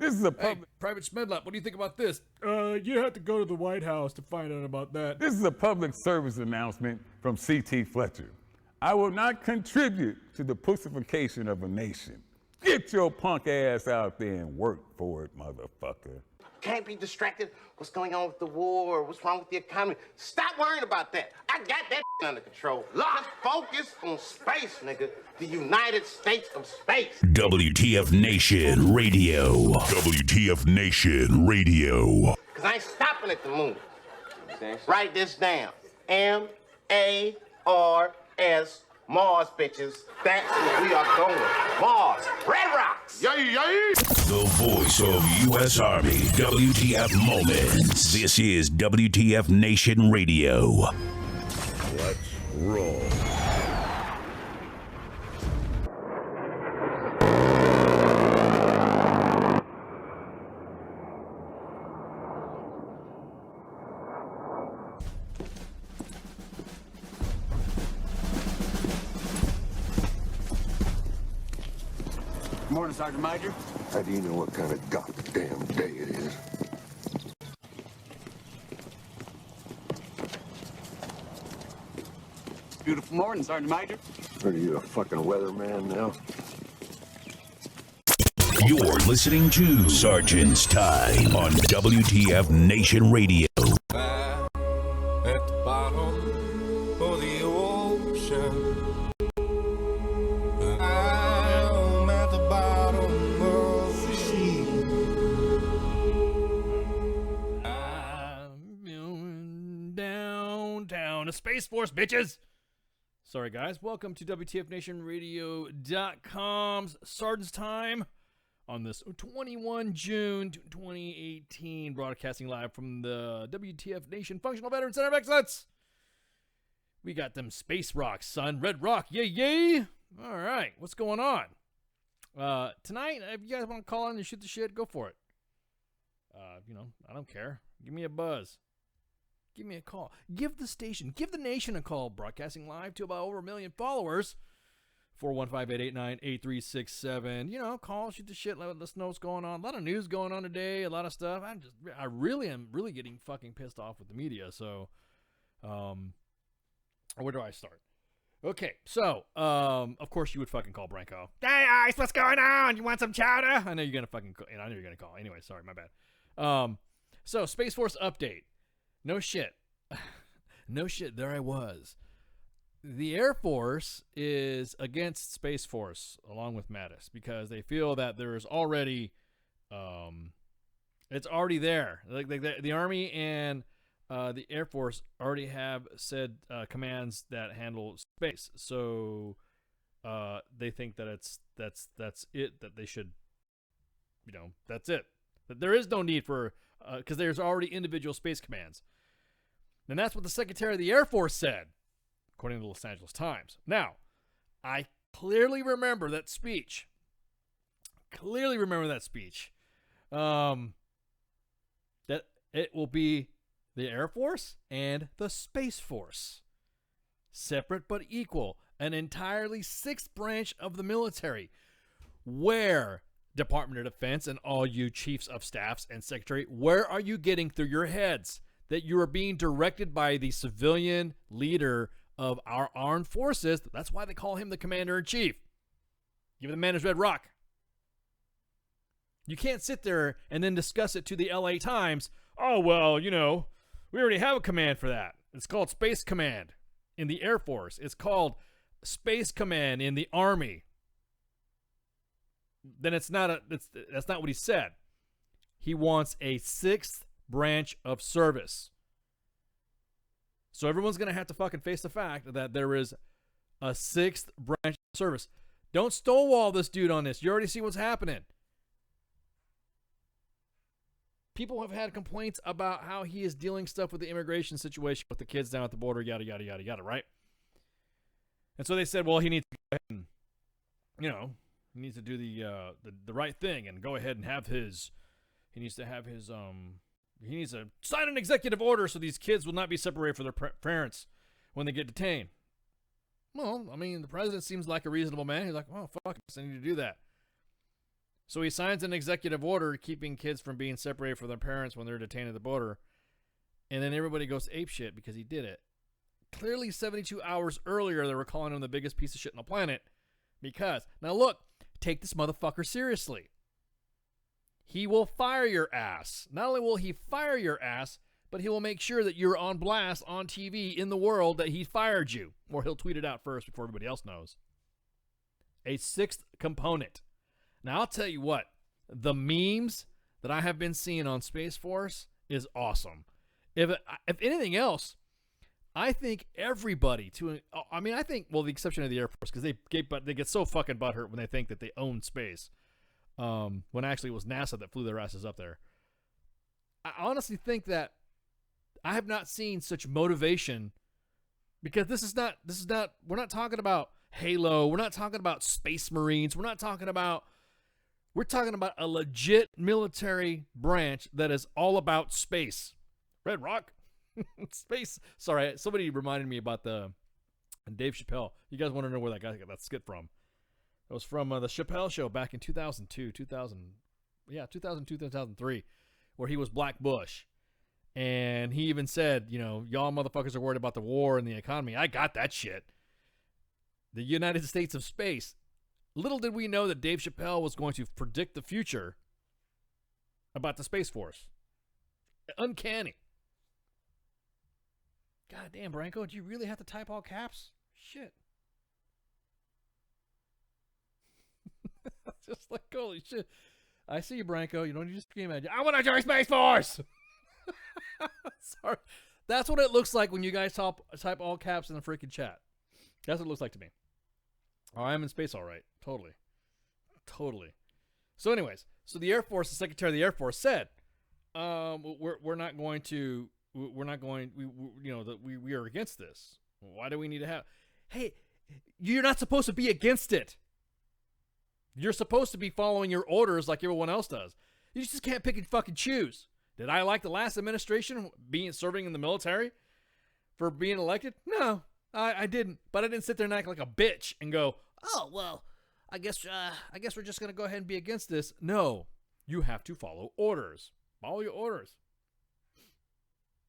This is a public... Hey, Private Schmedlap, what do you think about this? You have to go to the White House to find out about that. This is a public service announcement from C.T. Fletcher. I will not contribute to the pussification of a nation. Get your punk ass out there and work for it, motherfucker. Can't be distracted. What's going on with the war? What's wrong with the economy? Stop worrying about that. I got that under control. Just focus on space, nigga. The United States of Space. WTF Nation Radio. WTF Nation Radio. Because I ain't stopping at the moon. Write this down. M-A-R-S. Mars, bitches. That's where we are going. Mars. Red Rocks. Yay, yay. The voice of U.S. Army. WTF Moments. This is WTF Nation Radio. Let's roll. Morning, Sergeant Major. How do you know what kind of goddamn day it is? Beautiful morning, Sergeant Major. Are you a fucking weatherman now? You're listening to Sergeant's Time on WTF Nation Radio. At the bottom of the ocean. I'm at the bottom of the sea. I'm going downtown to Space Force, bitches. Sorry, guys. Welcome to WTFNationRadio.com's Sergeant's Time on this 21 June 2018, broadcasting live from the WTF Nation Functional Veteran Center of Excellence. We got them space rocks, son. Red rock, yay, yay. All right, what's going on? Tonight, if you guys want to call in and shoot the shit, go for it. I don't care. Give me a buzz. Give me a call. Give the station, give the nation a call. Broadcasting live to about over 1 million followers. 415-889-8367. Call, shoot the shit, let us know what's going on. A lot of news going on today, a lot of stuff. I really am getting fucking pissed off with the media. So, where do I start? Okay, so, of course you would fucking call Branko. Hey, Ice, what's going on? You want some chowder? I know you're gonna fucking call. I know you're gonna call. Anyway, sorry, my bad. So Space Force update. No shit. No shit, there I was. The Air Force is against Space Force, along with Mattis, because they feel that there's already, it's already there. Like the Army and the Air Force already have said commands that handle space. So they think that that's it, that they should, that's it. That there is no need for, because there's already individual space commands. And that's what the Secretary of the Air Force said, according to the Los Angeles Times. Now, I clearly remember that speech. That it will be the Air Force and the Space Force. Separate but equal. An entirely sixth branch of the military. Where, Department of Defense and all you chiefs of staffs and secretary, where are you getting through your heads that you are being directed by the civilian leader of our armed forces? That's why they call him the commander-in-chief. Give the man his red rock. You can't sit there and then discuss it to the LA Times. Oh, well, we already have a command for that. It's called Space Command in the Air Force. It's called Space Command in the Army. Then that's not what he said. He wants a sixth branch of service. So everyone's going to have to fucking face the fact that there is a sixth branch of service. Don't stonewall this dude on this. You already see what's happening. People have had complaints about how he is dealing stuff with the immigration situation with the kids down at the border, yada, yada, yada, yada, right? And so they said, well, he needs to go ahead and, he needs to do the right thing and go ahead and have his, he needs to sign an executive order so these kids will not be separated from their parents when they get detained. Well, the president seems like a reasonable man. He's like, well, fuck, I need to do that. So he signs an executive order keeping kids from being separated from their parents when they're detained at the border. And then everybody goes apeshit because he did it. Clearly 72 hours earlier, they were calling him the biggest piece of shit on the planet. Because, now look, take this motherfucker seriously. He will fire your ass. Not only will he fire your ass, but he will make sure that you're on blast on TV in the world that he fired you. Or he'll tweet it out first before everybody else knows. A sixth component. Now, I'll tell you what. The memes that I have been seeing on Space Force is awesome. If anything else, I think everybody the exception of the Air Force, because they get so fucking butthurt when they think that they own space. When actually it was NASA that flew their asses up there. I honestly think that I have not seen such motivation, because this is not, we're not talking about Halo. We're not talking about Space Marines. We're talking about a legit military branch that is all about space. Red Rock. Space. Sorry, somebody reminded me about the Dave Chappelle. You guys want to know where that guy got that skit from? It was from the Chappelle Show back in 2002, 2003, where he was Black Bush. And he even said, y'all motherfuckers are worried about the war and the economy. I got that shit. The United States of Space. Little did we know that Dave Chappelle was going to predict the future about the Space Force. Uncanny. God damn, Branko, do you really have to type all caps? Shit. Just like, holy shit. I see you, Branko. You don't need to scream at you. I want to join Space Force! Sorry. That's what it looks like when you guys type all caps in the freaking chat. That's what it looks like to me. Oh, I'm in space all right. Totally. So anyways, the Air Force, the Secretary of the Air Force said, we are against this. Why do we need to have... Hey, you're not supposed to be against it. You're supposed to be following your orders like everyone else does. You just can't pick and fucking choose. Did I like the last administration serving in the military for being elected? No, I didn't. But I didn't sit there and act like a bitch and go, oh, well, I guess we're just going to go ahead and be against this. No, you have to follow orders. Follow your orders.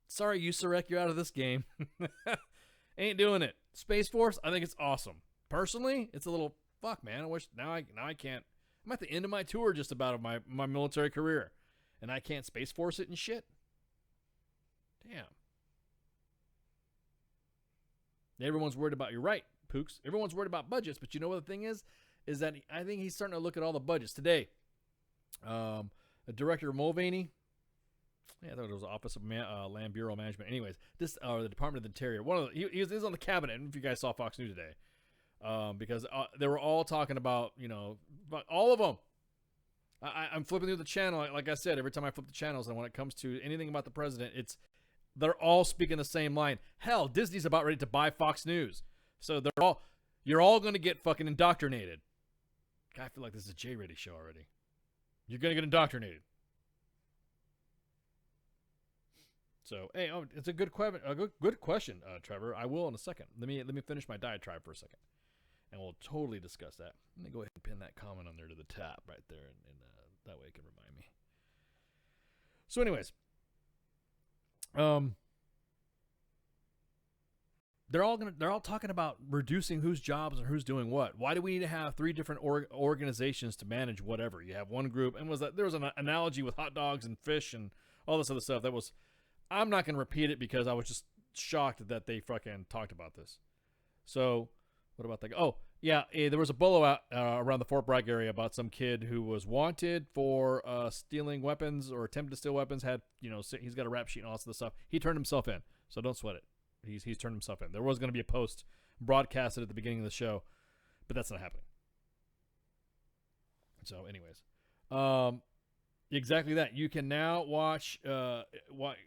Sorry, USAREC, you're out of this game. Ain't doing it. Space Force, I think it's awesome. Personally, it's a little, fuck, man. I wish, now I can't. I'm at the end of my tour just about of my military career. And I can't Space Force it and shit. Damn. Everyone's worried about, you're right, Pooks. Everyone's worried about budgets, but you know what the thing is that I think he's starting to look at all the budgets today. The Director Mulvaney, I thought it was the Office of Land Bureau Management. Anyways, the Department of the Interior. He was on the cabinet. I don't know if you guys saw Fox News today, because they were all talking about all of them. I'm flipping through the channel, like I said. Every time I flip the channels, and when it comes to anything about the president, they're all speaking the same line. Hell, Disney's about ready to buy Fox News, so you're all going to get fucking indoctrinated. God, I feel like this is a J-rated show already. You're going to get indoctrinated. So, hey, it's a good question, Trevor. I will in a second. Let me finish my diatribe for a second, and we'll totally discuss that. Let me go ahead and pin that comment on there to the top right there, and that way it can remind me. So, anyways, they're all talking about reducing whose jobs and who's doing what. Why do we need to have 3 different organizations to manage whatever? You have one group, and there was an analogy with hot dogs and fish and all this other stuff that was. I'm not going to repeat it because I was just shocked that they fucking talked about this. So, what about that? Oh, yeah, there was a bolo out around the Fort Bragg area about some kid who was wanted for stealing weapons or attempted to steal weapons. He's got a rap sheet and all this other stuff. He turned himself in, so don't sweat it. He's turned himself in. There was going to be a post broadcasted at the beginning of the show, but that's not happening. So, anyways, exactly that. You can now watch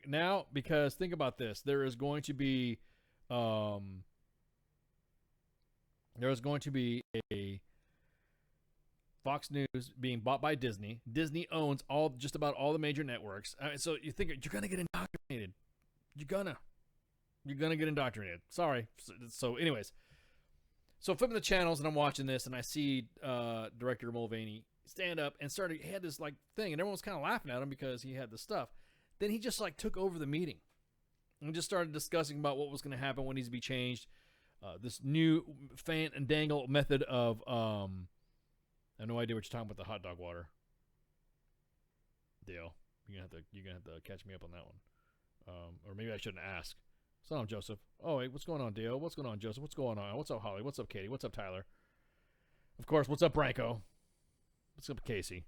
now, because think about this. There is going to be a Fox News being bought by Disney. Disney owns just about all the major networks. So you think you're gonna get indoctrinated. You're gonna get indoctrinated. Sorry. So anyways, so flipping the channels and I'm watching this and I see Director Mulvaney stand up and he had this like thing, and everyone was kind of laughing at him because he had this stuff. Then he just like took over the meeting and just started discussing about what was going to happen, what needs to be changed. This new fan and dangle method of I have no idea what you're talking about, the hot dog water deal. You're gonna have to catch me up on that one. Or maybe I shouldn't ask. So I'm Joseph. Oh, hey, what's going on, Dio? What's going on, Joseph? What's going on? What's up, Holly? What's up, Katie? What's up, Tyler? Of course, what's up, Branko? What's up, Casey?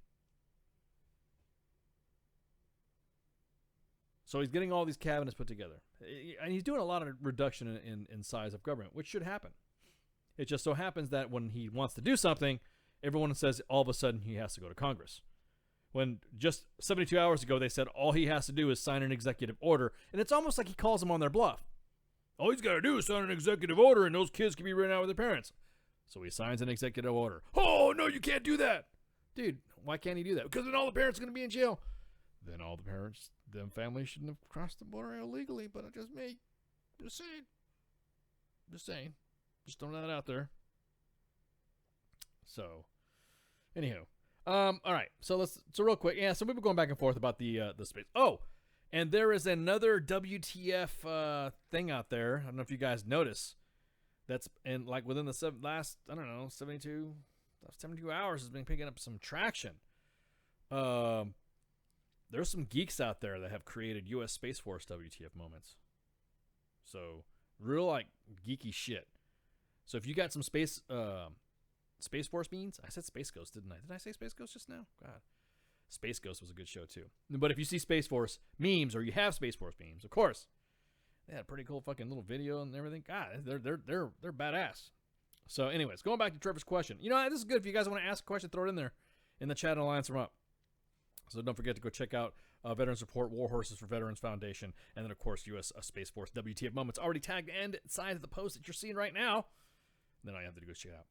So he's getting all these cabinets put together. And he's doing a lot of reduction in size of government, which should happen. It just so happens that when he wants to do something, everyone says all of a sudden he has to go to Congress. When just 72 hours ago they said all he has to do is sign an executive order, and it's almost like he calls them on their bluff. All he's got to do is sign an executive order, and those kids can be written out with their parents. So he signs an executive order. Oh, no, you can't do that. Dude, why can't he do that? Because then all the parents are going to be in jail. Then all the parents, them families shouldn't have crossed the border illegally, but it just me. Just saying. Just saying. Just throwing that out there. So, anywho. All right. So real quick. Yeah, so we've been going back and forth about the space. Oh, and there is another WTF thing out there. I don't know if you guys notice. That's and like within the last 72 hours has been picking up some traction. There's some geeks out there that have created U.S. Space Force WTF moments. So real like geeky shit. So if you got some Space Force memes, I said Space Ghost, didn't I? Did I say Space Ghost just now? God, Space Ghost was a good show too. But if you see Space Force memes or you have Space Force memes, of course. They had a pretty cool fucking little video and everything. God, they're badass. So, anyways, going back to Trevor's question. You know, this is good. If you guys want to ask a question, throw it in there in the chat and I'll answer them up. So don't forget to go check out Veteran Support, War Horses for Veterans Foundation, and then, of course, U.S. Space Force WTF Moments already tagged and inside of the post that you're seeing right now. Then I have to go check it out.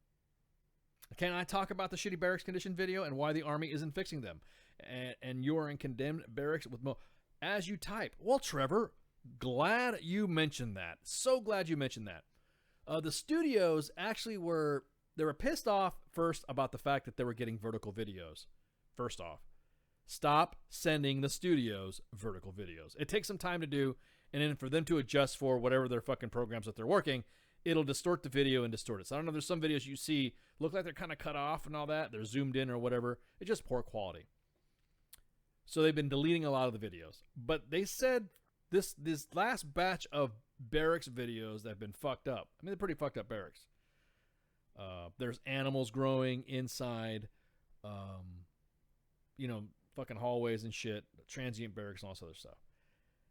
Can I talk about the shitty barracks condition video and why the Army isn't fixing them? And you are in condemned barracks with as you type. Well, Trevor, glad you mentioned that. So glad you mentioned that. The studios actually were pissed off first about the fact that they were getting vertical videos. First off, stop sending the studios vertical videos. It takes some time to do, and then for them to adjust for whatever their fucking programs that they're working, it'll distort the video and distort it. So I don't know, there's some videos you see look like they're kind of cut off and all that. They're zoomed in or whatever. It's just poor quality. So they've been deleting a lot of the videos. But they said this last batch of barracks videos that have been fucked up. I mean, they're pretty fucked up barracks. There's animals growing inside, fucking hallways and shit, transient barracks and all this other stuff.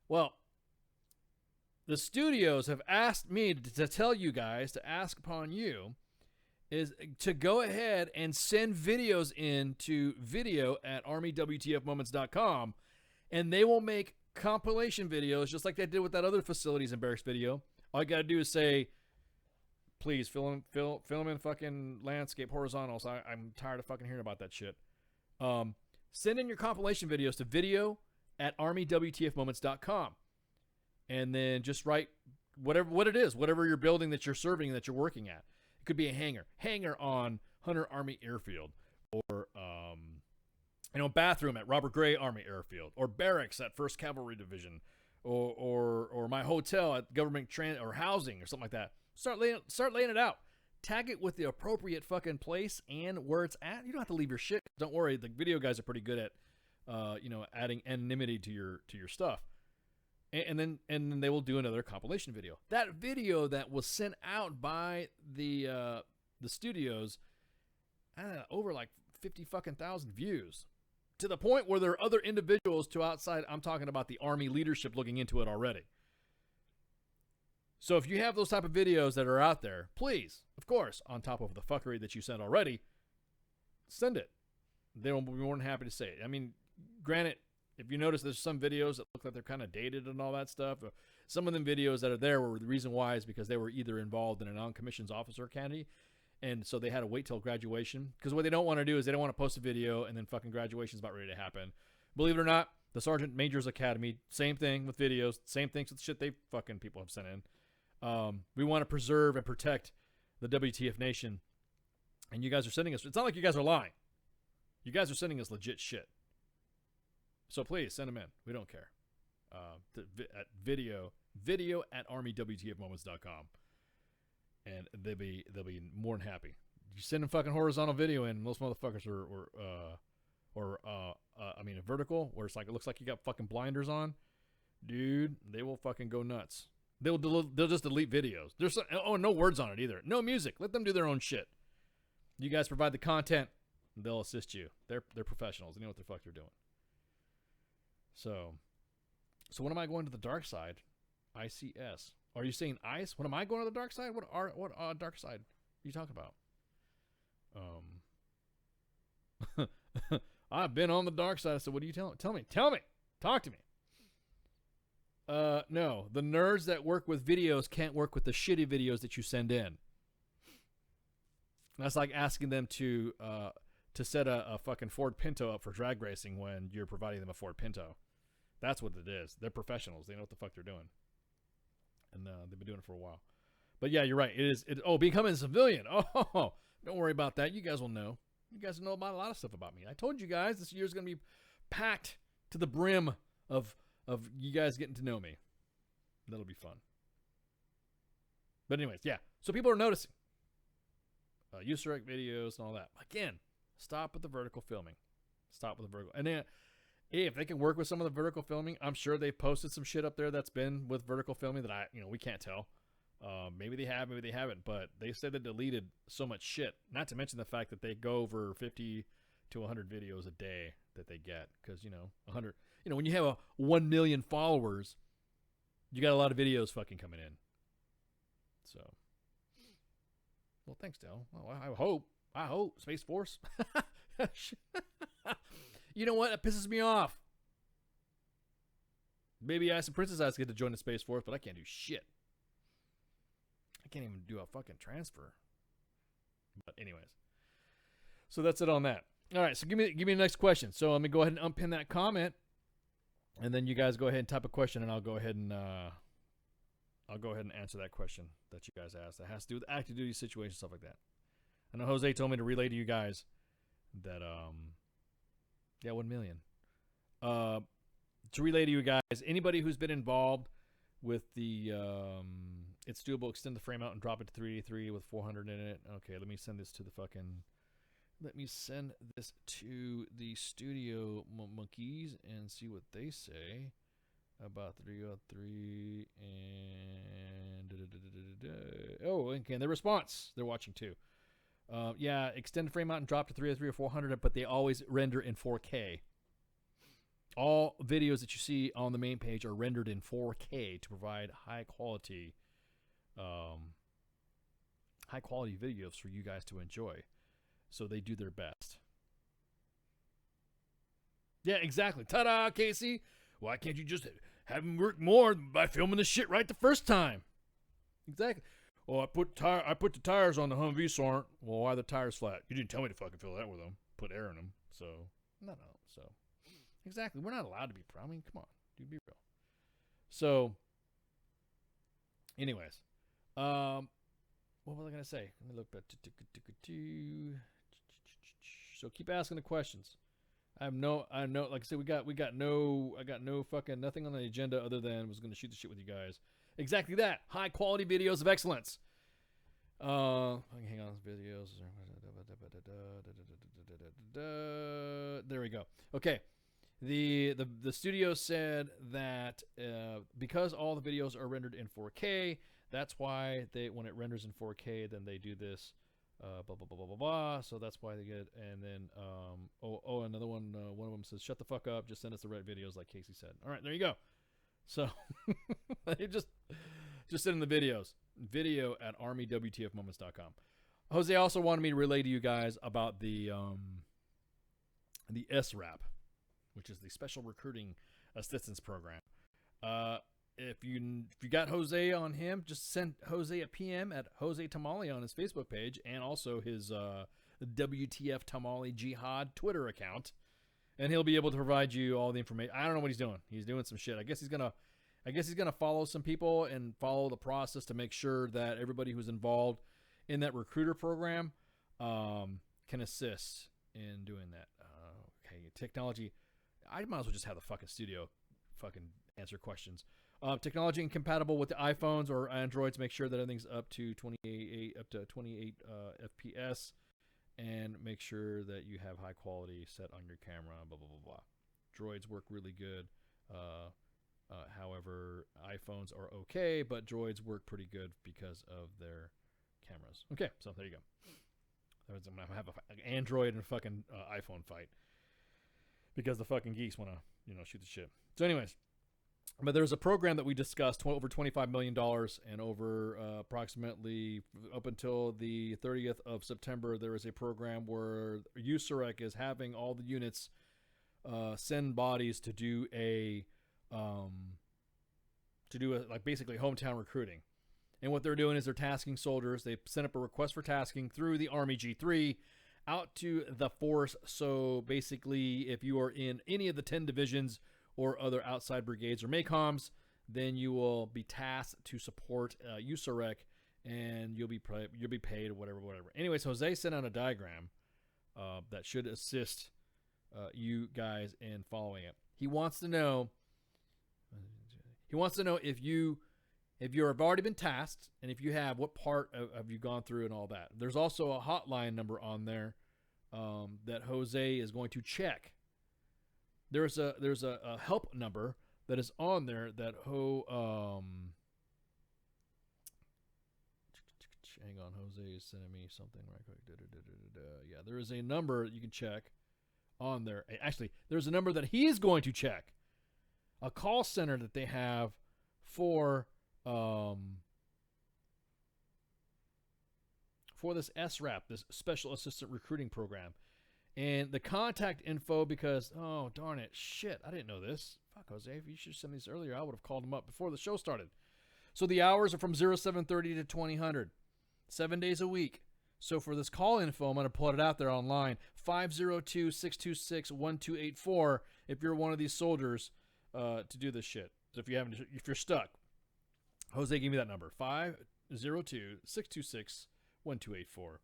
Well, the studios have asked me to tell you guys, to ask upon you, is to go ahead and send videos in to video@armywtfmoments.com, and they will make compilation videos just like they did with that other facilities and barracks video. All you got to do is say, please film in fucking landscape horizontals. I'm tired of fucking hearing about that shit. Send in your compilation videos to video@armywtfmoments.com. And then just write whatever you're building that you're serving, that you're working at. It could be a hangar on Hunter Army Airfield, or bathroom at Robert Gray Army Airfield, or barracks at 1st Cavalry Division, or my hotel at government or housing or something like that. Start laying it out. Tag it with the appropriate fucking place and where it's at. You don't have to leave your shit. Don't worry, the video guys are pretty good at adding anonymity to your stuff. And then they will do another compilation video. That video that was sent out by the studios, over like 50,000 views, to the point where there are other individuals to outside. I'm talking about the Army leadership looking into it already. So if you have those type of videos that are out there, please, of course, on top of the fuckery that you sent already, send it. They will be more than happy to say it. I mean, granted, if you notice, there's some videos that look like they're kind of dated and all that stuff. Some of them videos that are there were the reason why is because they were either involved in a non-commissioned officer academy, and so they had to wait till graduation. Because what they don't want to do is they don't want to post a video and then fucking graduation's about ready to happen. Believe it or not, the Sergeant Major's Academy, same thing with videos, same things with shit they fucking people have sent in. We want to preserve and protect the WTF Nation, and you guys are sending us. It's not like you guys are lying. You guys are sending us legit shit. So please send them in. We don't care. At video at armywtfmoments.com. And they'll be more than happy. You send them fucking horizontal video in, most motherfuckers a vertical, where it's like, it looks like you got fucking blinders on. Dude, they will fucking go nuts. They'll just delete videos. There's no words on it either. No music. Let them do their own shit. You guys provide the content, they'll assist you. They're professionals. They know what the fuck they're doing. So when am I going to the dark side? ICS. Are you saying ice? When am I going to the dark side? What dark side are you talking about? I've been on the dark side. So what are you telling? Tell me. Talk to me. No, the nerds that work with videos can't work with the shitty videos that you send in. That's like asking them to set a fucking Ford Pinto up for drag racing when you're providing them a Ford Pinto. That's what it is. They're professionals. They know what the fuck they're doing. And they've been doing it for a while. But yeah, you're right. Becoming a civilian. Oh, don't worry about that. You guys will know. You guys know about a lot of stuff about me. I told you guys this year's going to be packed to the brim of you guys getting to know me. That'll be fun. But anyways, yeah. So people are noticing. Usurek videos and all that. Again, stop with the vertical filming. Stop with the vertical. And then, if they can work with some of the vertical filming, I'm sure they've posted some shit up there that's been with vertical filming that we can't tell. Maybe they have, maybe they haven't. But they said they deleted so much shit. Not to mention the fact that they go over 50 to 100 videos a day that they get. Because, 100... when you have 1 million followers, you got a lot of videos fucking coming in. So, well, thanks, Del. Well, I hope Space Force. You know what? It pisses me off. Baby Ice and Princess Ice get to join the Space Force, but I can't do shit. I can't even do a fucking transfer. But anyways, so that's it on that. All right, so give me the next question. So let me go ahead and unpin that comment. And then you guys go ahead and type a question, and I'll go ahead and answer that question that you guys asked. That has to do with active duty situations, stuff like that. I know Jose told me to relay to you guys that 1 million. To relay to you guys, anybody who's been involved with the it's doable, extend the frame out and drop it to 383 with 400 in it. Okay, let me send this to the studio monkeys and see what they say about 303 and okay, their response. They're watching too. Yeah, extend the frame out and drop to 303 or 400, but they always render in 4K. All videos that you see on the main page are rendered in 4K to provide high quality videos for you guys to enjoy. So they do their best. Yeah, exactly. Ta-da, Casey. Why can't you just have them work more by filming the shit right the first time? Exactly. Well, I put the tires on the Humvee, Sorn. Well, why are the tires flat? You didn't tell me to fucking fill that with them. Put air in them. So, no. So, exactly. We're not allowed to be proud. I mean, come on. Dude, be real. So, anyways. What was I going to say? Let me look back. So, keep asking the questions. I know, like I said, I got no fucking nothing on the agenda other than was going to shoot the shit with you guys. Exactly that. High quality videos of excellence. Hang on, videos. There we go. Okay. The studio said that because all the videos are rendered in 4K, that's why when it renders in 4K, then they do this. Blah blah blah blah blah blah. So that's why they get. And then another one. One of them says, "Shut the fuck up. Just send us the right videos," like Casey said. All right, there you go. So just send in the videos. Video at armywtfmoments.com. Jose also wanted me to relay to you guys about the SRAP, which is the Special Recruiting Assistance Program. If you got Jose on him, just send Jose a PM at Jose Tamale on his Facebook page and also his WTF Tamale Jihad Twitter account, and he'll be able to provide you all the information. I don't know what he's doing. He's doing some shit. I guess he's gonna follow some people and follow the process to make sure that everybody who's involved in that recruiter program can assist in doing that. technology. I might as well just have the fucking studio fucking answer questions. Technology incompatible with the iPhones or Androids. Make sure that everything's up to 28 FPS, and make sure that you have high quality set on your camera. Blah blah blah blah. Droids work really good. However, iPhones are okay, but droids work pretty good because of their cameras. Okay, so there you go. I'm gonna have an Android and a fucking iPhone fight because the fucking geeks want to, shoot the shit. So, anyways, but there's a program that we discussed, over $25 million, and over approximately up until the 30th of September, there is a program where USAREC is having all the units send bodies to do like basically hometown recruiting. And what they're doing is they're tasking soldiers. They send up a request for tasking through the Army G3 out to the force. So basically, if you are in any of the 10 divisions or other outside brigades or MACOMs, then you will be tasked to support USAREC, and you'll be paid or whatever. Anyways, Jose sent out a diagram that should assist you guys in following it. He wants to know if you have already been tasked, and if you have, what part have you gone through and all that. There's also a hotline number on there that Jose is going to check. There's a help number that is on there that hang on, Jose is sending me something right quick. Yeah, there is a number you can check on there. Actually, there's a number that he is going to check. A call center that they have for this SRAP, this Special Assistant Recruiting Program. And the contact info, because, oh, darn it, shit, I didn't know this. Fuck, Jose, if you should send these earlier, I would have called them up before the show started. So the hours are from 0730 to 2000, 7 days a week. So for this call info, I'm going to put it out there online, 502-626-1284, if you're one of these soldiers to do this shit. So if you're stuck, Jose gave me that number, 502-626-1284.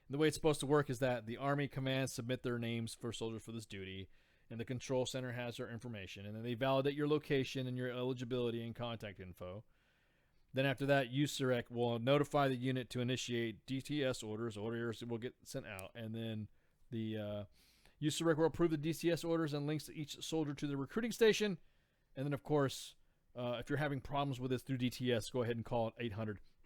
And the way it's supposed to work is that the Army commands submit their names for soldiers for this duty, and the control center has their information, and then they validate your location and your eligibility and contact info. Then after that, USAREC will notify the unit to initiate DTS orders. Orders will get sent out, and then the USAREC will approve the DTS orders and links each soldier to the recruiting station. And then, of course, if you're having problems with this through DTS, go ahead and call it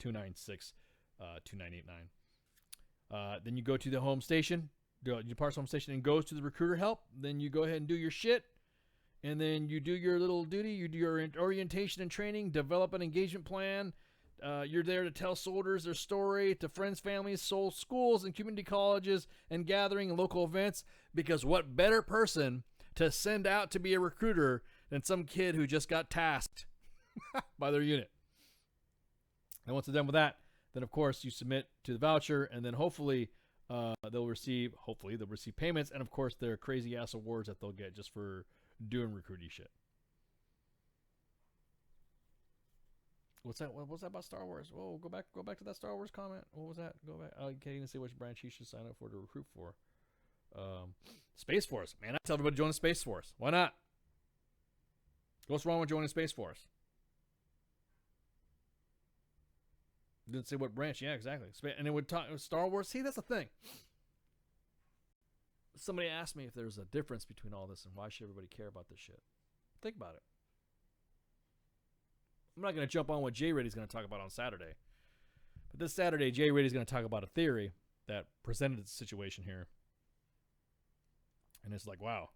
800-296-2989. Then you go to the home station, your department's home station, and goes to the recruiter help. Then you go ahead and do your shit. And then you do your little duty. You do your orientation and training, develop an engagement plan. You're there to tell soldiers their story to friends, families, schools, and community colleges, and gathering and local events. Because what better person to send out to be a recruiter than some kid who just got tasked by their unit? And once they're done with that, then of course you submit to the voucher, and then hopefully they'll receive payments, and of course their crazy ass awards that they'll get just for doing recruiting shit. What's that? What was that about Star Wars? Oh, go back to that Star Wars comment. What was that? Go back. I can't even say which branch he should sign up for to recruit for. Space Force. Man, I tell everybody to join the Space Force. Why not? What's wrong with joining Space Force? Didn't say what branch. Yeah, exactly. And it would talk Star Wars. See, that's the thing. Somebody asked me if there's a difference between all this and why should everybody care about this shit. Think about it. I'm not going to jump on what Jay Rady's going to talk about on Saturday. But this Saturday, Jay Rady's going to talk about a theory that presented the situation here. And it's like, wow.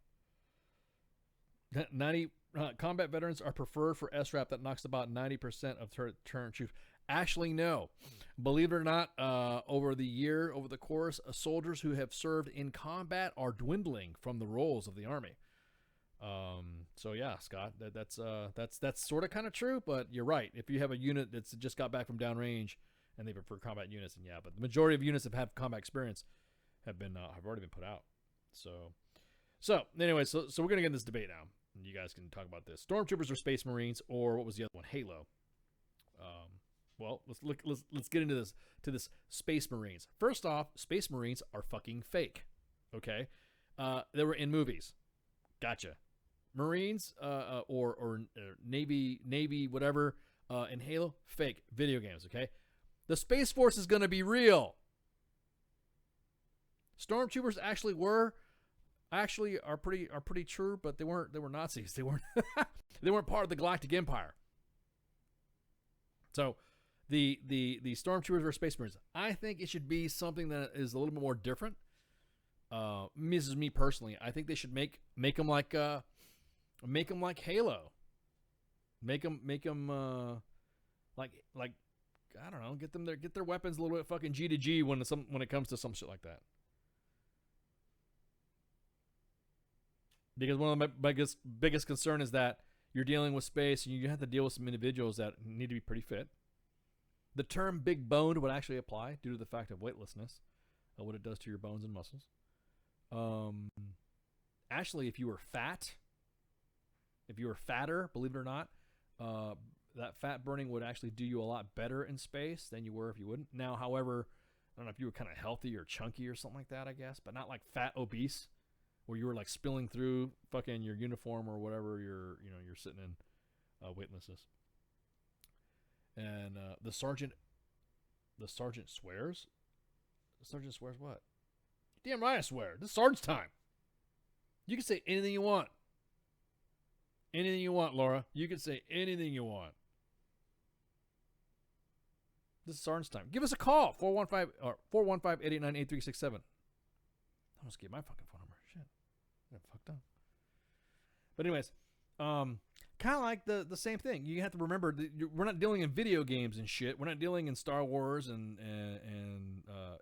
90 combat veterans are preferred for SRAP that knocks about 90% of turn troops. Actually, no. Believe it or not, over the course, soldiers who have served in combat are dwindling from the roles of the Army. So yeah, Scott, that's sort of kind of true, but you're right. If you have a unit that's just got back from downrange and they prefer combat units, and yeah, but the majority of units that have combat experience have already been put out. So anyway, so we're gonna get in this debate now, and you guys can talk about this. Stormtroopers or Space Marines, or what was the other one? Halo. Well, let's get into this Space Marines. First off, Space Marines are fucking fake. Okay, they were in movies. Gotcha. Marines, or Navy, whatever, in Halo, fake video games. Okay, the Space Force is gonna be real. Stormtroopers are pretty true, but they were Nazis. They weren't they weren't part of the Galactic Empire. So the Stormtroopers versus Space Marines, I think it should be something that is a little bit more different. This is me personally. I think they should make them like Halo. Make them like I don't know. Get their weapons a little bit fucking G to G when it comes to some shit like that. Because one of my biggest concern is that you're dealing with space and you have to deal with some individuals that need to be pretty fit. The term big boned would actually apply due to the fact of weightlessness, what it does to your bones and muscles. Actually, if you were fatter, believe it or not, that fat burning would actually do you a lot better in space than you were if you wouldn't. Now, however, I don't know if you were kind of healthy or chunky or something like that, I guess, but not like fat obese, where you were like spilling through fucking your uniform or whatever you're sitting in weightlessness. And the sergeant swears. The sergeant swears what? Damn right I swear. This is sergeant's time. You can say anything you want. Anything you want, Laura. You can say anything you want. This is sergeant's time. Give us a call. 415-889-8367. I almost gave my fucking phone number. Shit. I fucked up. But anyways, kind of like the same thing. You have to remember that we're not dealing in video games and shit. We're not dealing in Star Wars and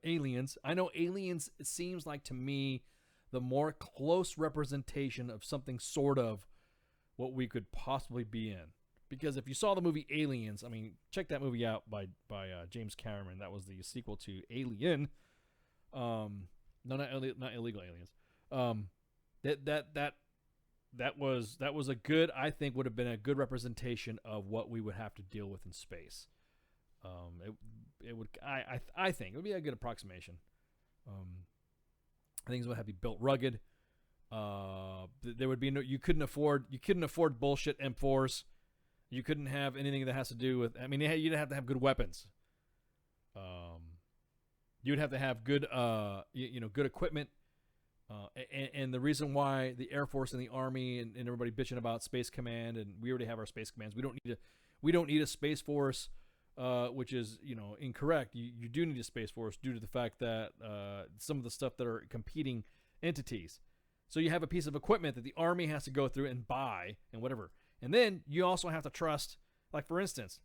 Aliens. I know Aliens, it seems like to me the more close representation of something sort of what we could possibly be in. Because if you saw the movie Aliens, I mean, check that movie out by James Cameron. That was the sequel to Alien. No, not Illegal Aliens. That was a good, I think would have been a good representation of what we would have to deal with in space. It would, I think it would be a good approximation. I think it would have to be built rugged. There would be no, you couldn't afford bullshit M4s. You couldn't have anything that has to do with, I mean, you'd have to have good weapons. You'd have to have good, good equipment. And the reason why the Air Force and the Army and everybody bitching about Space Command, and we already have our Space Commands. We don't need a Space Force, which is incorrect. You do need a Space Force due to the fact that some of the stuff that are competing entities. So you have a piece of equipment that the Army has to go through and buy and whatever. And then you also have to trust, like for instance,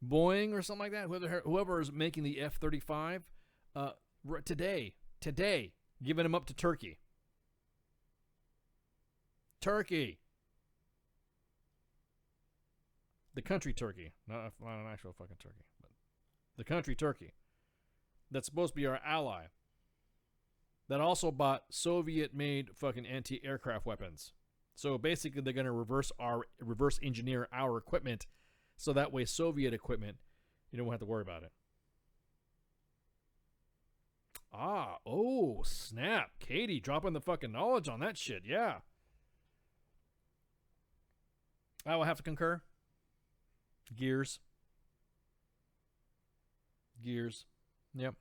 Boeing or something like that, whoever is making the F-35 today, giving them up to Turkey. The country Turkey. Not an actual fucking Turkey. But the country Turkey. That's supposed to be our ally. That also bought Soviet-made fucking anti-aircraft weapons. So basically they're going to reverse engineer our equipment so that way Soviet equipment, you don't have to worry about it. Oh, snap. Katie dropping the fucking knowledge on that shit. Yeah. I will have to concur. Gears. Yep.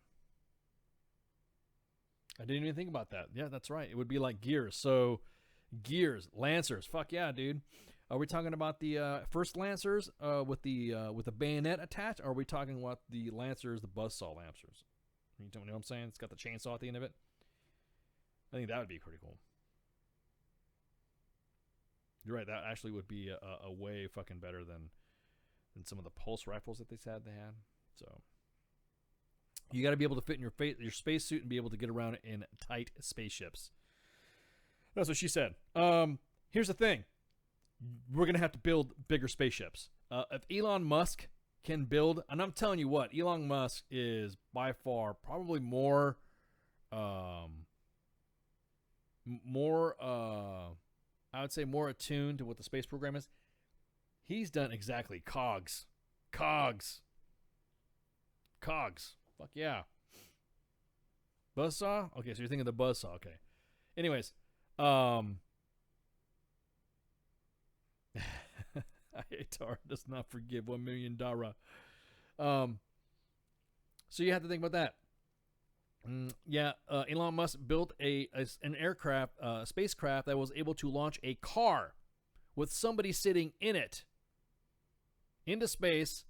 I didn't even think about that. Yeah, that's right. It would be like Gears. So, Gears, Lancers. Fuck yeah, dude. Are we talking about the first Lancers with the bayonet attached? Or are we talking about the Lancers, the buzzsaw Lancers? You know what I'm saying? It's got the chainsaw at the end of it. I think that would be pretty cool. You're right. That actually would be a way fucking better than some of the pulse rifles that they had. So you got to be able to fit in your spacesuit and be able to get around in tight spaceships. That's what she said. Here's the thing. We're going to have to build bigger spaceships. If Elon Musk can build, and I'm telling you what, Elon Musk is by far probably more I would say more attuned to what the space program is. He's done exactly cogs. Fuck yeah. Buzzsaw? Okay, so you're thinking the buzzsaw. Okay. Anyways, Ayatar does not forgive $1 million. So you have to think about that. Elon Musk built an aircraft, spacecraft that was able to launch a car with somebody sitting in it into space,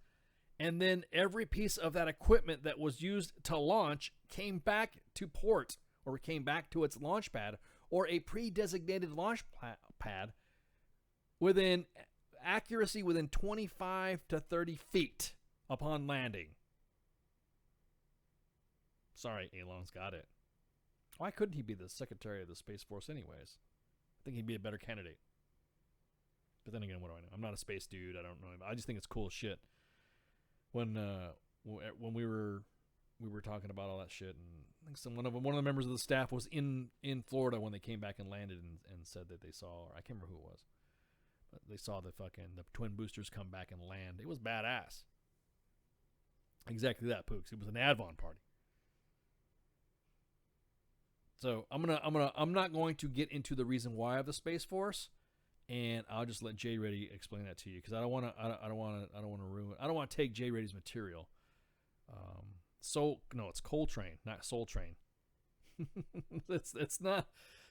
and then every piece of that equipment that was used to launch came back to port, or came back to its launch pad, or a pre-designated launch pad within accuracy within 25 to 30 feet upon landing. Sorry, Elon's got it. Why couldn't he be the Secretary of the Space Force anyways? I think he'd be a better candidate. But then again, what do I know? I'm not a space dude. I don't know him. I just think it's cool as shit. When we were talking about all that shit, and I think one of the members of the staff was in Florida when they came back and landed and said that they saw, or I can't remember who it was, but they saw the twin boosters come back and land. It was badass. Exactly that, Pooks. It was an Advon party. So I'm not going to get into the reason why of the Space Force, and I'll just let Jay Reddy explain that to you, because I don't want to take Jay Reddy's material. It's Coltrane, not Soul Train. it's not.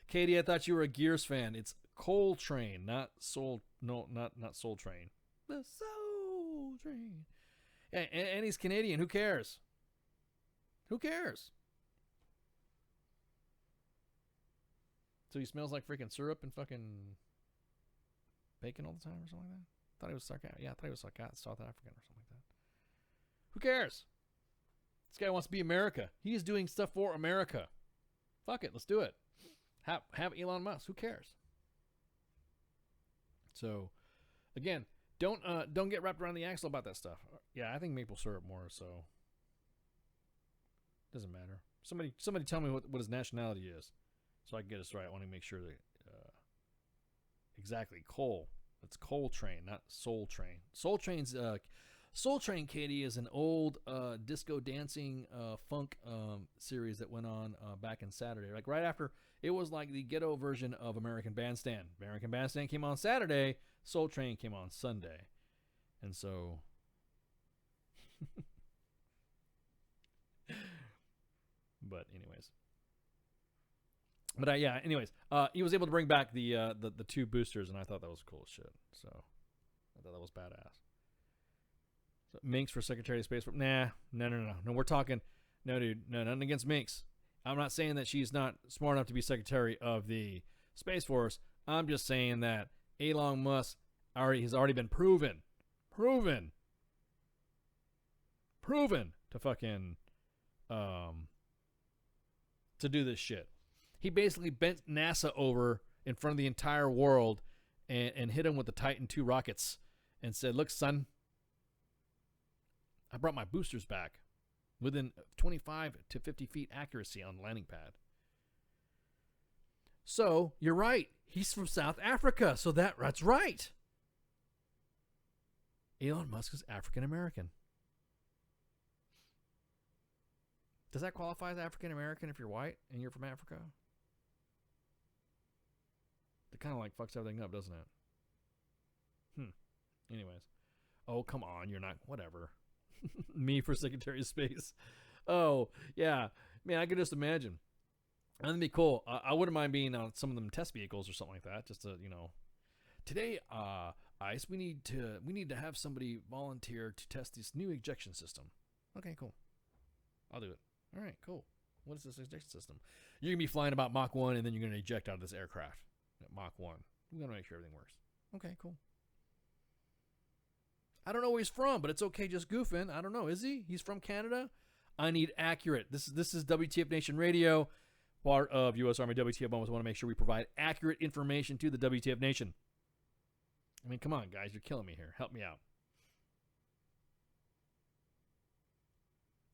Katie, I thought you were a Gears fan. It's Coltrane, not Soul. No, not Soul Train. The Soul Train. And he's Canadian. Who cares? Who cares? So he smells like freaking syrup and fucking bacon all the time or something like that? I thought he was South African or something like that. Who cares? This guy wants to be America. He is doing stuff for America. Fuck it, let's do it. Have Elon Musk. Who cares? So, again, don't get wrapped around the axle about that stuff. Yeah, I think maple syrup more, so doesn't matter. Somebody tell me what his nationality is, so I can get this right. I want to make sure that exactly coal. It's Coltrane, not Soul Train. Soul Train, Katie, is an old disco dancing funk series that went on back in Saturday. Like right after, it was like the ghetto version of American Bandstand. American Bandstand came on Saturday. Soul Train came on Sunday. And so... But anyways. He was able to bring back the two boosters, and I thought that was cool as shit. So I thought that was badass. So Minx for Secretary of Space. No. We're talking. No, dude. No, nothing against Minx. I'm not saying that she's not smart enough to be Secretary of the Space Force. I'm just saying that Elon Musk has already been proven to fucking to do this shit. He basically bent NASA over in front of the entire world and hit him with the Titan II rockets and said, "Look, son, I brought my boosters back within 25 to 50 feet accuracy on the landing pad." So, you're right. He's from South Africa, so that's right. Elon Musk is African American. Does that qualify as African American if you're white and you're from Africa? It kind of like fucks everything up, doesn't it? Anyways. Oh, come on. You're not. Whatever. Me for Secretary of Space. Oh, yeah. Man, I could just imagine. That'd be cool. I wouldn't mind being on some of them test vehicles or something like that. Just to, today, ICE, we need to have somebody volunteer to test this new ejection system. Okay, cool. I'll do it. All right, cool. What is this ejection system? You're going to be flying about Mach 1, and then you're going to eject out of this aircraft at Mach 1. We got to make sure everything works. Okay, cool. I don't know where he's from, but it's okay just goofing. I don't know. Is he? He's from Canada? I need accurate. This is WTF Nation Radio, part of U.S. Army WTF Moments. I want to make sure we provide accurate information to the WTF Nation. I mean, come on, guys. You're killing me here. Help me out.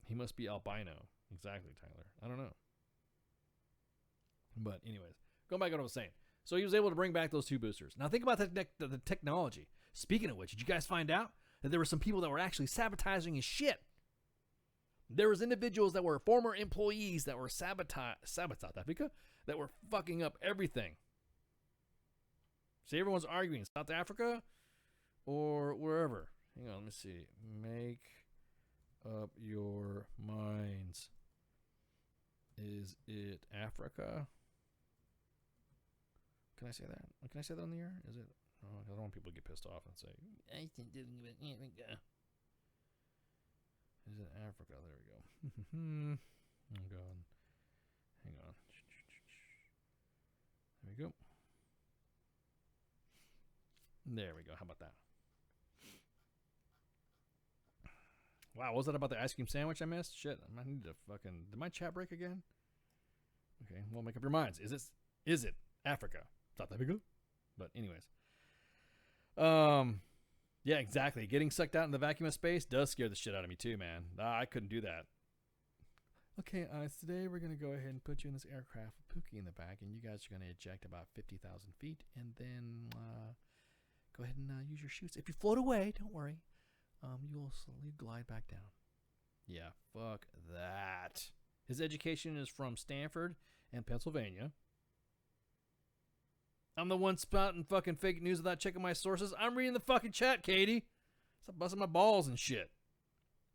He must be albino. Exactly, Tyler. I don't know. But anyways, going back to what I was saying. So he was able to bring back those two boosters. Now think about the technology. Speaking of which, did you guys find out that there were some people that were actually sabotaging his shit? There was individuals that were former employees that were South Africa, that were fucking up everything. See, everyone's arguing. South Africa, or wherever. Hang on, let me see. Make up your minds. Is it Africa? Can I say that? Can I say that on the air? Is it? Oh, I don't want people to get pissed off and say, I think this is Africa. Is it Africa? There we go. Oh, God. Hang on. There we go. There we go. How about that? Wow, what was that about the ice cream sandwich I missed? Shit, I need to fucking... Did my chat break again? Okay, well, make up your minds. Is it Africa? South Africa? But anyways. Yeah, exactly. Getting sucked out in the vacuum of space does scare the shit out of me too, man. I couldn't do that. Okay, today we're going to go ahead and put you in this aircraft with Pookie in the back, and you guys are going to eject about 50,000 feet, and then go ahead and use your chutes. If you float away, don't worry. You will slowly glide back down. Yeah, fuck that. His education is from Stanford and Pennsylvania. I'm the one spouting fucking fake news without checking my sources. I'm reading the fucking chat, Katie. Stop busting my balls and shit.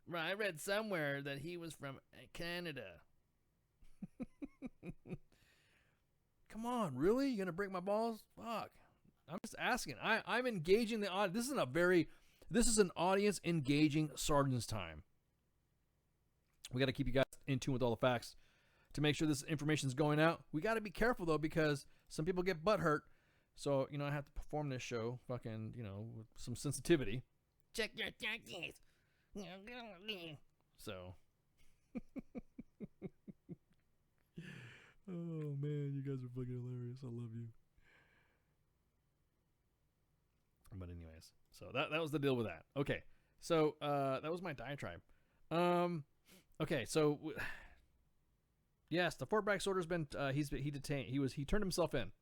Right, I read somewhere that he was from Canada. Come on, really? You gonna break my balls? Fuck. I'm just asking. I'm engaging the audience. This is an audience engaging Sergeant's time. We got to keep you guys in tune with all the facts to make sure this information is going out. We got to be careful though, because some people get butt hurt. So, I have to perform this show fucking, with some sensitivity. Check your taxes. So. Oh man, you guys are fucking hilarious. I love you. But anyways, so that was the deal with that. Okay, so that was my diatribe. Okay, so yes, the Fort Bragg sorter's been he detained. He turned himself in.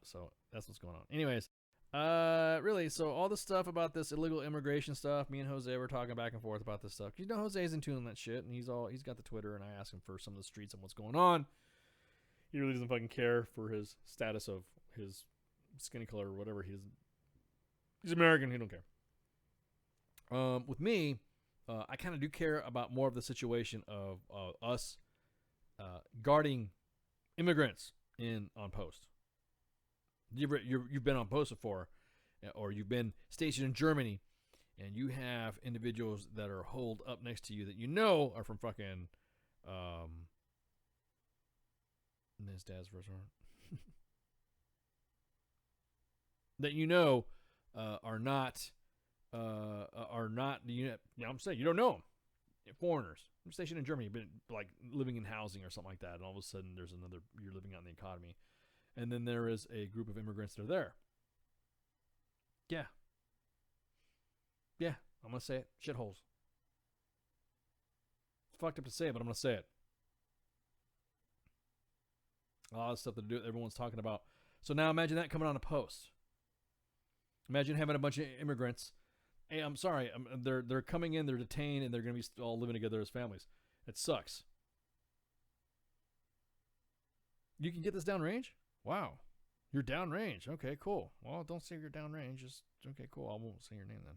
So that's what's going on. Anyways, really, so all the stuff about this illegal immigration stuff, me and Jose were talking back and forth about this stuff. Jose's in tune on that shit, and he's got the Twitter, and I asked him for some of the streets and what's going on. He really doesn't fucking care for his status of his skin color or whatever. He's American. He don't care. With me, I kind of do care about more of the situation of us guarding immigrants on post. You've been on post before, or you've been stationed in Germany, and you have individuals that are holed up next to you that are from fucking his dad's restaurant that are not I'm saying you don't know them. Foreigners. I'm stationed in Germany, but like living in housing or something like that, and all of a sudden you're living out in the economy, and then there is a group of immigrants that are there. Yeah, I'm gonna say it. Shitholes. It's fucked up to say it, but I'm gonna say it. A lot of stuff to do. Everyone's talking about. So now imagine that coming on a post. Imagine having a bunch of immigrants. Hey, I'm sorry. They're coming in. They're detained, and they're going to be all living together as families. It sucks. You can get this downrange? Wow. You're downrange. Okay, cool. Well, don't say you're downrange. Just okay, cool. I won't say your name then.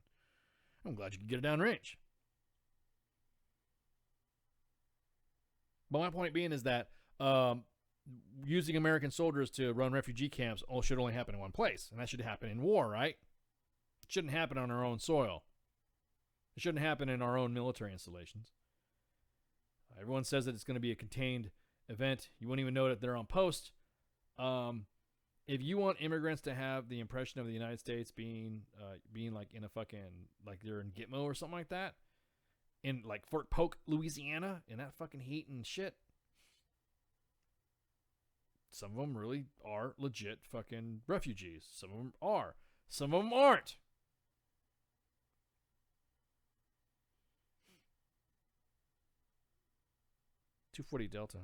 I'm glad you can get it downrange. But my point being is that using American soldiers to run refugee camps should only happen in one place, and that should happen in war, right? It shouldn't happen on our own soil. It shouldn't happen in our own military installations. Everyone says that it's going to be a contained event. You won't even know that they're on post. If you want immigrants to have the impression of the United States being like in a fucking, like they're in Gitmo or something like that, in like Fort Polk, Louisiana, in that fucking heat and shit, some of them really are legit fucking refugees. Some of them are. Some of them aren't. .240 Delta.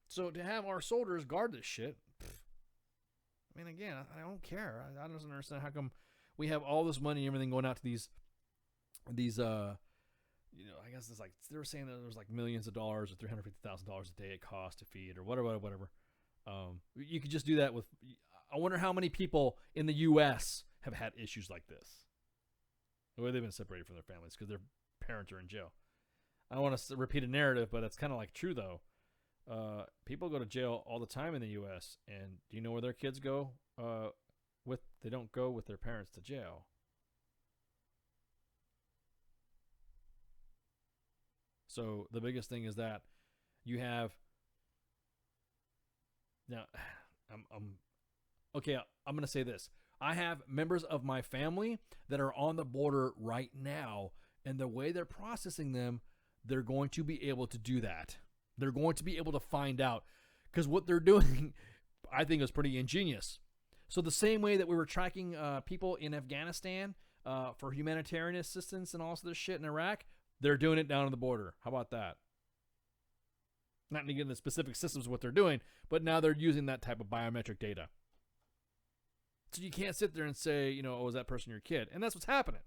So to have our soldiers guard this shit, I mean, again, I don't care. I don't understand how come we have all this money and everything going out to these I guess it's like they were saying that there was like millions of dollars or $350,000 a day it costs to feed or whatever. You could just do that with. I wonder how many people in the U.S. have had issues like this. The way they've been separated from their families because their parents are in jail. I don't want to repeat a narrative, but it's kind of like true though. People go to jail all the time in the U.S. and do you know where their kids go? They don't go with their parents to jail. So the biggest thing is that you have now. I'm going to say this. I have members of my family that are on the border right now, and the way they're processing them, they're going to be able to do that. They're going to be able to find out because what they're doing, I think, is pretty ingenious. So the same way that we were tracking people in Afghanistan for humanitarian assistance and all this shit in Iraq, they're doing it down on the border. How about that? Not to get into the specific systems of what they're doing, but now they're using that type of biometric data. So you can't sit there and say, oh, is that person your kid? And that's what's happening.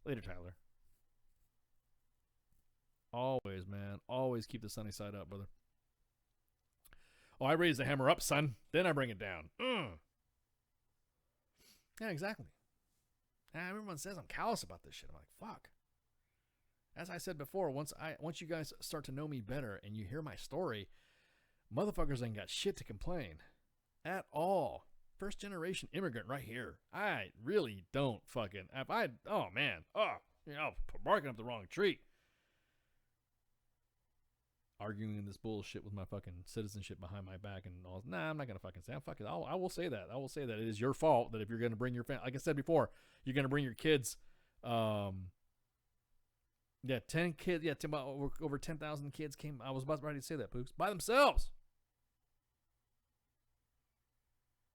Later, Tyler. Always, man. Always keep the sunny side up, brother. Oh, I raise the hammer up, son. Then I bring it down. Yeah, exactly. Everyone says I'm callous about this shit. I'm like, fuck. As I said before, once you guys start to know me better and you hear my story, motherfuckers ain't got shit to complain at all. First generation immigrant right here. I really don't fucking. Barking up the wrong tree. Arguing this bullshit with my fucking citizenship behind my back and all. Nah, I'm not gonna fucking say. I will say that. I will say that it is your fault that if you're gonna bring your family, like I said before, you're gonna bring your kids. 10 kids. Yeah, over 10,000 kids came. I was about ready to say that, Pooks, by themselves.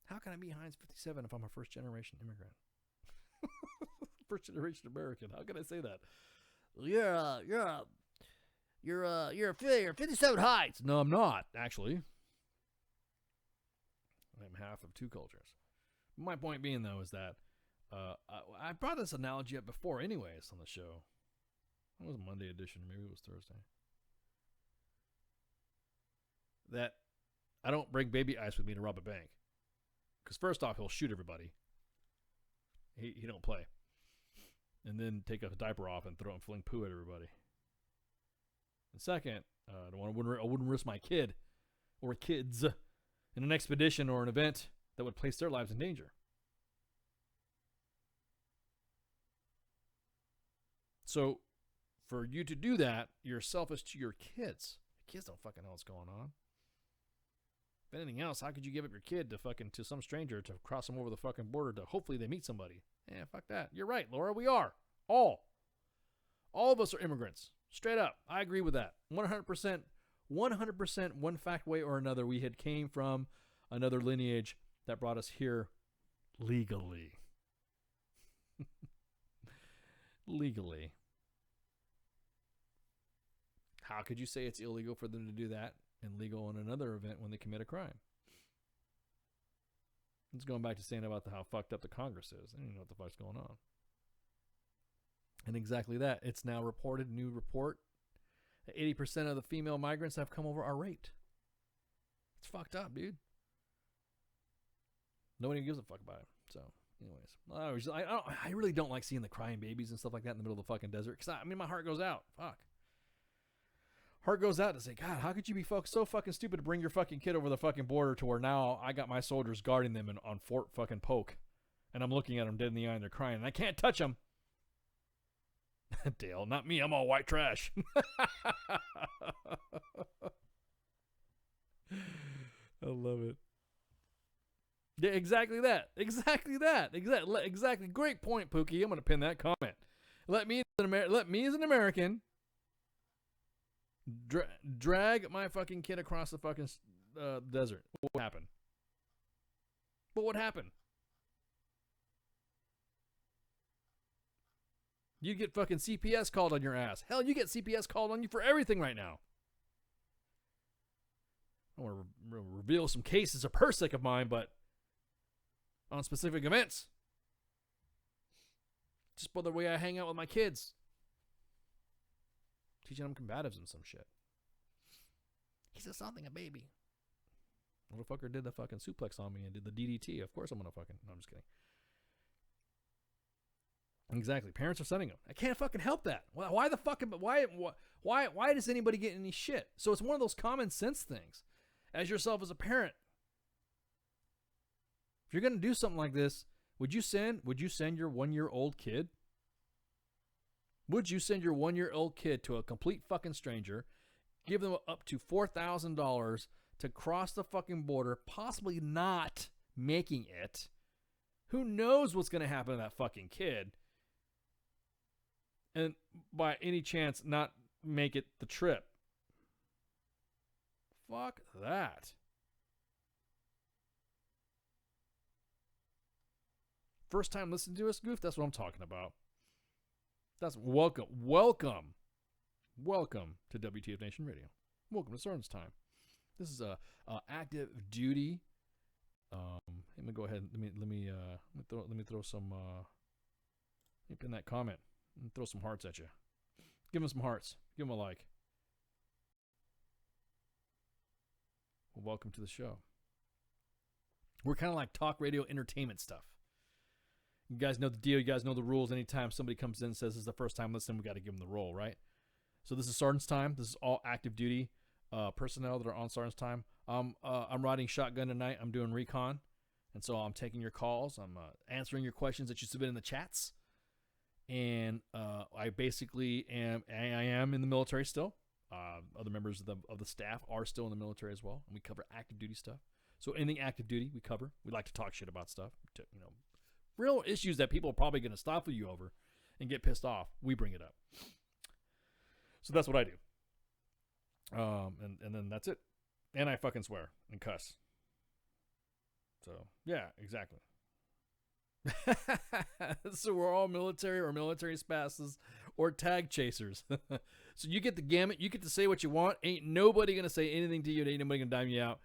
How can I be Heinz 57 if I'm a first generation immigrant? First generation American. How can I say that? You're 57 Heinz. No, I'm not, actually. I'm half of two cultures. My point being, though, is that I brought this analogy up before anyways on the show. It was a Monday edition. Maybe it was Thursday. That I don't bring baby ice with me to rob a bank. Because first off, he'll shoot everybody. He don't play. And then take a diaper off and fling poo at everybody. And second, I wouldn't risk my kid or kids in an expedition or an event that would place their lives in danger. So, for you to do that, you're selfish to your kids. Your kids don't fucking know what's going on. If anything else, how could you give up your kid to some stranger to cross them over the fucking border to hopefully they meet somebody? Yeah, fuck that. You're right, Laura. We are. All of us are immigrants. Straight up. I agree with that. 100%. 100%. One fact way or another, we had came from another lineage that brought us here legally. Legally. How could you say it's illegal for them to do that and legal in another event when they commit a crime? It's going back to saying about how fucked up the Congress is. I don't even know what the fuck's going on. And exactly that. It's now reported, new report, that 80% of the female migrants that have come over are raped. It's fucked up, dude. Nobody gives a fuck about it. So, anyways, I really don't like seeing the crying babies and stuff like that in the middle of the fucking desert. Because, my heart goes out. Fuck. Heart goes out to say, God, how could you be so fucking stupid to bring your fucking kid over the fucking border to where now I got my soldiers guarding them on Fort fucking Polk. And I'm looking at them dead in the eye and they're crying and I can't touch them. Dale, not me. I'm all white trash. I love it. Yeah, exactly that. Exactly. Great point, Pookie. I'm going to pin that comment. Let me as an American drag my fucking kid across the fucking desert. What would happen? What would happen? You'd get fucking CPS called on your ass. Hell, you get CPS called on you for everything right now. I want to reveal some cases of PERSIC of mine, but on specific events. Just by the way I hang out with my kids. teaching them combatives and some shit. He's assaulting a baby. Motherfucker did the fucking suplex on me and did the DDT. Of course I'm gonna fucking. No, I'm just kidding. Exactly. Parents are sending them. I can't fucking help that. Why the fuck? Why does anybody get any shit? So it's one of those common sense things. As yourself as a parent, if you're gonna do something like this, would you send your 1-year-old kid? Would you send your 1-year-old kid to a complete fucking stranger, give them up to $4,000 to cross the fucking border, possibly not making it? Who knows what's gonna happen to that fucking kid? And by any chance not make it the trip. Fuck that. First time listening to us, Goof? That's what I'm talking about. That's welcome to WTF Nation Radio. Welcome to Soren's Time. This is a active duty. Let me go ahead. Let me throw some. Let me pin that comment and throw some hearts at you. Give them some hearts. Give them a like. Well, welcome to the show. We're kind of like talk radio entertainment stuff. You guys know the deal. You guys know the rules. Anytime somebody comes in and says this is the first time listening, we got to give them the role, right? So this is Sergeant's Time. This is all active duty personnel that are on Sergeant's Time. I'm riding shotgun tonight. I'm doing recon, and so I'm taking your calls. I'm answering your questions that you submit in the chats, and I basically am in the military still. Other members of the staff are still in the military as well, and we cover active duty stuff. So anything active duty, we cover. We like to talk shit about stuff, real issues that people are probably going to stop with you over and get pissed off. We bring it up. So that's what I do. And then that's it. And I fucking swear and cuss. So yeah, exactly. So we're all military or military spasses or tag chasers. So you get the gamut. You get to say what you want. Ain't nobody going to say anything to you. Ain't nobody going to dime you out.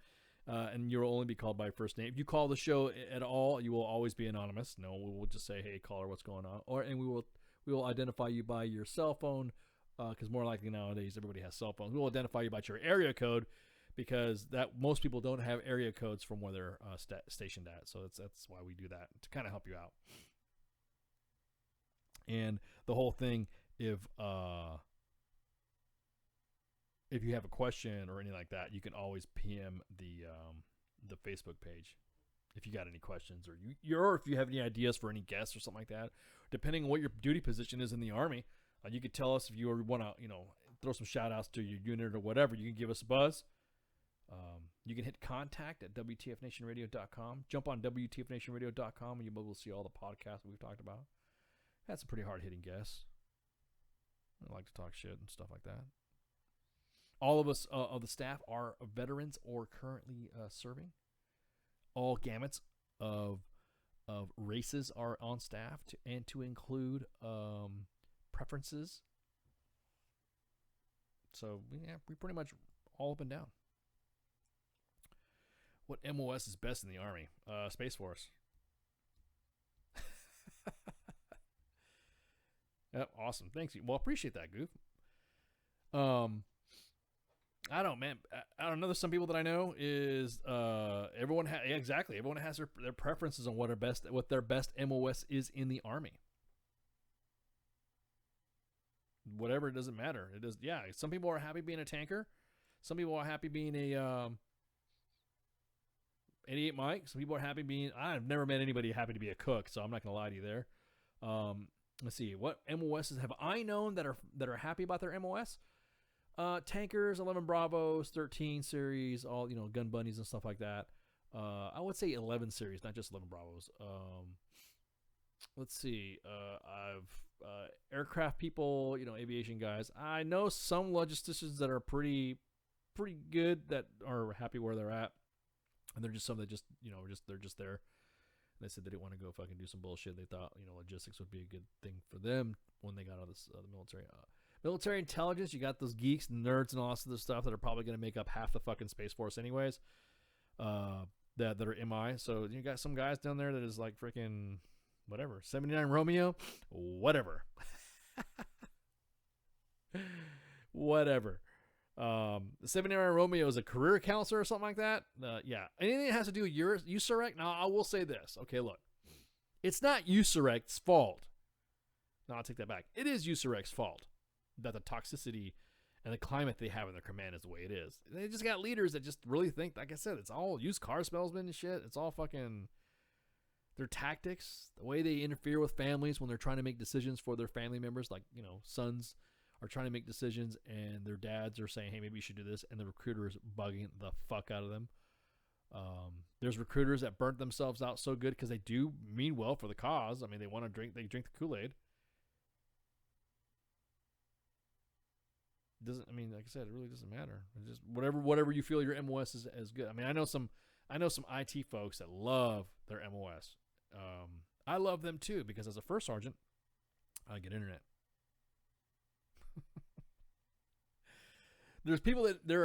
And you'll only be called by first name. If you call the show at all, you will always be anonymous. No, we'll just say, "Hey, caller, what's going on?" And we will identify you by your cell phone, because more likely nowadays everybody has cell phones. We'll identify you by your area code, because that most people don't have area codes from where they're stationed at. So that's why we do that, to kind of help you out. And the whole thing, if you have a question or anything like that, you can always PM the Facebook page if you got any questions, or if you have any ideas for any guests or something like that. Depending on what your duty position is in the Army, you could tell us if you want to, throw some shout outs to your unit or whatever. You can give us a buzz. You can hit contact at WTFNationRadio.com. Jump on WTFNationRadio.com and you'll be able to see all the podcasts that we've talked about. Had some pretty hard hitting guests. I like to talk shit and stuff like that. All of us of the staff are veterans or currently serving. All gamuts of races are on staff, to include preferences. So yeah, we pretty much all up and down. What MOS is best in the Army? Space Force. Yep, awesome. Thanks. Well, appreciate that, Goof. I don't, man. I don't know. There's some people that I know is everyone exactly. Everyone has their preferences on what their best MOS is in the Army. Whatever, it doesn't matter. It does. Yeah, some people are happy being a tanker. Some people are happy being a 88 Mike. Some people are happy being. I've never met anybody happy to be a cook, so I'm not gonna lie to you there. Let's see, what MOSs have I known that are happy about their MOS? Tankers, 11 Bravos, 13 series, all gun bunnies and stuff like that. I would say 11 series, not just 11 Bravos. Let's see, I've aircraft people, aviation guys. I know some logisticians that are pretty good, that are happy where they're at, and they're just some that they're just there. They said they didn't want to go fucking do some bullshit. They thought, logistics would be a good thing for them when they got out of the military. Military intelligence, you got those geeks, nerds, and all this other stuff that are probably going to make up half the fucking Space Force anyways, that are MI. So you got some guys down there that is like freaking whatever, 79 Romeo, whatever. Whatever. The 79 Romeo is a career counselor or something like that. Yeah. Anything that has to do with USAREC. Now, I will say this. Okay, look. It's not USAREC's fault. No, I'll take that back. It is USAREC's fault that the toxicity and the climate they have in their command is the way it is. They just got leaders that just really think, like I said, it's all used car salesmen and shit. It's all fucking their tactics, the way they interfere with families when they're trying to make decisions for their family members, like, you know, sons are trying to make decisions and their dads are saying, hey, maybe you should do this, and the recruiter is bugging the fuck out of them. There's recruiters that burnt themselves out so good because they do mean well for the cause. I mean, they want to drink the Kool-Aid. Doesn't, I mean, like I said, it really doesn't matter. It's just whatever you feel your MOS is good. I mean, I know some IT folks that love their MOS. I love them too because as a first sergeant, I get internet. There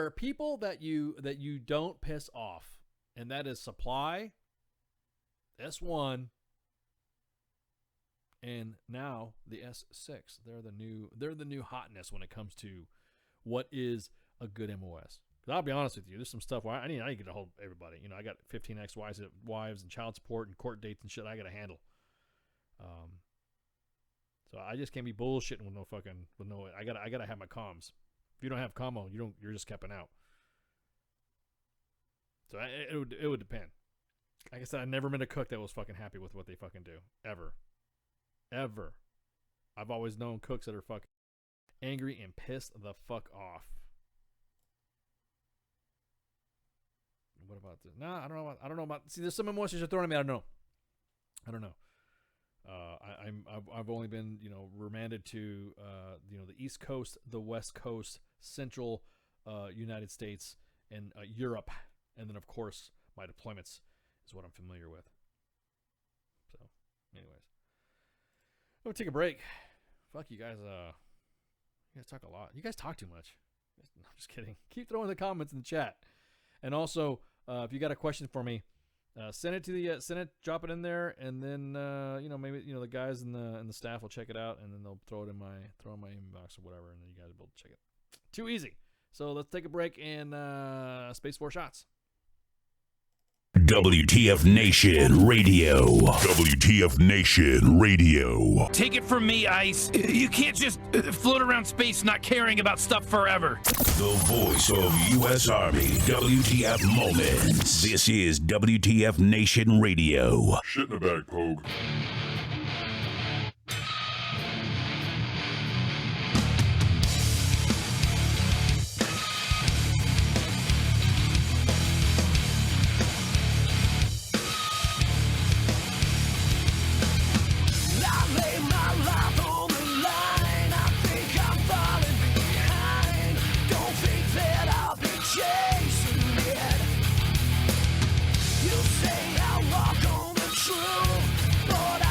are people that you don't piss off, and that is Supply, S1, and now the S6. They're the new hotness when it comes to what is a good MOS. Because I'll be honest with you, there's some stuff where I need to get a hold of everybody. You know, I got 15 ex-wives and child support and court dates and shit I got to handle. So I just can't be bullshitting with no. I gotta have my comms. If you don't have commo, you're just capping out. So it would depend. Like I said, I never met a cook that was fucking happy with what they fucking do ever. I've always known cooks that are fucking angry and pissed the fuck off. What about this? No, I don't know about. See, there's some emotions you're throwing at me. I don't know. I've only been, you know, remanded to, you know, the East Coast, the West Coast, Central, United States, and Europe, and then of course my deployments is what I'm familiar with. So, anyways, I'm gonna take a break. Fuck you guys. You guys talk a lot. You guys talk too much. No, I'm just kidding. Keep throwing the comments in the chat, and also if you got a question for me. Send it to the drop it in there, and then you know, maybe, you know, the guys in the staff will check it out, and then they'll throw it in my inbox or whatever, and then you guys will be able to check it. Too easy. So let's take a break and Space Force shots. WTF Nation Radio. WTF Nation Radio. Take it from me, Ice. You can't just float around space not caring about stuff forever. The voice of U.S. Army. WTF Moments. This is WTF Nation Radio. Shit in the bag, Pogue. You say I walk on the truth, but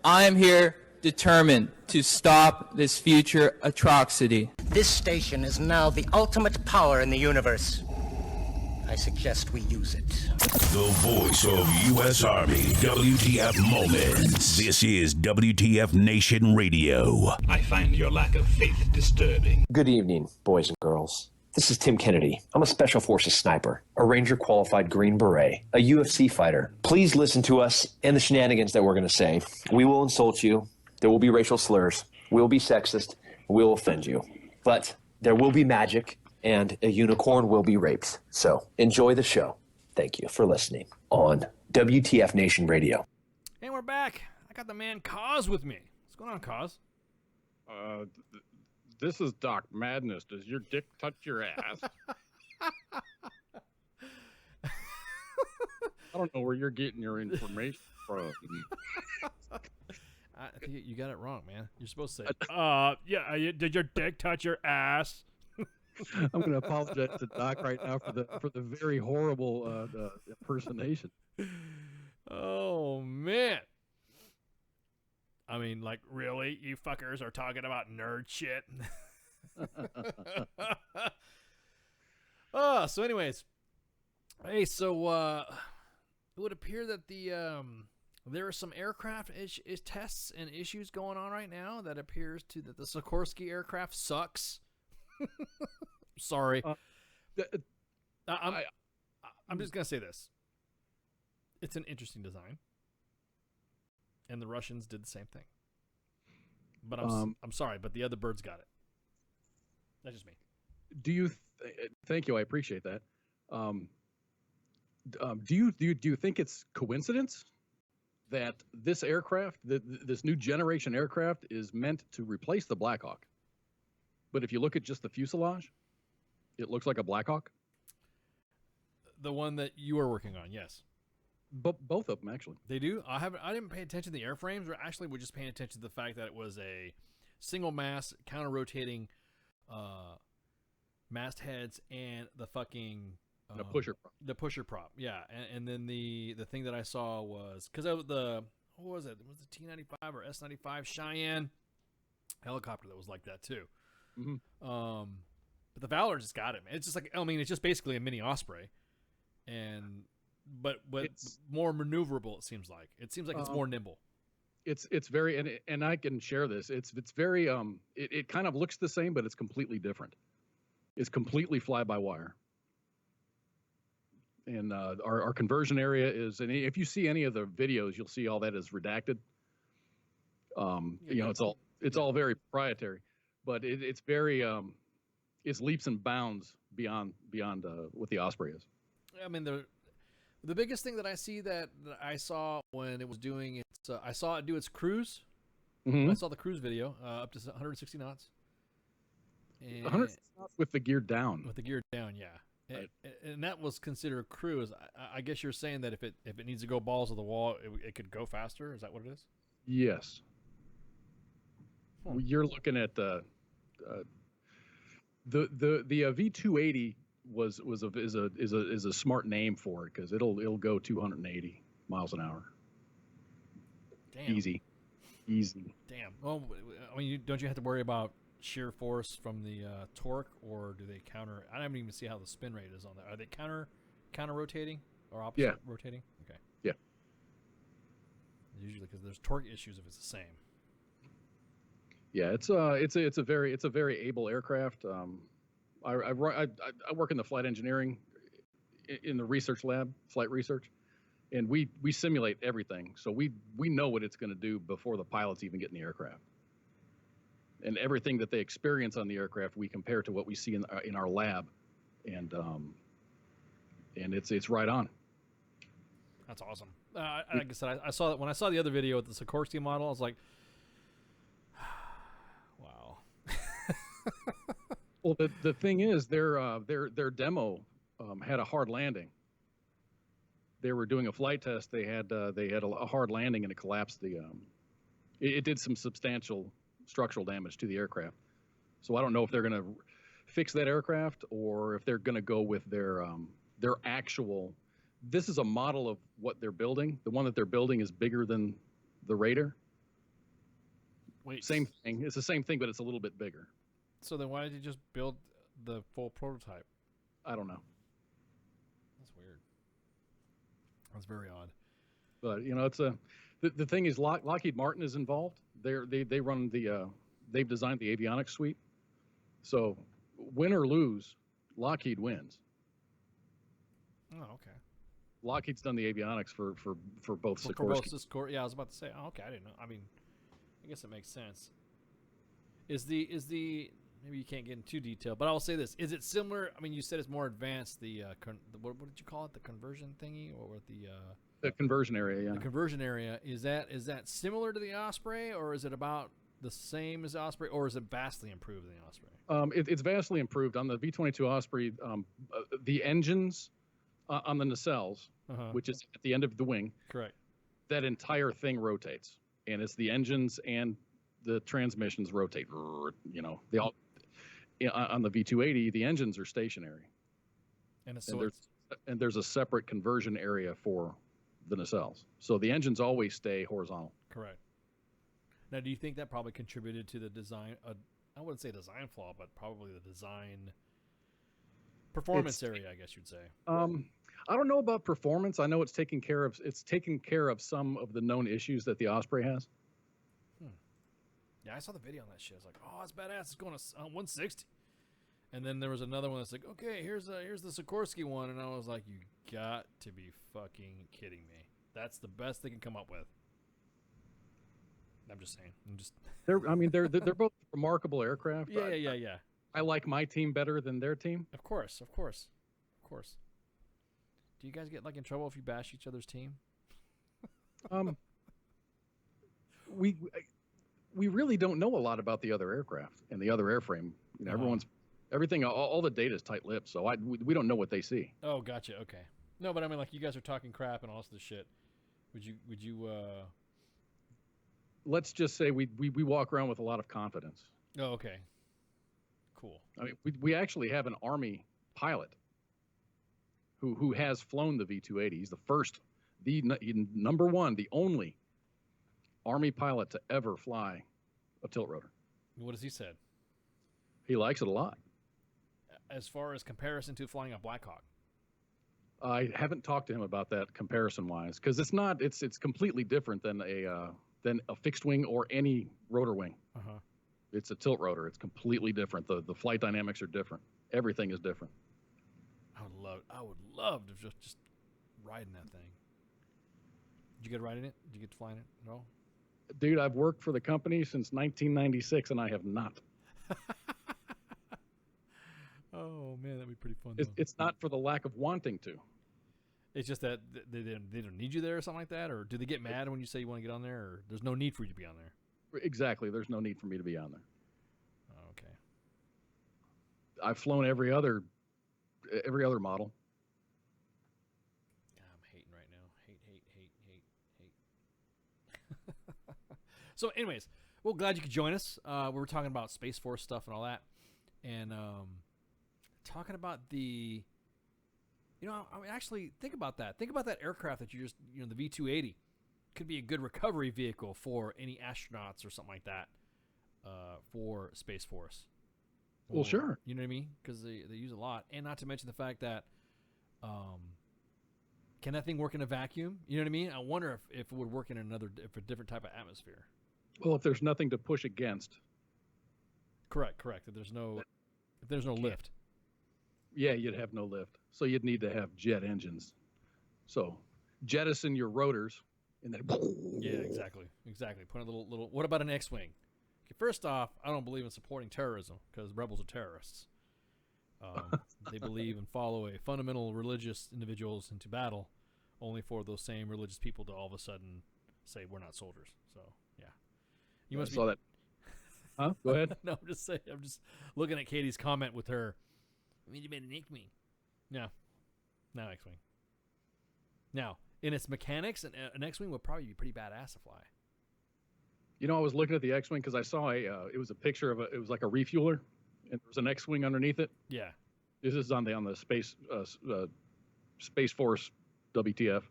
I am here determined to stop this future atrocity. This station is now the ultimate power in the universe. I suggest we use it. The voice of U.S. Army, WTF Moments. This is WTF Nation Radio. I find your lack of faith disturbing. Good evening, boys and girls. This is Tim Kennedy. I'm a Special Forces sniper, a Ranger qualified Green Beret, a UFC fighter. Please listen to us and the shenanigans that we're going to say. We will insult you. There will be racial slurs. We will be sexist. We will offend you. But there will be magic, and a unicorn will be raped. So enjoy the show. Thank you for listening on WTF Nation Radio. And we're back. I got the man Cause with me. What's going on, Cause? This is Doc Madness. Does your dick touch your ass? I don't know where you're getting your information from. I think you got it wrong, man. You're supposed to say, did your dick touch your ass? I'm going to apologize to Doc right now for the very horrible impersonation. Oh, man. I mean, like, really? You fuckers are talking about nerd shit? So anyways. Hey, so, it would appear that there are some aircraft tests and issues going on right now that appears that the Sikorsky aircraft sucks. Sorry. I'm just going to say this. It's an interesting design. And the Russians did the same thing. But I'm sorry, but the other birds got it. That's just me. Thank you. I appreciate that. Do you think it's coincidence that this aircraft, this new generation aircraft, is meant to replace the Black Hawk? But if you look at just the fuselage, it looks like a Black Hawk. The one that you are working on, yes. Both of them, actually. They do? I didn't pay attention to the airframes. Or actually, we're just paying attention to the fact that it was a single mast, counter-rotating mast heads and the fucking... the pusher prop. The pusher prop, yeah. And then the thing that I saw was... Because of the... What was it? It was the T-95 or S-95 Cheyenne helicopter that was like that, too. Mm-hmm. But the Valor just got it, man. It's just like... I mean, it's just basically a mini Osprey. And... But it's more maneuverable. It seems like it's more nimble. It's very and I can share this. It's very it kind of looks the same, but it's completely different. It's completely fly by wire. And our conversion area is, and if you see any of the videos, you'll see all that is redacted. It's all very proprietary, but it's very it's leaps and bounds beyond what the Osprey is. I mean the biggest thing that I see that I saw when it was doing its, I saw it do its cruise. Mm-hmm. I saw the cruise video up to 160 knots. 160 knots with the gear down. With the gear down, yeah. Right. And that was considered cruise. I guess you're saying that if it needs to go balls to the wall, it could go faster. Is that what it is? Yes. You're looking at the V280. is a smart name for it because it'll go 280 miles an hour. Damn. Easy. Damn. Well, I mean, don't you have to worry about shear force from the torque, or do they counter? I don't even see how the spin rate is on that. Are they counter rotating or opposite rotating? Okay. Yeah. Usually, because there's torque issues if it's the same. Yeah, it's a very able aircraft. I work in the flight engineering in the research lab, flight research, and we simulate everything. So we know what it's going to do before the pilots even get in the aircraft. And everything that they experience on the aircraft, we compare to what we see in our lab, and it's right on. That's awesome. Like I said, I saw that when I saw the other video with the Sikorsky model, I was like, wow. Well, the thing is, their demo had a hard landing. They were doing a flight test. They had a hard landing, and it collapsed. It did some substantial structural damage to the aircraft. So I don't know if they're going to fix that aircraft or if they're going to go with their actual. This is a model of what they're building. The one that they're building is bigger than the Raider. Wait. Same thing. It's the same thing, but it's a little bit bigger. So then why did you just build the full prototype? I don't know. That's weird. That's very odd. But it's the thing is Lockheed Martin is involved. They run they've designed the avionics suite. So win or lose, Lockheed wins. Oh, okay. Lockheed's done the avionics for both Sikorsky. For both Sikorsky. Yeah, I was about to say. Oh, okay, I didn't know. I mean, I guess it makes sense. Is the maybe you can't get into detail, but I will say this: is it similar? I mean, you said it's more advanced. What did you call it? The conversion thingy, or what the conversion area? Yeah. The conversion area is that similar to the Osprey, or is it about the same as the Osprey, or is it vastly improved than the Osprey? It's vastly improved on the V-22 Osprey. The engines on the nacelles, which is at the end of the wing, correct. That entire thing rotates, and it's the engines and the transmissions rotate. They all on the V-280. The engines are stationary, and there's a separate conversion area for the nacelles. So the engines always stay horizontal. Correct. Now, do you think that probably contributed to the design? I wouldn't say design flaw, but probably the design performance area, I guess you'd say. I don't know about performance. I know it's taking care of some of the known issues that the Osprey has. Yeah, I saw the video on that shit. I was like, oh, that's badass. It's going to 160. And then there was another one that's like, okay, here's the Sikorsky one, and I was like, you got to be fucking kidding me. That's the best they can come up with. I'm just saying. They're both remarkable aircraft. Yeah. I like my team better than their team. Of course. Do you guys get in trouble if you bash each other's team? We really don't know a lot about the other aircraft and the other airframe. Everything, all the data is tight-lipped, so we don't know what they see. Oh, gotcha. Okay. No, but I mean, you guys are talking crap and all this shit. Would you? Let's just say we walk around with a lot of confidence. Oh, okay. Cool. I mean, we actually have an Army pilot who has flown the V-280. He's the number one, the only Army pilot to ever fly a tilt rotor. What has he said? He likes it a lot. As far as comparison to flying a Black Hawk? I haven't talked to him about that comparison-wise, because it's completely different than a fixed wing or any rotor wing. It's a tilt rotor. It's completely different. The flight dynamics are different. Everything is different. I would love to just ride in that thing. Did you get to ride in it? Did you get to fly in it at all? Dude, I've worked for the company since 1996, and I have not. Oh man, that'd be pretty fun. It's not for the lack of wanting to. It's just that they don't need you there or something like that, or do they get mad when you say you want to get on there, or there's no need for you to be on there? Exactly, there's no need for me to be on there. Oh, okay. I've flown every other model. God, I'm hating right now. Hate. So, anyways, well, glad you could join us. We were talking about Space Force stuff and all that, and talking about the. I mean, actually, think about that. Think about that aircraft that you just, the V-280 could be a good recovery vehicle for any astronauts or something like that for Space Force. Well, sure. You know what I mean? Because they use a lot. And not to mention the fact that can that thing work in a vacuum? You know what I mean? I wonder if it would work in a different type of atmosphere. Well, if there's nothing to push against. Correct. If there's no lift. Yeah, you'd have no lift. So you'd need to have jet engines. So jettison your rotors and then. Yeah, exactly. Put a little. What about an X-wing? Okay, first off, I don't believe in supporting terrorism because rebels are terrorists. They believe and follow a fundamental religious individuals into battle, only for those same religious people to all of a sudden say we're not soldiers. So yeah, you must saw that. Huh? Go ahead. No, I'm just saying. I'm just looking at Katie's comment with her. I mean, you made an X-wing. No, not X-wing. Now, in its mechanics, an X-wing would probably be pretty badass to fly. I was looking at the X-wing because I saw it was a picture of it was like a refueler, and there was an X-wing underneath it. Yeah. This is on the Space Force WTF,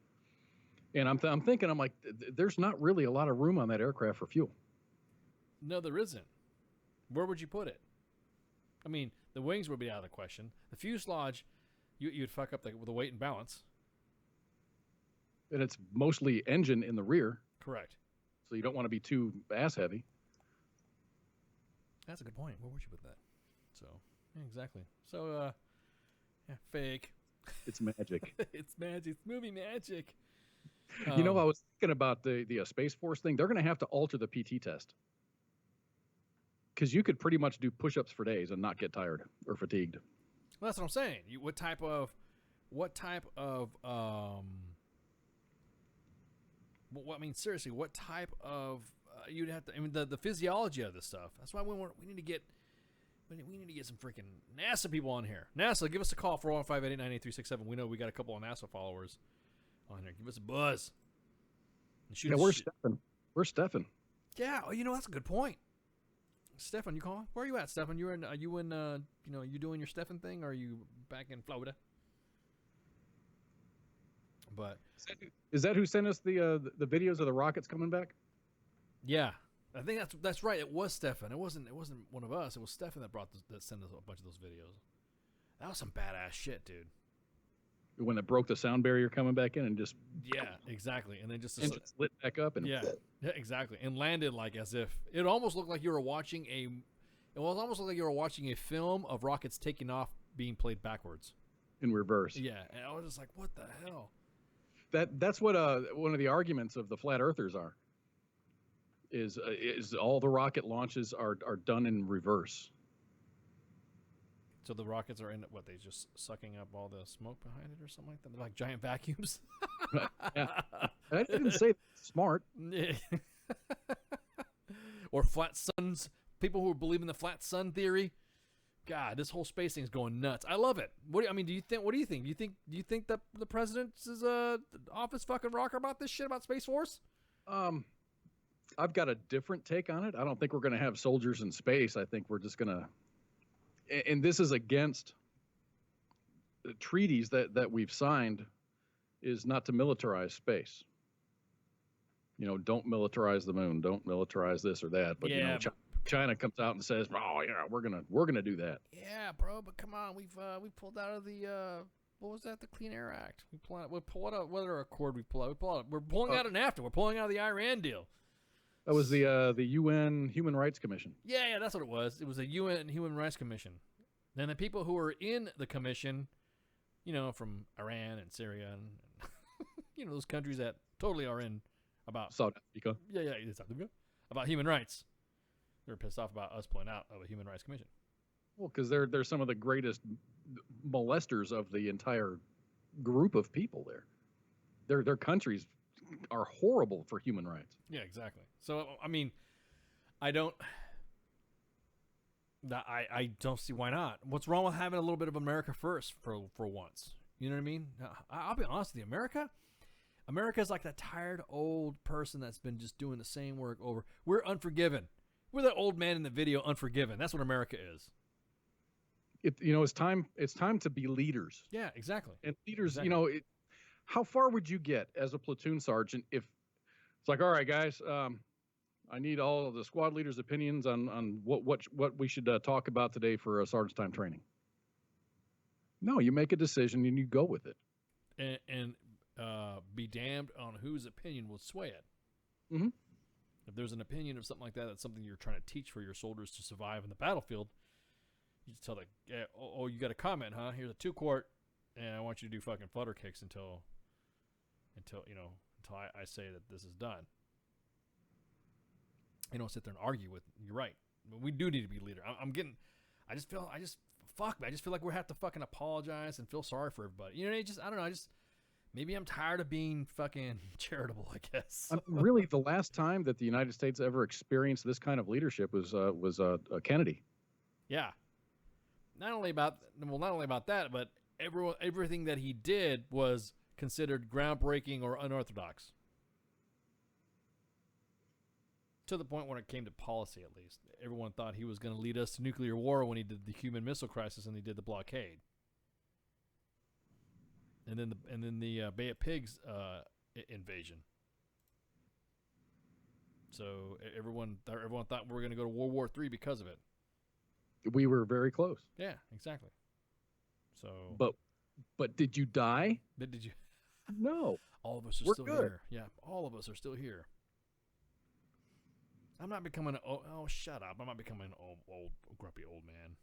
And I'm thinking, I'm like, there's not really a lot of room on that aircraft for fuel. No, there isn't. Where would you put it? I mean, the wings would be out of the question. The fuselage, you'd fuck up the weight and balance. And it's mostly engine in the rear. Correct. So you don't want to be too ass heavy. That's a good point. Where would you put that? So, yeah, exactly. So, yeah, fake. It's magic. It's magic. It's movie magic. You know, I was thinking about the Space Force thing. They're going to have to alter the PT test. Because you could pretty much do push-ups for days and not get tired or fatigued. Well, that's what I'm saying. What type of, I mean, seriously, what type of, you'd have to, I mean, the physiology of this stuff. That's why we need to get some freaking NASA people on here. NASA, give us a call, 415-889-8367. We know we got a couple of NASA followers on here. Give us a buzz. Yeah, where's Stefan? Where's Stefan? Yeah, you know, that's a good point. Stefan, you calling? Where are you at, Stefan? Are you doing your Stefan thing, or are you back in Florida? But is that who sent us the videos of the rockets coming back? Yeah, I think that's right. It was Stefan. It wasn't one of us. It was Stefan that sent us a bunch of those videos. That was some badass shit, dude. When it broke the sound barrier coming back in and just exactly, and then just lit back up and yeah, exactly, and landed like as if it almost looked like you were watching a film of rockets taking off being played backwards in reverse. Yeah, and I was just like, what the hell? That's what one of the arguments of the flat earthers are. Is all the rocket launches are done in reverse. So the rockets are in what, they just sucking up all the smoke behind it or something like that? They're like giant vacuums. Yeah. I didn't say smart. Or flat suns. People who believe in the flat sun theory. God, this whole space thing's going nuts. I love it. What do you think? Do you think that the president's office fucking rocker about this shit about Space Force? I've got a different take on it. I don't think we're going to have soldiers in space. I think we're just going to, and this is against the treaties that we've signed, is not to militarize space. You know, don't militarize the moon, don't militarize this or that. But you know, China comes out and says, "Oh yeah, we're gonna do that." Yeah, bro. But come on, we pulled out of the what was that? The Clean Air Act. We pulled out whether accord we pull out. We're pulling out of NAFTA. We're pulling out of the Iran deal. That was the UN Human Rights Commission. Yeah, that's what it was. It was a UN Human Rights Commission. Then the people who were in the commission, you know, from Iran and Syria and you know, those countries that totally are in about South Africa. Yeah, South Africa. About human rights. They're pissed off about us pulling out of a Human Rights Commission. Well, because they're some of the greatest molesters of the entire group of people there. Their countries are horrible for human rights. Yeah, exactly. So I mean, I don't see why not. What's wrong with having a little bit of America first for once? You know what I mean? I'll be honest with you, America's like that tired old person that's been just doing the same work over. We're Unforgiven. We're that old man in the video, Unforgiven. That's what America is. It's time to be leaders. Yeah, exactly. And leaders, exactly. You know, how far would you get as a platoon sergeant if it's like, all right, guys, I need all of the squad leaders' opinions on what we should talk about today for sergeant's time training. No, you make a decision and you go with it. And be damned on whose opinion will sway it. Mm-hmm. If there's an opinion of something like that, that's something you're trying to teach for your soldiers to survive in the battlefield, you just tell the you got a comment, huh? Here's a 2-quart, and I want you to do fucking flutter kicks until I say that this is done. You don't sit there and argue with. You're right. We do need to be a leader. I just feel like we have to fucking apologize and feel sorry for everybody. You know, I don't know. Maybe I'm tired of being fucking charitable, I guess. Really, the last time that the United States ever experienced this kind of leadership was Kennedy. Yeah. Not only about that, but everything that he did was considered groundbreaking or unorthodox. To the point when it came to policy, at least. Everyone thought he was going to lead us to nuclear war when he did the Cuban Missile Crisis and he did the blockade. And then the Bay of Pigs invasion. So everyone thought we were going to go to World War III because of it. We were very close. Yeah, exactly. So, but did you die? Did you? No. All of us are We're still good. here. Yeah, all of us are still here. I'm not becoming shut up. I'm not becoming an old grumpy old man.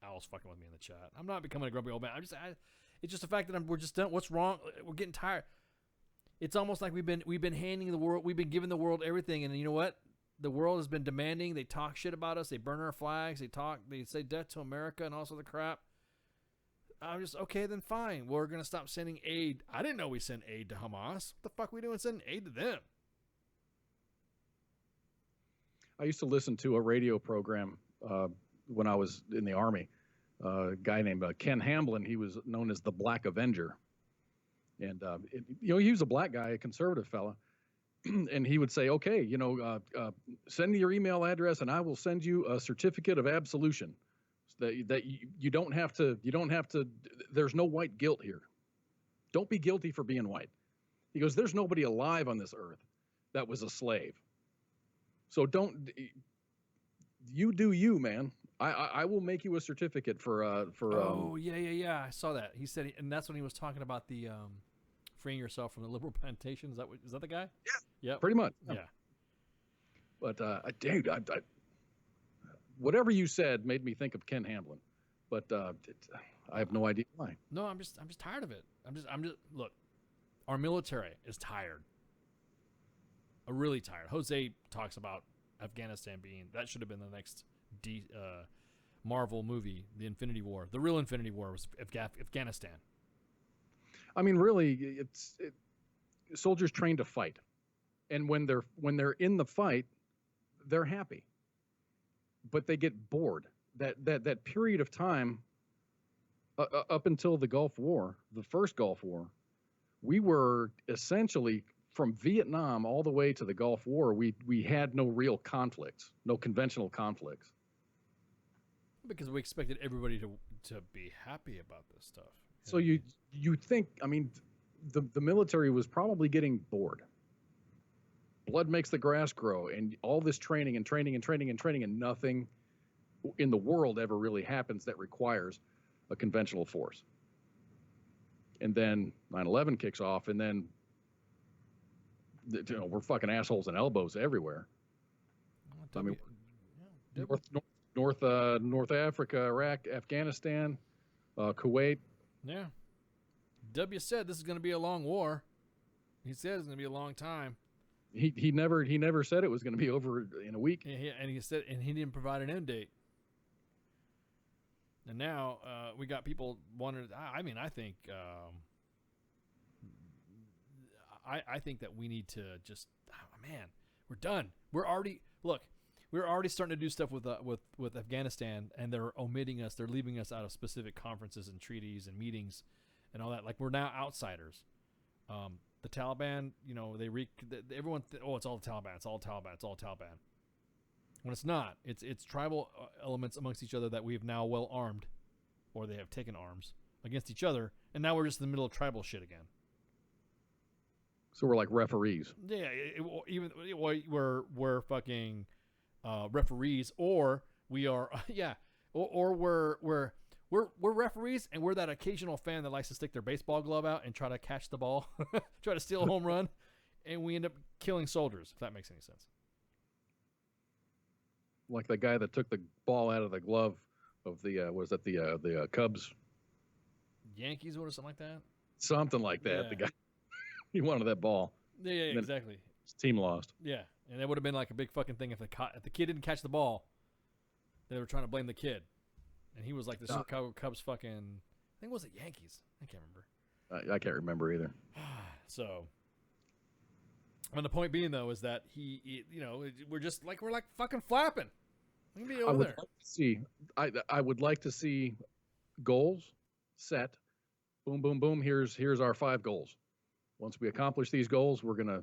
Owl's fucking with me in the chat. I'm not becoming a grumpy old man. It's just the fact that we're just done. What's wrong? We're getting tired. It's almost like we've been handing the world, we've been giving the world everything, and you know what? The world has been demanding. They talk shit about us. They burn our flags. They say death to America and all sorts of crap. I'm just, okay, then fine. We're going to stop sending aid. I didn't know we sent aid to Hamas. What the fuck are we doing sending aid to them? I used to listen to a radio program when I was in the Army. A guy named Ken Hamblin. He was known as the Black Avenger. And, he was a black guy, a conservative fella. And he would say, okay, send me your email address and I will send you a certificate of absolution. So that you don't have to, there's no white guilt here. Don't be guilty for being white. He goes, there's nobody alive on this earth that was a slave. So you do you, man. I will make you a certificate for. Yeah. I saw that. He said, and that's when he was talking about the freeing yourself from the liberal plantation. Is that the guy? Yeah. Yep. Pretty much. Yeah. But dude, whatever you said made me think of Ken Hamblin, but I have no idea why. No, I'm just tired of it. I'm just look. Our military is tired. Really tired. Jose talks about Afghanistan that should have been the next Marvel movie, the Infinity War. The real Infinity War was Afghanistan. I mean, really, soldiers trained to fight, and when they're in the fight, they're happy, but they get bored. That period of time up until the Gulf War, the first Gulf War, we were essentially, from Vietnam all the way to the Gulf War, we had no real conflicts, no conventional conflicts. Because we expected everybody to be happy about this stuff. So you think, I mean, the military was probably getting bored. Blood makes the grass grow, and all this training, and nothing in the world ever really happens that requires a conventional force. And then 9/11 kicks off, and then we're fucking assholes and elbows everywhere. I mean, North Africa, Iraq, Afghanistan, Kuwait. Yeah. W said this is going to be a long war. He said it's going to be a long time. He never said it was going to be over in a week. And he didn't provide an end date. And now we got people wondering. I mean, I think I think that we need to just, man, we're done. We're already starting to do stuff with Afghanistan, and they're omitting us. They're leaving us out of specific conferences and treaties and meetings and all that. Like, we're now outsiders. The Taliban, everyone, it's all the Taliban. It's all Taliban. It's all Taliban. When it's not, it's tribal elements amongst each other that we have now well armed, or they have taken arms against each other, and now we're just in the middle of tribal shit again. So we're like referees. Yeah, we're fucking referees, or we are or we're referees, and we're that occasional fan that likes to stick their baseball glove out and try to catch the ball, try to steal a home run, and we end up killing soldiers. If that makes any sense. Like the guy that took the ball out of the glove of the Cubs, Yankees, or something like that. Something like that. Yeah. The guy, he wanted that ball. Yeah, exactly. His team lost. Yeah, and it would have been like a big fucking thing if the kid didn't catch the ball. They were trying to blame the kid, and he was like the Chicago Cubs fucking. I think it was the Yankees. I can't remember. I can't remember either. So, and the point being though is that we're like fucking flapping. We can be over there. I would like to see goals set. Boom, boom, boom. Here's our 5 goals. Once we accomplish these goals, we're gonna.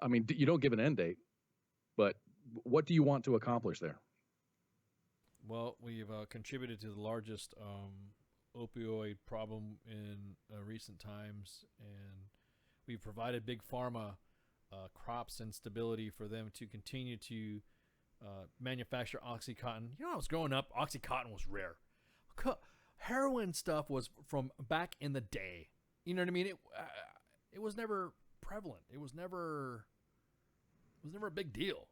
I mean, you don't give an end date, but what do you want to accomplish there? Well, we've contributed to the largest opioid problem in recent times, and We've provided big pharma crops and stability for them to continue to manufacture OxyContin. You know, when I was growing up, OxyContin was rare. Heroin stuff was from back in the day. You know what I mean? It was never prevalent. It was never a big deal.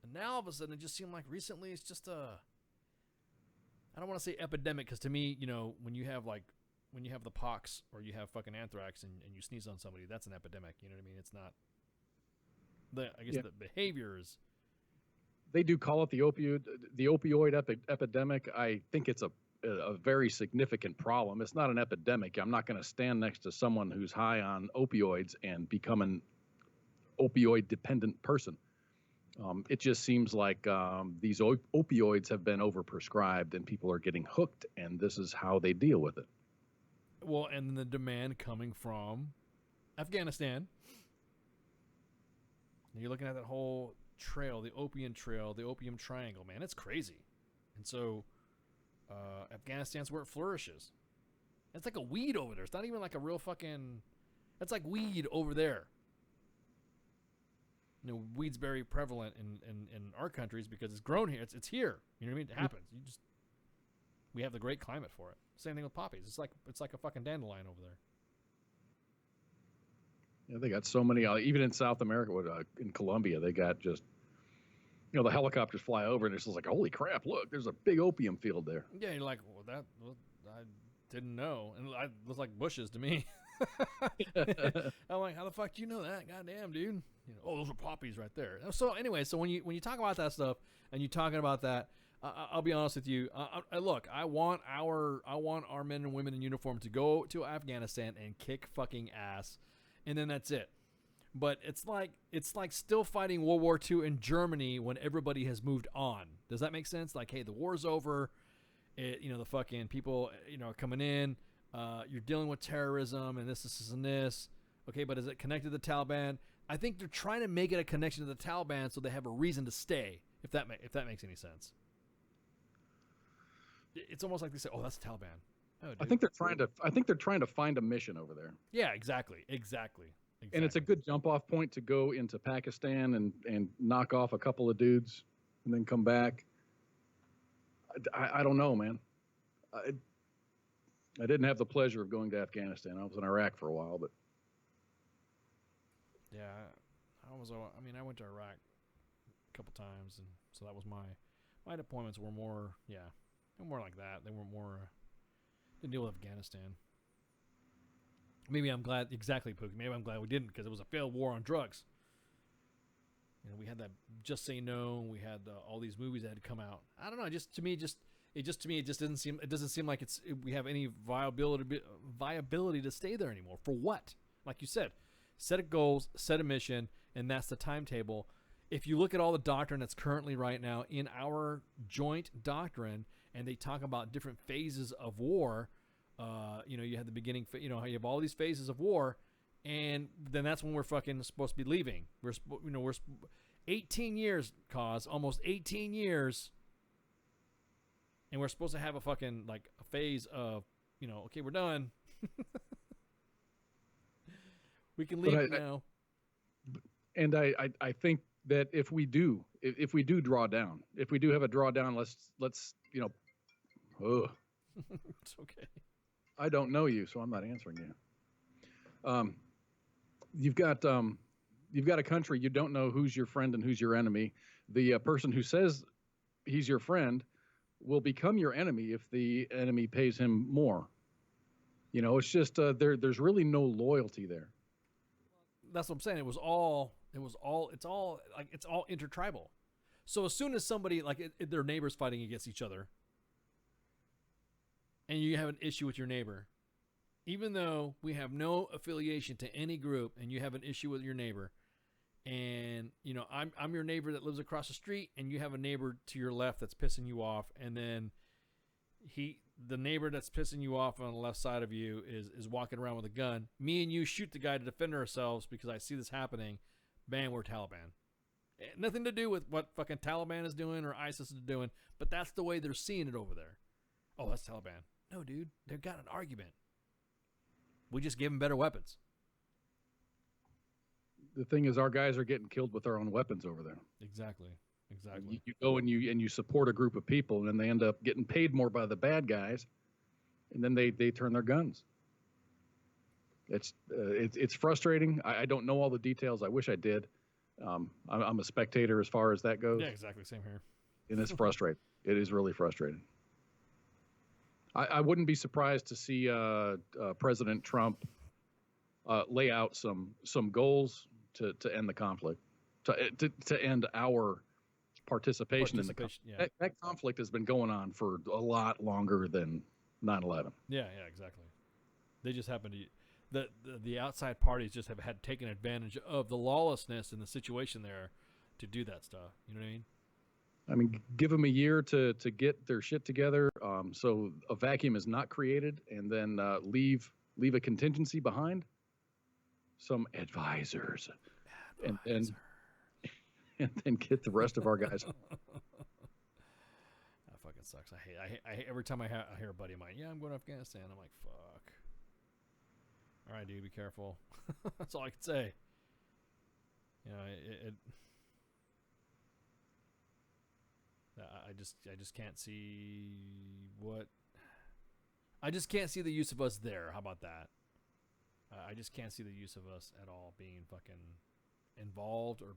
And now all of a sudden, it just seemed like recently it's just I don't want to say epidemic, because to me, you know, when you have the pox or you have fucking anthrax and you sneeze on somebody, that's an epidemic. You know what I mean? It's not. The behavior is. They do call it the opioid epidemic. I think it's a very significant problem. It's not an epidemic. I'm not going to stand next to someone who's high on opioids and become an opioid dependent person. It just seems like these opioids have been overprescribed and people are getting hooked, and this is how they deal with it. Well, and the demand coming from Afghanistan. And you're looking at that whole trail, the opium triangle, man. It's crazy. And so Afghanistan's where it flourishes. It's like a weed over there. It's not even like a real fucking... It's like weed over there. You know, weed's very prevalent in our countries because it's grown here. It's here. You know what I mean? It happens. We have the great climate for it. Same thing with poppies. It's like a fucking dandelion over there. Yeah, they got so many. Even in South America, in Colombia, they got just, you know, the helicopters fly over and it's just like, holy crap! Look, there's a big opium field there. Yeah, you're like, I didn't know, and it looks like bushes to me. I'm like, how the fuck do you know that? Goddamn, dude. You know, oh, those are poppies right there. So anyway, so when you talk about that stuff and you're talking about that, I'll be honest with you. Look, I want our men and women in uniform to go to Afghanistan and kick fucking ass, and then that's it. But it's like still fighting World War II in Germany when everybody has moved on. Does that make sense? Like, hey, the war's over. The fucking people, are coming in. You're dealing with terrorism and this and this. Okay, but is it connected to the Taliban? I think they're trying to make it a connection to the Taliban so they have a reason to stay. If that makes any sense. It's almost like they say, "Oh, that's the Taliban." Oh, dude. I think they're trying to find a mission over there. Yeah, exactly. And it's a good jump off point to go into Pakistan and knock off a couple of dudes and then come back. I don't know, man. I didn't have the pleasure of going to Afghanistan. I was in Iraq for a while, but yeah, I went to Iraq a couple times, and so that was my deployments were more, they were more like that. They were more to deal with Afghanistan. Maybe I'm glad, exactly, Pookie. Maybe I'm glad we didn't, because it was a failed war on drugs. We had that Just Say No. We had all these movies that had come out. I don't know. It doesn't seem like we have any viability to stay there anymore. For what? Like you said, set of goals, set a mission, and that's the timetable. If you look at all the doctrine that's currently right now in our joint doctrine, and they talk about different phases of war, you have the beginning, you have all these phases of war, and then that's when we're fucking supposed to be leaving. We're 18 years, almost 18 years, and we're supposed to have a fucking a phase of, okay, we're done. We can leave now. And I think that if we do draw down, if we do have a drawdown, let's It's okay. I don't know you, so I'm not answering you. You've got a country, you don't know who's your friend and who's your enemy. The person who says he's your friend will become your enemy if the enemy pays him more. It's just there's really no loyalty there. That's what I'm saying. It's all intertribal. So as soon as somebody their neighbors fighting against each other, and you have an issue with your neighbor, even though we have no affiliation to any group, and you have an issue with your neighbor, and I'm your neighbor that lives across the street, and you have a neighbor to your left that's pissing you off, and then the neighbor that's pissing you off on the left side of you is walking around with a gun. Me and you shoot the guy to defend ourselves because I see this happening. Bam, we're Taliban. Nothing to do with what fucking Taliban is doing or ISIS is doing, but that's the way they're seeing it over there. Oh, that's Taliban. No, dude, they've got an argument. We just give them better weapons. The thing is, our guys are getting killed with their own weapons over there. Exactly. You go and you support a group of people, and then they end up getting paid more by the bad guys, and then they turn their guns. It's frustrating. I don't know all the details. I wish I did. I'm a spectator as far as that goes. Yeah, exactly. Same here. And it's frustrating. It is really frustrating. I wouldn't be surprised to see President Trump lay out some goals to end the conflict, to end our participation in the conflict. Yeah. That conflict has been going on for a lot longer than 9/11. Yeah, exactly. They just happen to the outside parties just have had taken advantage of the lawlessness in the situation there to do that stuff. You know what I mean? I mean, give them a year to get their shit together, so a vacuum is not created, and then leave a contingency behind, some advisors, and then get the rest of our guys. That fucking sucks. I hate every time I hear a buddy of mine. Yeah, I'm going to Afghanistan. I'm like, fuck. All right, dude, be careful. That's all I can say. You know, I just can't see what. I just can't see the use of us there. How about that? I just can't see the use of us at all being fucking involved or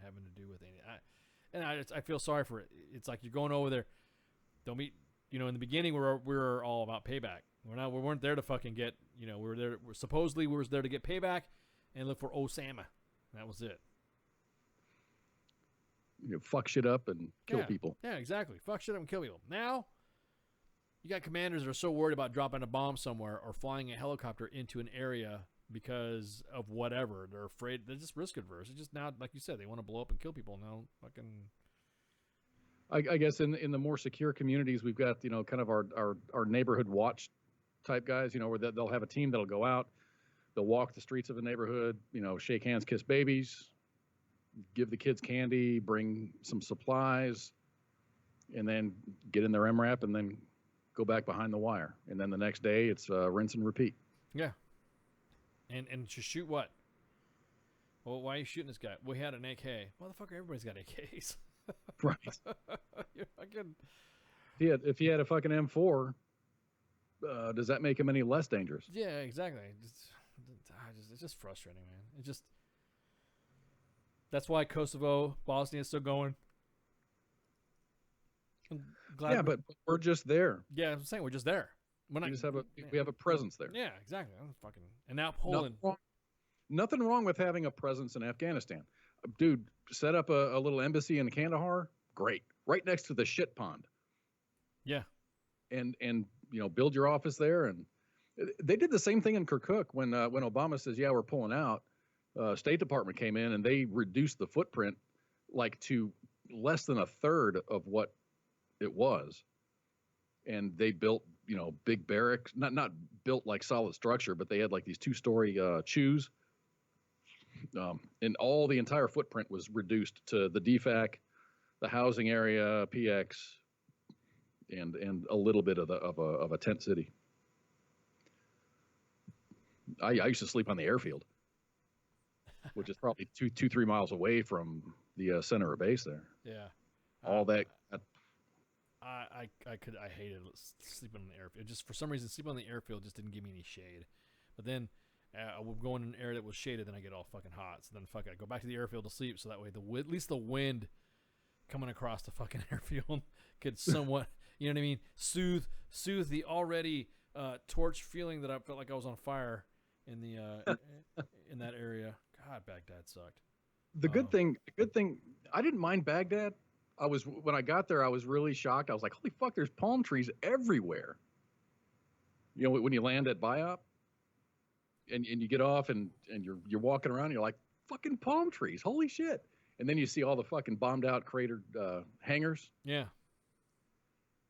having to do with anything. I feel sorry for it. It's like you're going over there. Don't be, in the beginning we were all about payback. We weren't there to fucking get, we were there. We were there to get payback and look for Osama. That was it. Fuck shit up and kill people. Yeah, exactly. Fuck shit up and kill people. Now, you got commanders that are so worried about dropping a bomb somewhere or flying a helicopter into an area because of whatever. They're afraid. They're just risk adverse. It's just now, like you said, they want to blow up and kill people. Now, fucking. I guess in the more secure communities, we've got kind of our neighborhood watch type guys. Where they'll have a team that'll go out, they'll walk the streets of a neighborhood. Shake hands, kiss babies, give the kids candy, bring some supplies, and then get in their MRAP and then go back behind the wire. And then the next day it's rinse and repeat. Yeah. And to shoot what? Well, why are you shooting this guy? Well, he had an AK. Motherfucker, everybody's got AKs. Right. You're fucking... If he had a fucking M4, does that make him any less dangerous? Yeah, exactly. It's just frustrating, man. It just... That's why Kosovo, Bosnia is still going. I'm glad but we're just there. Yeah, I'm saying we're just there. We have a presence there. Yeah, exactly. I'm fucking. And now Poland. Nothing wrong with having a presence in Afghanistan, dude. Set up a little embassy in Kandahar. Great, right next to the shit pond. Yeah. And build your office there. And they did the same thing in Kirkuk when Obama says, yeah, we're pulling out. State Department came in and they reduced the footprint to less than a third of what it was. And they built, big barracks, not built like solid structure, but they had these 2-story chews. And the entire footprint was reduced to the DFAC, the housing area, PX, and a little bit of a tent city. I used to sleep on the airfield, which is probably 2-3 miles away from the center of base there. Yeah. All that. I hated sleeping on the airfield. Just for some reason, sleeping on the airfield just didn't give me any shade. But then I would go in an area that was shaded, then I get all fucking hot. So then I go back to the airfield to sleep. So that way, at least the wind coming across the fucking airfield could somewhat, you know what I mean, soothe the already torch feeling that I felt like I was on fire in the in that area. God, Baghdad sucked. The good thing, I didn't mind Baghdad. When I got there, I was really shocked. I was like, holy fuck, there's palm trees everywhere. When you land at Biop and you get off and you're walking around, you're like, fucking palm trees, holy shit. And then you see all the fucking bombed out cratered hangars. Yeah.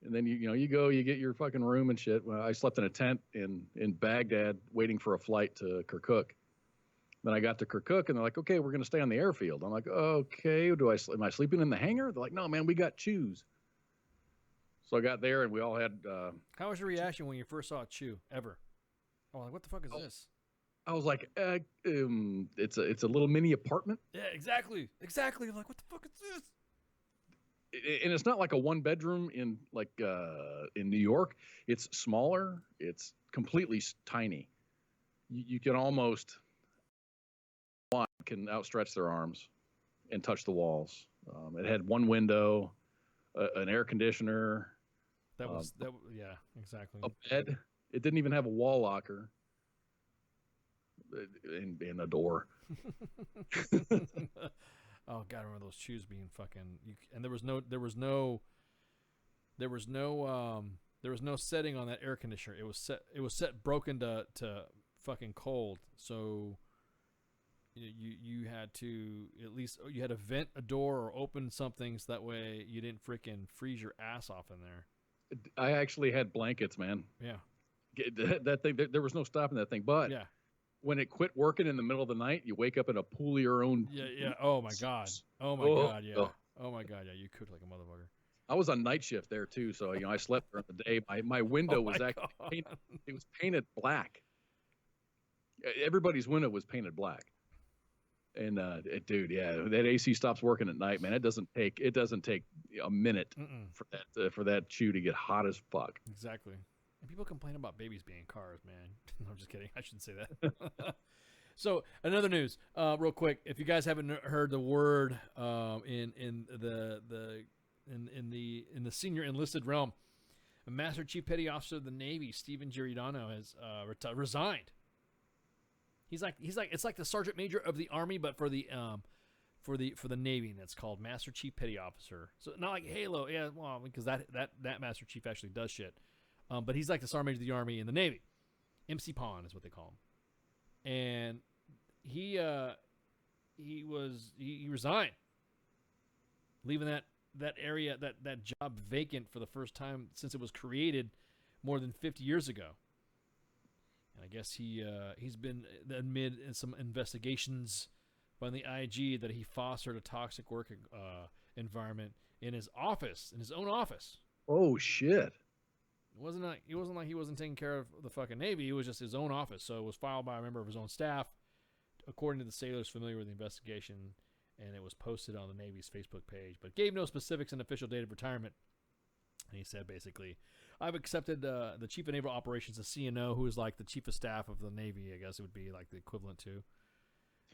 And then you go, you get your fucking room and shit. Well, I slept in a tent in Baghdad waiting for a flight to Kirkuk. Then I got to Kirkuk, and they're like, okay, we're going to stay on the airfield. I'm like, okay, am I sleeping in the hangar? They're like, no, man, we got chews. So I got there, and we all had... How was your reaction when you first saw a chew, ever? Oh, like, what the fuck is this? I was like, it's a little mini apartment. Yeah, exactly. I'm like, what the fuck is this? And it's not like a one bedroom in New York. It's smaller. It's completely tiny. You can almost can outstretch their arms and touch the walls. It had one window, an air conditioner. Yeah, exactly. A bed. It didn't even have a wall locker. In a door. Oh God, I remember those shoes being fucking. And there was no setting on that air conditioner. It was set broken to fucking cold. So you had to at least you had to vent a door or open something so that way you didn't freaking freeze your ass off in there. I actually had blankets, man. Yeah. That thing. There was no stopping that thing, but yeah. When it quit working in the middle of the night, you wake up in a pool of your own. Yeah. Oh my God. Oh my God. Yeah. Oh my God. Yeah. You cooked like a motherfucker. I was on night shift there too, so I slept during the day. My window was actually painted, it was painted black. Everybody's window was painted black. And dude, yeah, that AC stops working at night, man. It doesn't take a minute for that shoe to get hot as fuck. Exactly. And people complain about babies being in cars, man. No, I'm just kidding. I shouldn't say that. So another news, real quick. If you guys haven't heard the word in the senior enlisted realm, Master Chief Petty Officer of the Navy, Stephen Giordano, has resigned. He's like it's like the Sergeant Major of the Army, but for the Navy, and it's called Master Chief Petty Officer. So not like Halo, yeah, well, because that Master Chief actually does shit. But he's like the Sergeant Major of the Army in the Navy. MC Pond is what they call him. And he resigned, leaving that area, that job vacant for the first time since it was created more than 50 years ago. And I guess he's been amid some investigations by the IG that he fostered a toxic work environment in his office, in his own office. Oh shit. It wasn't like he wasn't taking care of the fucking Navy. It was just his own office. So it was filed by a member of his own staff, according to the sailors familiar with the investigation, and it was posted on the Navy's Facebook page, but gave no specifics and official date of retirement. And he said basically, I've accepted the Chief of Naval Operations, the CNO, who is like the Chief of Staff of the Navy, I guess it would be like the equivalent to.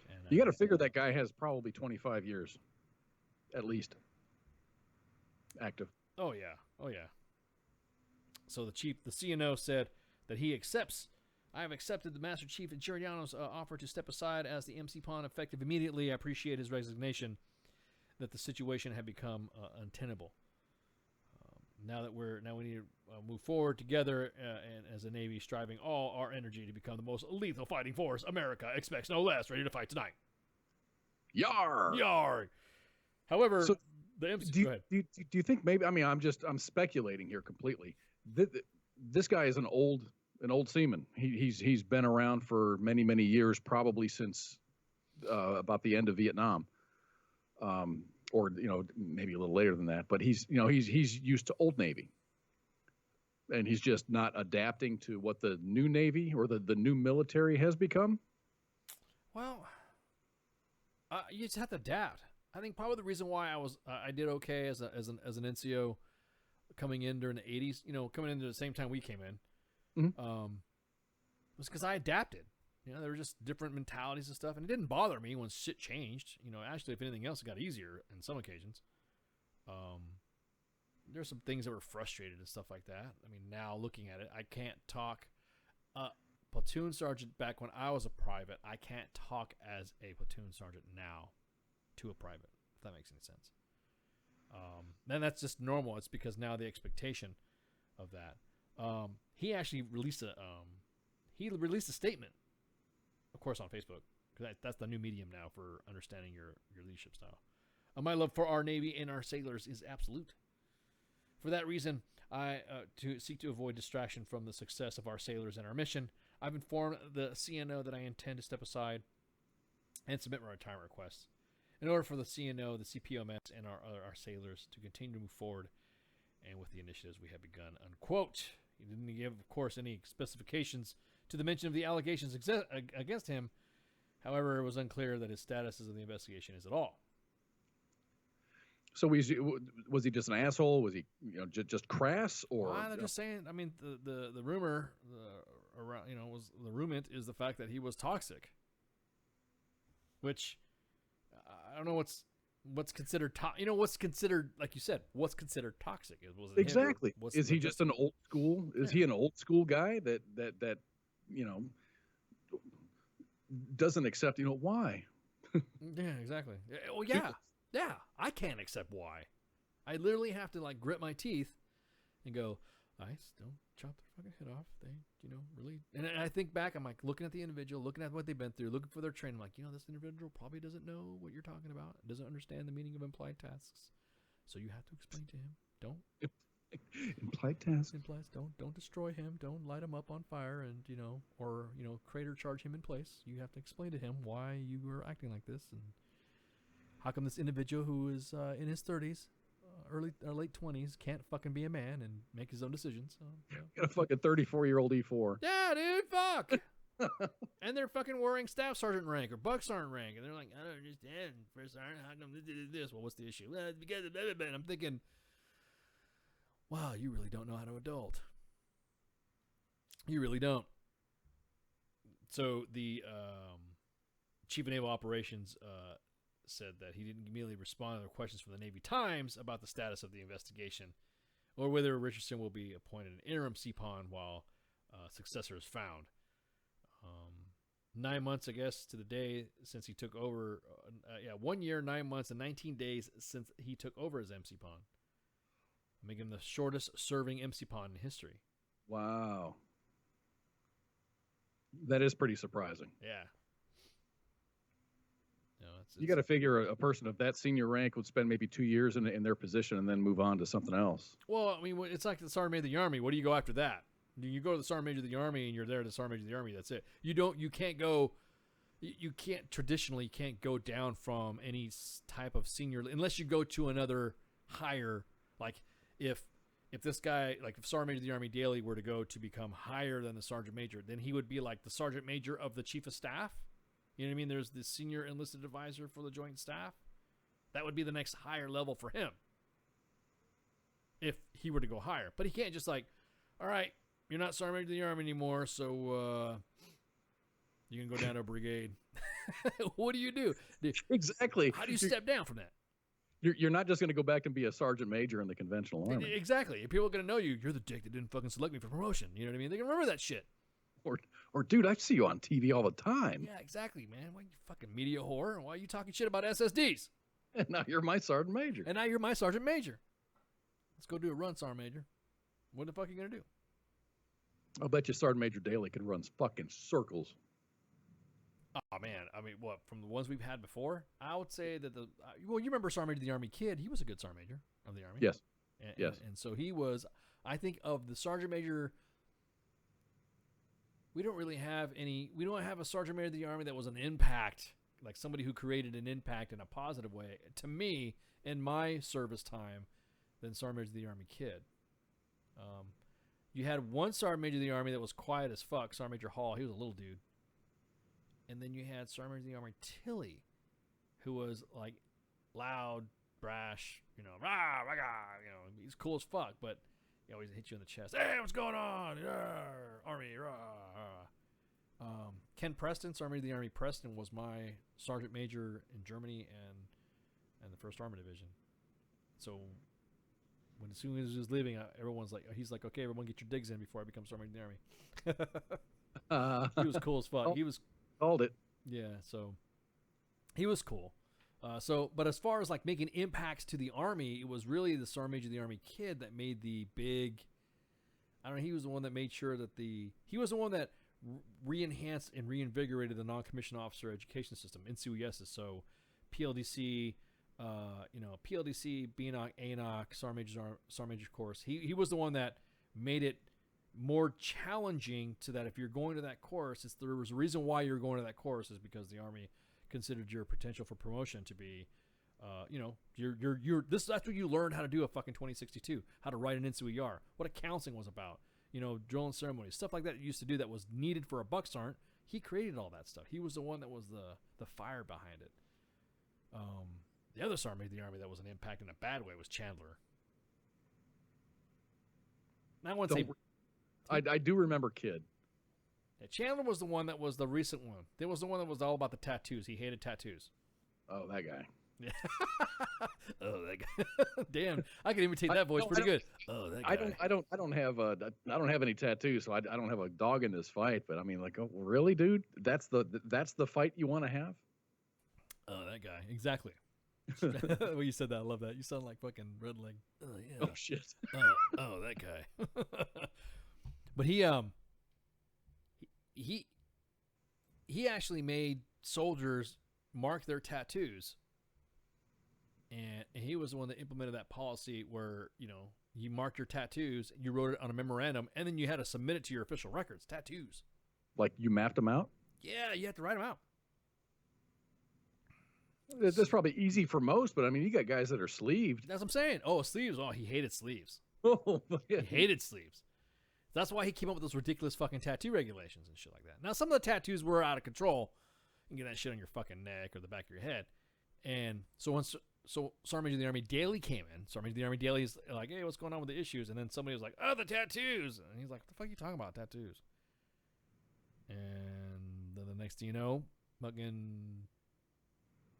And, you got to figure that guy has probably 25 years, at least, active. Oh yeah. So the CNO said that he accepts. I have accepted the Master Chief and Giordano's offer to step aside as the MC Pond effective immediately. I appreciate his resignation. That the situation had become untenable. Now we need to move forward together and as a Navy, striving all our energy to become the most lethal fighting force America expects no less. Ready to fight tonight. Yar. Yar. However, so the MC. Do go ahead. you think maybe? I mean, I'm speculating here completely. This guy is an old seaman. He's been around for many years, probably since about the end of Vietnam, or maybe a little later than that. But he's used to Old Navy, and he's just not adapting to what the new Navy or the new military has become. Well, you just have to adapt. I think probably the reason why I did okay as an NCO coming in during the 80s, coming into the same time we came in, was because I adapted. There were just different mentalities and stuff, and it didn't bother me when shit changed. Actually, if anything else, it got easier in some occasions. There's some things that were frustrated and stuff like that. I mean, now looking at it, I can't talk platoon sergeant back when I was a private. I can't talk as a platoon sergeant now to a private, if that makes any sense. Then that's just normal. It's because now the expectation of that. He actually released a statement, of course, on Facebook, because that's the new medium now for understanding your leadership style. My love for our Navy and our sailors is absolute. For that reason, I to seek to avoid distraction from the success of our sailors and our mission, I've informed the CNO that I intend to step aside and submit my retirement requests. In order for the CNO, the CPOMS, and our sailors to continue to move forward and with the initiatives we have begun, unquote. He didn't give, of course, any specifications to the mention of the allegations against him. However, it was unclear that his status in the investigation is at all. So was he just an asshole? Was he just crass or? I'm just saying. I mean, the rumor around was the rumor is the fact that he was toxic, which I don't know what's considered what's considered, like you said, what's considered toxic? Was it exactly? Is he just an old school? Is he an old school guy that doesn't accept? Why? Yeah, exactly. Well, yeah. Yeah, I can't accept why. I literally have to like grit my teeth and go, ICE, don't chop their fucking head off. They, really. And I think back, I'm like looking at the individual, looking at what they've been through, looking for their training. I'm like, this individual probably doesn't know what you're talking about, doesn't understand the meaning of implied tasks. So you have to explain to him. Don't implied tasks. Implies. Don't destroy him. Don't light him up on fire, and or crater charge him in place. You have to explain to him why you were acting like this and. How come this individual who is in his 30s, early or late 20s, can't fucking be a man and make his own decisions? So, Got a fucking 34-year-old E4. Yeah, dude, fuck. And they're fucking wearing staff sergeant rank or buck sergeant rank, and they're like, I don't understand, first sergeant, how come this? Well, what's the issue? Well, it's because of blah, blah, blah. And I'm thinking, wow, you really don't know how to adult. You really don't. So the chief of naval operations said that he didn't immediately respond to their questions from the Navy Times about the status of the investigation or whether Richardson will be appointed an interim CPON while successor is found. 9 months, I guess, to the day since he took over. 1 year, 9 months, and 19 days since he took over as MCPON, making him the shortest serving MCPON in history. Wow. That is pretty surprising. Yeah. You got to figure a person of that senior rank would spend maybe 2 years in their position and then move on to something else. Well, I mean, it's like the Sergeant Major of the Army. What do you go after that? You go to the Sergeant Major of the Army and you're there to the Sergeant Major of the Army. That's it. You can't traditionally can't go down from any type of senior unless you go to another higher. Like if this guy, like if Sergeant Major of the Army Daly were to go to become higher than the Sergeant Major, then he would be like the Sergeant Major of the Chief of Staff. You know what I mean? There's the senior enlisted advisor for the Joint Staff. That would be the next higher level for him if he were to go higher. But he can't just like, all right, you're not Sergeant Major of the Army anymore, so you can go down to a brigade. What do you do? Exactly. How do you step down from that? You're not just going to go back and be a sergeant major in the conventional army. Exactly. If people are going to know you're the dick that didn't fucking select me for promotion. You know what I mean? They can remember that shit. Or dude, I see you on TV all the time. Yeah, exactly, man. Why you fucking media whore? Why are you talking shit about SSDs? And now you're my sergeant major. Let's go do a run, Sergeant Major. What the fuck are you going to do? I'll bet you Sergeant Major Daly could run fucking circles. Oh, man. I mean, what, from the ones we've had before? I would say that you remember Sergeant Major of the Army Kid. He was a good Sergeant Major of the Army. Yes. Yes. And so he was, I think, of the Sergeant Major... We don't have a Sergeant Major of the Army that was an impact, like somebody who created an impact in a positive way, to me, in my service time, than Sergeant Major of the Army Kid. You had one Sergeant Major of the Army that was quiet as fuck, Sergeant Major Hall. He was a little dude. And then you had Sergeant Major of the Army Tilly, who was like loud, brash, rah, rah, rah, he's cool as fuck, but he always hit you in the chest. Hey, what's going on? Army, rah, rah. Ken Preston, Sergeant Major of the Army Preston, was my Sergeant Major in Germany and the 1st Armor Division. So as soon as he was leaving, he's like, okay, everyone get your digs in before I become Sergeant Major of the Army. He was cool as fuck. He was called it. Yeah, so he was cool. But as far as like making impacts to the Army, it was really the Sergeant Major of the Army Kid that made the big. I don't know. He was the one that made sure that he was the one that re-enhanced and reinvigorated the non-commissioned officer education system, NCOES. So PLDC, PLDC, BNOC, ANOC, Sergeant Major course. He was the one that made it more challenging to that if you're going to that course, there was a reason why you're going to that course is because the Army considered your potential for promotion to be, that's what you learned how to do a fucking 2062, how to write an NCOER, what a counseling was about, drilling ceremonies, stuff like that you used to do that was needed for a buck sergeant. He created all that stuff. He was the one that was the fire behind it. The other sergeant of the Army that was an impact in a bad way was Chandler. I wouldn't say. I do remember Kid. Yeah, Chandler was the one that was the recent one. There was the one that was all about the tattoos. He hated tattoos. Oh, that guy. Yeah. Oh, that guy. Damn, I can imitate that voice pretty good. Oh, that guy. I don't have any tattoos, so I don't have a dog in this fight. But I mean, like, oh, really, dude? That's the fight you want to have? Oh, that guy. Exactly. When you said that, I love that. You sound like fucking Red Leg. Oh yeah. Oh shit. Oh, that guy. But he actually made soldiers mark their tattoos, and he was the one that implemented that policy where you marked your tattoos, you wrote it on a memorandum, and then you had to submit it to your official records. Tattoos. Like you mapped them out? Yeah, you have to write them out. That's probably easy for most, but I mean, you got guys that are sleeved. That's what I'm saying. Oh, sleeves. Oh, he hated sleeves. Oh, he hated sleeves. That's why he came up with those ridiculous fucking tattoo regulations and shit like that. Now, some of the tattoos were out of control. You can get that shit on your fucking neck or the back of your head. And so Sergeant Major of the Army Daly came in. Sergeant Major of the Army Daly is like, hey, what's going on with the issues? And then somebody was like, oh, the tattoos. And he's like, what the fuck are you talking about, tattoos? And then the next thing you know, fucking...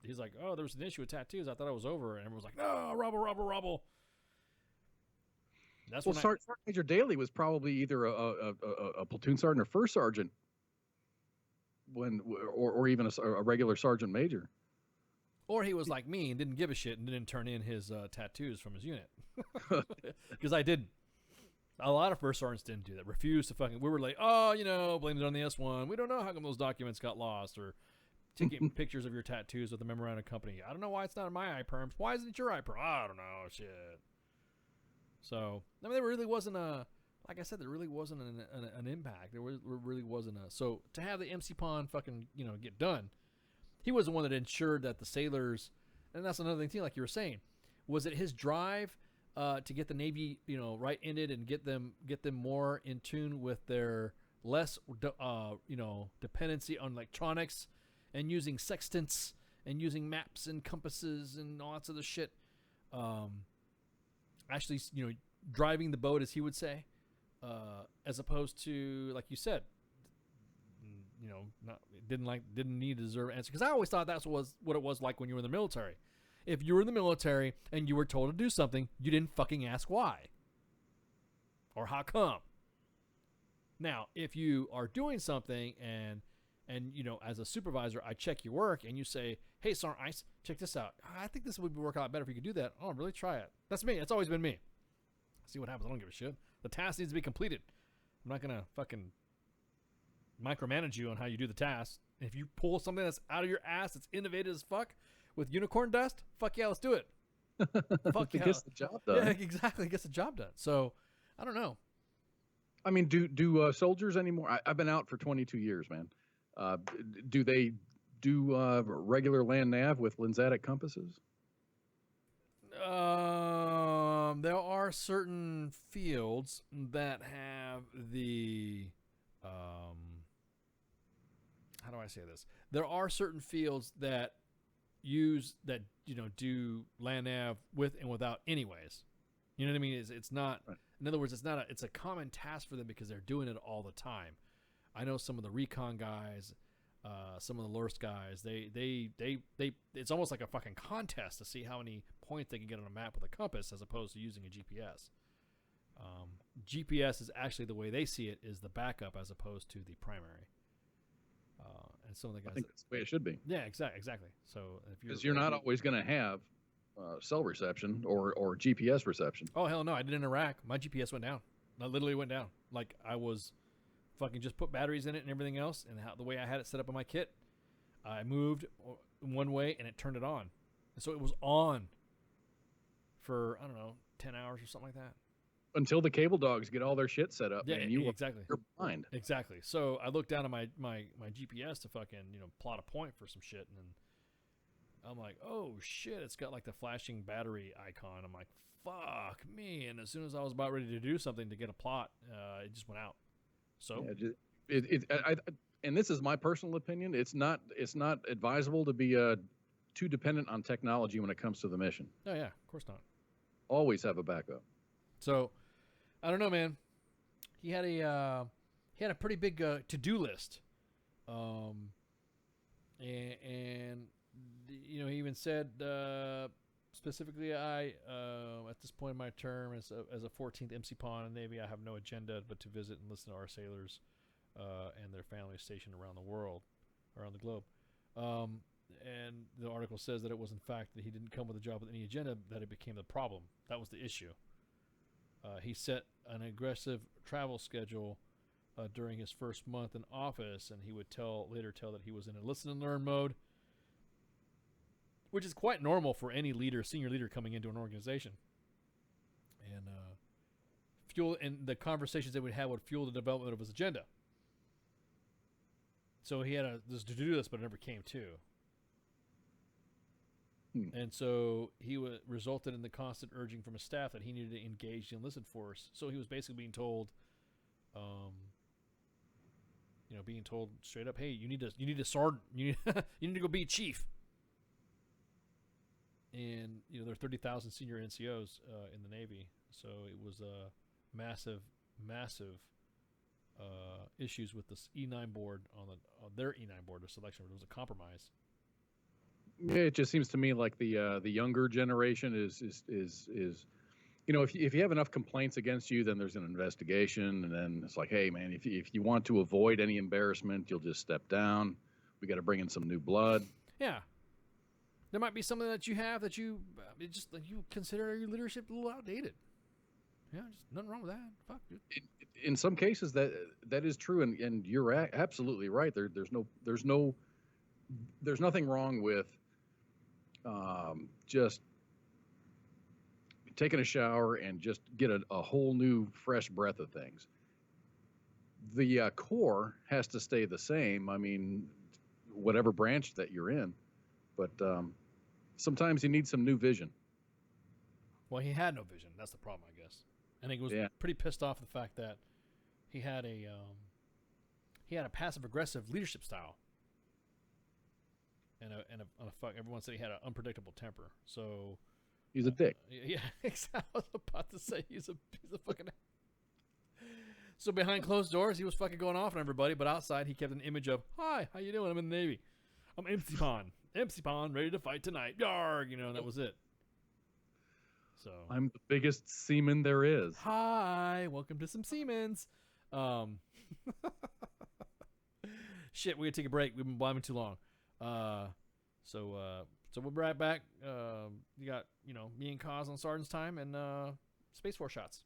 He's like, oh, there was an issue with tattoos. I thought it was over. And everyone's like, no, rubble. That's when Sergeant Major Daly was probably either a platoon sergeant or first sergeant or even a regular sergeant major. Or he was like me and didn't give a shit and didn't turn in his tattoos from his unit. Because I did. A lot of first sergeants didn't do that. Refused to fucking... We were like, oh, blame it on the S1. We don't know how come those documents got lost, or taking pictures of your tattoos with the memorandum company. I don't know why it's not in my iPerms. Why isn't it your iPerm? I don't know. Shit. So, I mean, there really wasn't like I said, there really wasn't an impact. There really wasn't so to have the MC Pond fucking, get done, he was the one that ensured that the sailors, and that's another thing too, like you were saying, was it his drive to get the Navy, right-ended and get them more in tune with their less, dependency on electronics and using sextants and using maps and compasses and all that other shit. Actually, driving the boat, as he would say, as opposed to, like you said, didn't need to deserve an answer. Because I always thought that's what it was like when you were in the military. If you were in the military and you were told to do something, you didn't fucking ask why or how come. Now, if you are doing something and as a supervisor, I check your work and you say, hey, Sergeant Ice, check this out. I think this would work out better if you could do that. Oh, really? Try it. That's me. That's always been me. See what happens. I don't give a shit. The task needs to be completed. I'm not going to fucking micromanage you on how you do the task. If you pull something that's out of your ass that's innovative as fuck with unicorn dust, fuck yeah, let's do it. Fuck yeah. It gets the job done. Yeah, exactly. It gets the job done. So, I don't know. I mean, do soldiers anymore? I've been out for 22 years, man. Do they do regular land nav with Linsatic compasses? There are certain fields that have the how do I say this? There are certain fields that do land nav with and without anyways. You know what I mean? It's not. Right. In other words, it's a common task for them because they're doing it all the time. I know some of the recon guys, some of the LURS guys. They it's almost like a fucking contest to see how many points they can get on a map with a compass as opposed to using a GPS. GPS is actually, the way they see it, is the backup as opposed to the primary. And some of the guys, I think that's the way it should be. Yeah, exactly. So because you're not always going to have cell reception or GPS reception. Oh hell no! I did in Iraq. My GPS went down. I literally went down. Like I was fucking just put batteries in it and everything else, and the way I had it set up in my kit, I moved one way and it turned it on, and so it was on for, I don't know, 10 hours or something like that. Until the cable dogs get all their shit set up, and you're blind. Exactly. So I looked down at my GPS to fucking plot a point for some shit, and I'm like, oh shit, it's got like the flashing battery icon. I'm like, fuck me. And as soon as I was about ready to do something to get a plot, it just went out. So and this is my personal opinion. It's not advisable to be too dependent on technology when it comes to the mission. Oh yeah, of course not. Always have a backup. So I don't know, man. He had a pretty big to-do list, and you know, he even said specifically, I at this point in my term as a 14th MC Pawn in the Navy, I have no agenda but to visit and listen to our sailors and their families stationed around the globe. And the article says that it was in fact that he didn't come with a job with any agenda, that it became the problem. That was the issue. He set an aggressive travel schedule during his first month in office, and he would later tell that he was in a listen and learn mode, which is quite normal for any senior leader coming into an organization. And the conversations they would have would fuel the development of his agenda. So he had this to-do list, but it never came to. And so he resulted in the constant urging from his staff that he needed to engage the enlisted force. So he was basically being told, straight up, hey, you need a sergeant, you need to go be a chief. And there are 30,000 senior NCOs in the Navy, so it was a massive issues with this E9 board on their E9 board of selection. It was a compromise. Yeah, it just seems to me like the younger generation is if you have enough complaints against you, then there's an investigation, and then it's like, hey man, if you want to avoid any embarrassment, you'll just step down. We got to bring in some new blood. Yeah, there might be something that you have that you consider your leadership a little outdated. Yeah, just nothing wrong with that. Fuck, dude. In some cases, that is true, and you're absolutely right. There's nothing wrong with just taking a shower and just get a whole new fresh breath of things. The core has to stay the same. I mean, whatever branch that you're in, but sometimes you need some new vision. Well, he had no vision. That's the problem, I guess. And he was pretty pissed off the fact that he had a passive aggressive leadership style. And everyone said he had an unpredictable temper. So he's a dick. Yeah, exactly. I was about to say he's a fucking. So behind closed doors, he was fucking going off on everybody, but outside he kept an image of, "Hi, how you doing? I'm in the Navy. I'm MC Pawn, ready to fight tonight. Yarg," and that was it. So I'm the biggest seaman there is. Hi, welcome to some Siemens. Shit, we gotta take a break. We've been blabbing too long. So we'll be right back. You got me and Kaz on Sergeant's time and Space Force shots.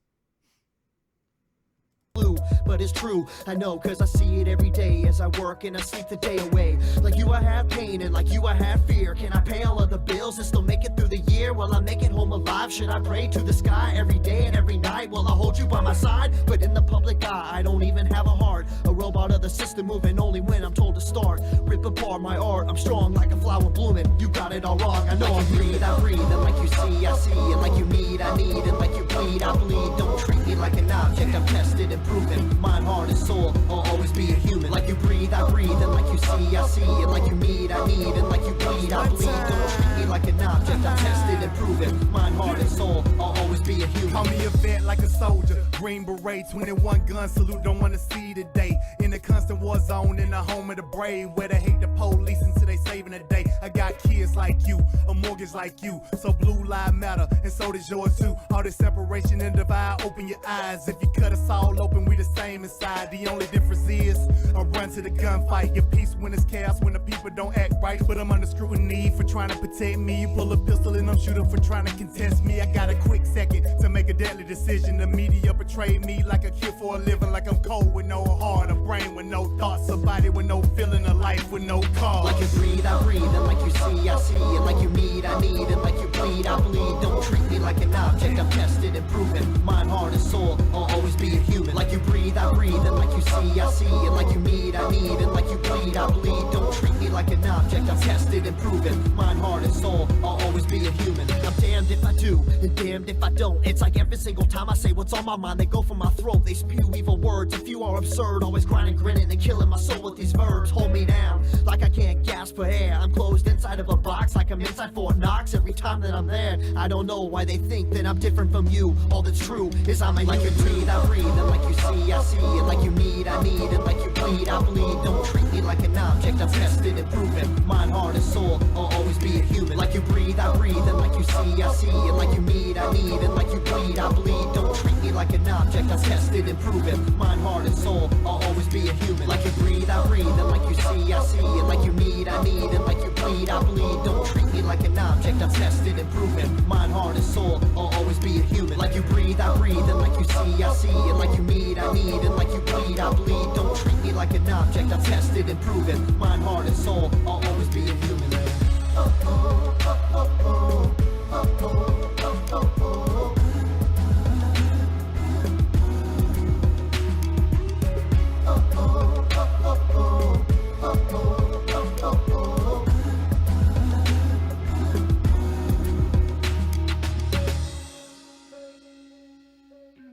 But it's true, I know, cause I see it every day as I work and I sleep the day away. Like you I have pain and like you I have fear. Can I pay all of the bills and still make it through the year? Will I make it home alive? Should I pray to the sky every day and every night? Will I hold you by my side? But in the public eye, I don't even have a heart. A robot of the system moving only when I'm told to start. Rip apart my art, I'm strong like a flower blooming. You got it all wrong, I know I breathe, and like you see, I see. And like you need, I need. And like you bleed, I bleed. Don't treat me like an object, I'm tested and proven. Mind, heart, and soul, I'll always be a human. Like you breathe, I breathe. And like you see, I see. And like you need, I need. And like you bleed, I bleed. Don't treat me like an object, I'm tested and proven. Mind, heart, and soul, I'll always be a human. Call me a vet like a soldier. Green beret, 21 gun salute, don't wanna see the day. In the constant war zone, in the home of the brave, where they hate the police until they saving the day. I got kids like you, a mortgage like you, so blue lives matter, and so does yours too. All this separation and divide, open your eyes. If you cut us all open, we the same inside. The only difference is I run to the gunfight. Your peace when it's chaos, when the people don't act right. But I'm under scrutiny for trying to protect me. You pull a pistol and I'm shooting for trying to contest me. I got a quick second to make a deadly decision. The media betrayed me like a kid for a living, like I'm cold with no heart, a brain with no thoughts, a body with no feeling, a life with no cause. Like you breathe, I breathe. And like you see, I see. And like you need, I need. And like you bleed, I bleed. Don't treat me like an object, I'm tested and proven. Mind, heart, and soul, I'll always be a human. Like you breathe, I breathe. And like you see, I see. And like you need, I need. And like you bleed, I bleed. Don't treat me like an object, I'm tested and proven. Mind, heart, and soul, I'll always be a human. I'm damned if I do, and damned if I don't. It's like every single time I say what's on my mind, they go for my throat, they spew evil words. A few are absurd, always grinding, grinning, and killing my soul with these verbs. Hold me down, like I can't gasp for air. I'm closed inside of a box, like I'm inside Fort Knox. Every time that I'm there, I don't know why they think that I'm different from you. All that's true is I'm a like you breathe, I breathe, and like you see, I see, and like you need, I need, and like you bleed, I bleed. Don't treat me like an object, I'm tested and proven. Mind, heart, and soul, I'll always be a human. Like you breathe, I breathe, and like you see, I see, and like you need, I need, and like you bleed, I bleed. Don't treat me like an object, I'm tested and proven. Mind, heart, and soul, I'll always be a human. Like you breathe, I breathe, and like you see, I see, and like you need, I need, and like you bleed, I bleed. Don't treat me like an object, I'm tested and proven. Mind, heart, and soul, I'll always be a human. Like you breathe, I breathe, and like you see, I see, and like you need, I need, and like you bleed, I bleed. Don't treat me like an object, I'm tested and proven. Mind, heart, and soul, I'll always be a human.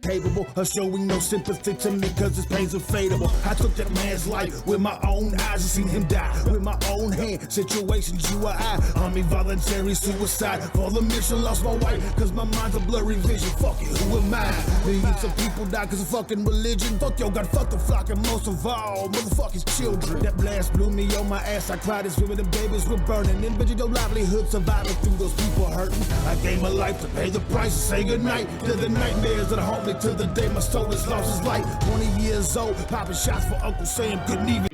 Capable of showing no sympathy to me cause his pain's unfadable. I took that man's life with my own eyes and seen him die with my own hand. Situations you or I on me, voluntary suicide for the mission. Lost my wife cause my mind's a blurry vision. Fuck it, who am I? Millions of people die cause of fucking religion. Fuck yo, got fucked the flock and most of all motherfuckers children. That blast blew me on my ass. I cried as women and babies were burning. Individual livelihood surviving through those people hurting. I gave my life to pay the price and say goodnight to the nightmares that haunt me to the day my soul has lost its light. 20 years old, popping shots for Uncle Sam, couldn't even.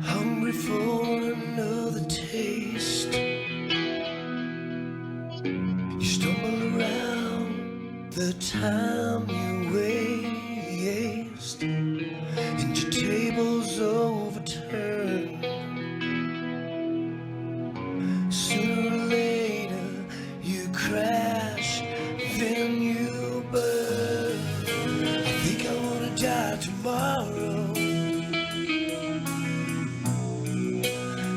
Hungry for another taste. You stumble around the time you waste, and your table's overturned. Sooner or later you crash, then you burn. I think I wanna die tomorrow.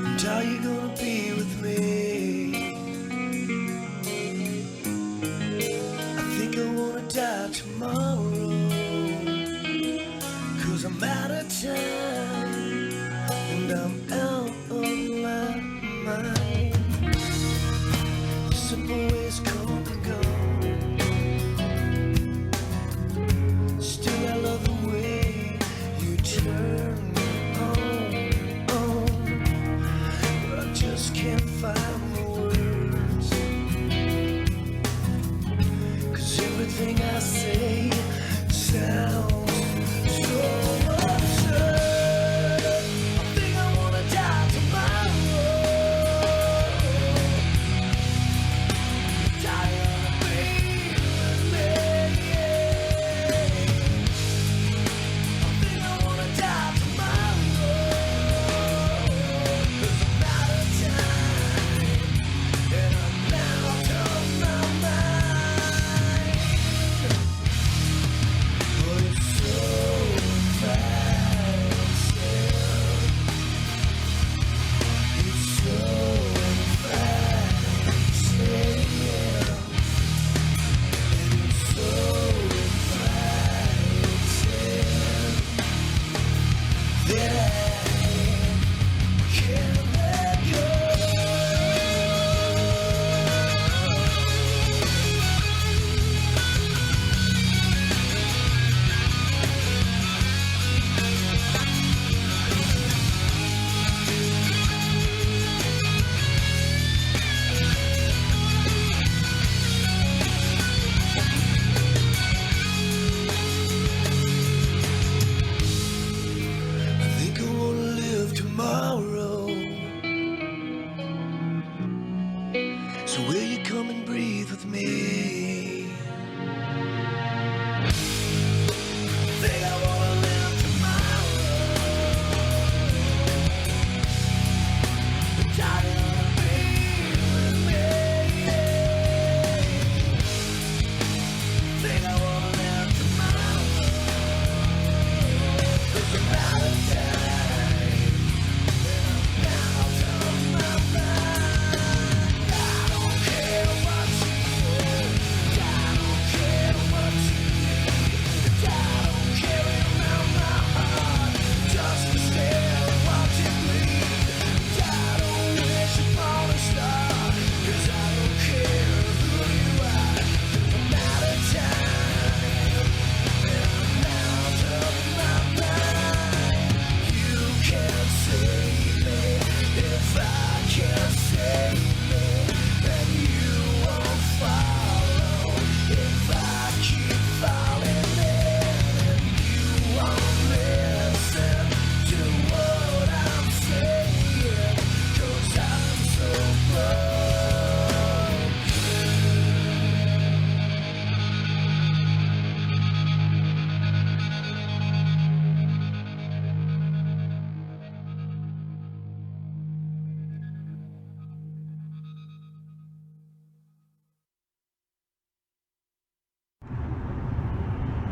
And are you gonna be with me? I think I wanna die tomorrow. Cause I'm out of time and I'm out of my mind. The simple ways come and go. Still I love the way you turn me on. But I just can't find the words. Cause everything I say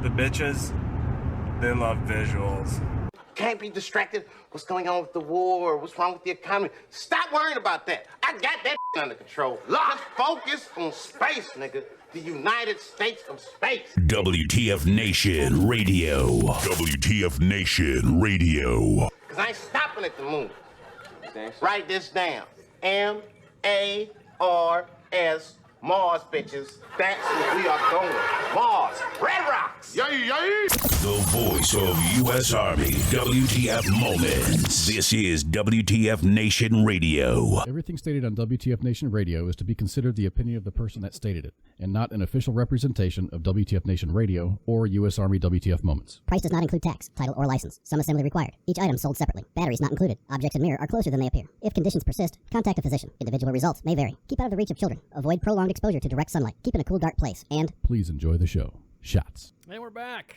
The bitches, they love visuals. Can't be distracted. What's going on with the war? What's wrong with the economy? Stop worrying about that. I got that under control. Just focus on space, nigga. The United States of Space. WTF Nation Radio. WTF Nation Radio. Because I ain't stopping at the moon. Write this down. M-A-R-S. Mars, bitches. That's where we are going. Mars. Red Rocks. Yay, yay. The voice of U.S. Army. WTF Moments. This is WTF Nation Radio. Everything stated on WTF Nation Radio is to be considered the opinion of the person that stated it, and not an official representation of WTF Nation Radio or U.S. Army WTF Moments. Price does not include tax, title, or license. Some assembly required. Each item sold separately. Batteries not included. Objects in mirror are closer than they appear. If conditions persist, contact a physician. Individual results may vary. Keep out of the reach of children. Avoid prolonged exposure to direct sunlight. Keep in a cool, dark place. And please enjoy the show. Shots. And we're back.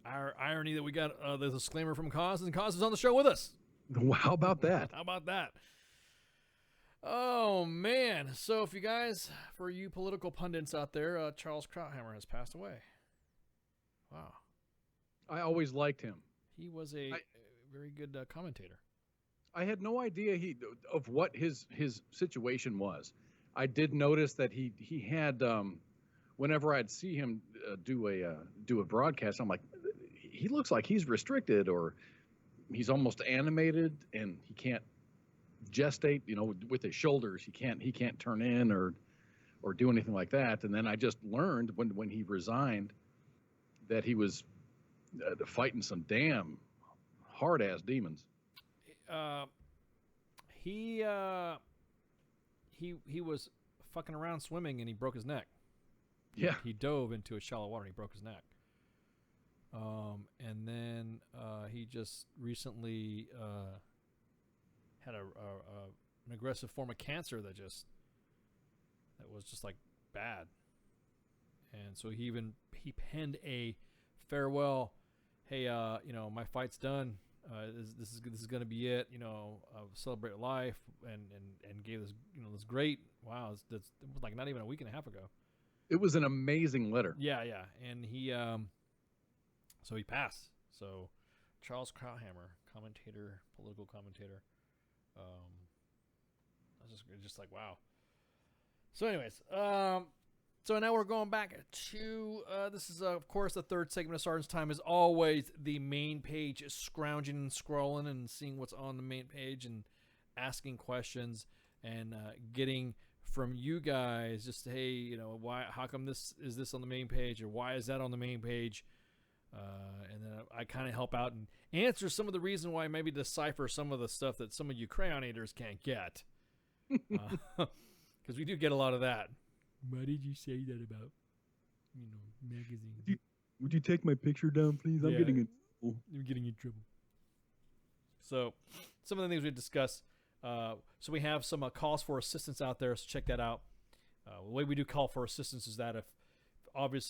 Our irony that we got the disclaimer from Cause, and Cause is on the show with us. How about that? How about that? Oh, man. So if you guys, for you political pundits out there, Charles Krauthammer has passed away. Wow. I always liked him. He was a very good commentator. I had no idea of what his situation was. I did notice that he had whenever I'd see him do a broadcast, I'm like, he looks like he's restricted, or he's almost animated, and he can't gestate, with his shoulders. He can't turn in or do anything like that. And then I just learned when he resigned that he was fighting some damn hard ass demons. He was fucking around swimming and he broke his neck. Yeah. He dove into a shallow water and he broke his neck. And then he just recently had an aggressive form of cancer that was just like bad. And so he penned a farewell. Hey, my fight's done. This is going to be it. Celebrate life, and gave this this great. Wow, it was like not even a week and a half ago. It was an amazing letter. Yeah, and he so he passed. So Charles Krauthammer, commentator, political commentator. I was just like, wow. So anyways, so now we're going back to, this is, of course, the third segment of Sergeant's Time is always the main page, scrounging and scrolling and seeing what's on the main page and asking questions and getting from you guys just, hey, how come this on the main page, or why is that on the main page? And then I kind of help out and answer some of the reason why, maybe decipher some of the stuff that some of you crayon eaters can't get. Because we do get a lot of that. Why did you say that about, magazines? Would you take my picture down, please? I'm getting in trouble. You're getting in trouble. So, some of the things we discussed. So we have some calls for assistance out there, so check that out. The way we do call for assistance is that if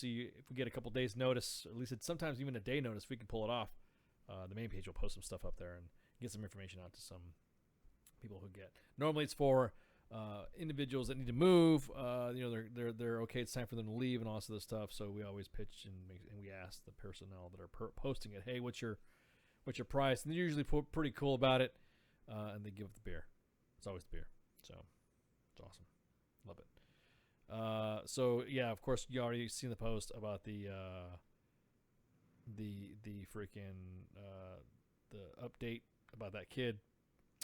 we get a couple days notice, or at least sometimes even a day notice, we can pull it off. The main page will post some stuff up there and get some information out to some people who get. Normally it's for individuals that need to move, they're okay, it's time for them to leave and all this other stuff. So we always pitch and we ask the personnel that are posting it, hey, what's your price? And they're usually pretty cool about it, and they give the beer. It's always the beer, so it's awesome, love it. So yeah, of course you already seen the post about the freaking the update about that kid.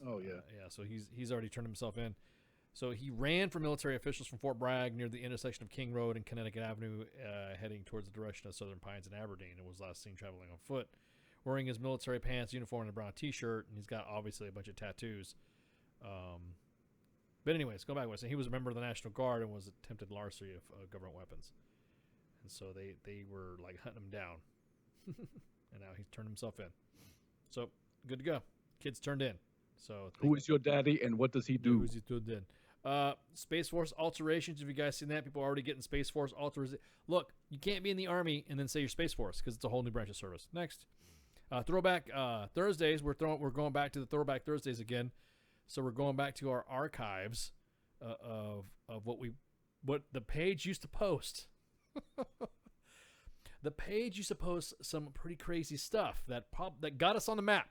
Oh yeah, so he's already turned himself in. So he ran for military officials from Fort Bragg near the intersection of King Road and Connecticut Avenue, heading towards the direction of Southern Pines and Aberdeen, and was last seen traveling on foot, wearing his military pants, uniform, and a brown T-shirt, and he's got obviously a bunch of tattoos. But anyways, go back. He was a member of the National Guard and was attempted larceny of government weapons, and so they were like hunting him down, and now he's turned himself in. So good to go. Kid's turned in. So who is your daddy and what does he do? Who's he turned in? Space Force alterations. Have you guys seen that? People are already getting Space Force alterations. Look, you can't be in the Army and then say you're Space Force because it's a whole new branch of service. Next, Throwback Thursdays. We're going back to the Throwback Thursdays again. So we're going back to our archives of what the page used to post. the page used to post some pretty crazy stuff that got us on the map.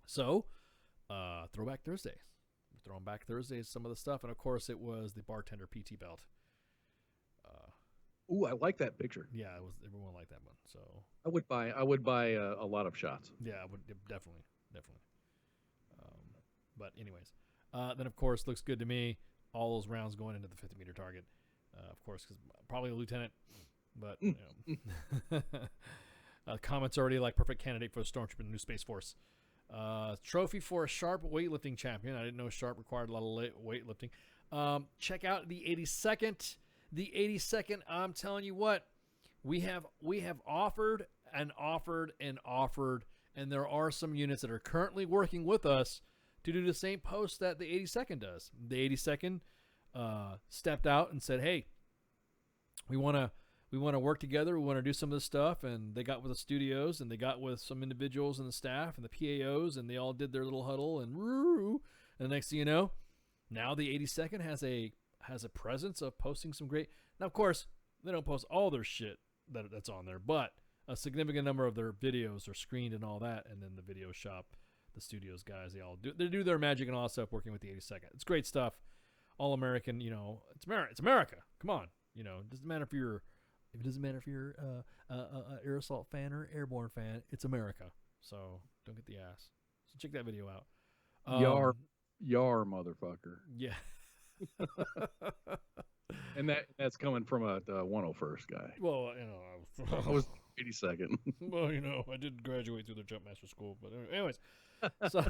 So, Throwback Thursdays. We're throwing back Thursdays some of the stuff, and of course it was the bartender PT belt. Ooh, I like that picture. Yeah, it was. Everyone liked that one. So I would buy a lot of shots. yeah, I would definitely. But anyways, then of course looks good to me. All those rounds going into the 50-meter target, of course, because probably a lieutenant. But you know. Comments already like perfect candidate for the Stormtrooper in the new Space Force. Trophy for a Sharp weightlifting champion. I didn't know Sharp required a lot of weightlifting. Check out the 82nd. The 82nd, I'm telling you what, we have offered, and there are some units that are currently working with us to do the same post that the 82nd does. The 82nd stepped out and said, "Hey, we want to work together. We want to do some of this stuff." And they got with the studios, and they got with some individuals in the staff and the PAOs, and they all did their little huddle, and the next thing you know, now the 82nd has a presence of posting some great. Now, of course, they don't post all their shit that's on there, but a significant number of their videos are screened and all that, and then the video shop, the studios guys, they do their magic and all that stuff working with the 82nd. It's great stuff. All American, you know, it's America. Come on, you know, it doesn't matter if you're air assault fan or airborne fan. It's America, so don't get the ass. So check that video out. Yar, motherfucker. Yeah. And that's coming from a 101st guy. Well, you know, I was 82nd. Well, you know, I did graduate through the Jumpmaster School, but anyways, so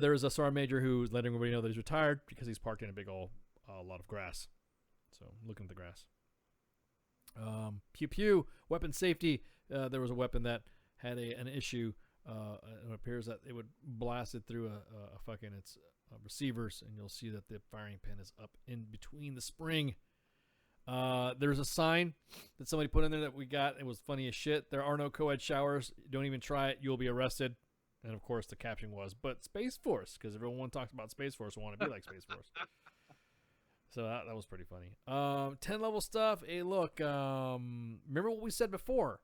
there's a sergeant major who's letting everybody know that he's retired because he's parked in a big old lot of grass. So looking at the grass. Pew pew. Weapon safety. There was a weapon that had an issue. It appears that it would blast it through a fucking its receivers, and you'll see that the firing pin is up in between the spring. There's a sign that somebody put in there that we got. It was funny as shit. There are no co-ed showers. Don't even try it. You'll be arrested. And of course the caption was, but Space Force, because everyone talks about Space Force and want to be like Space Force. So that was pretty funny. 10 level stuff. Hey, look, remember what we said before?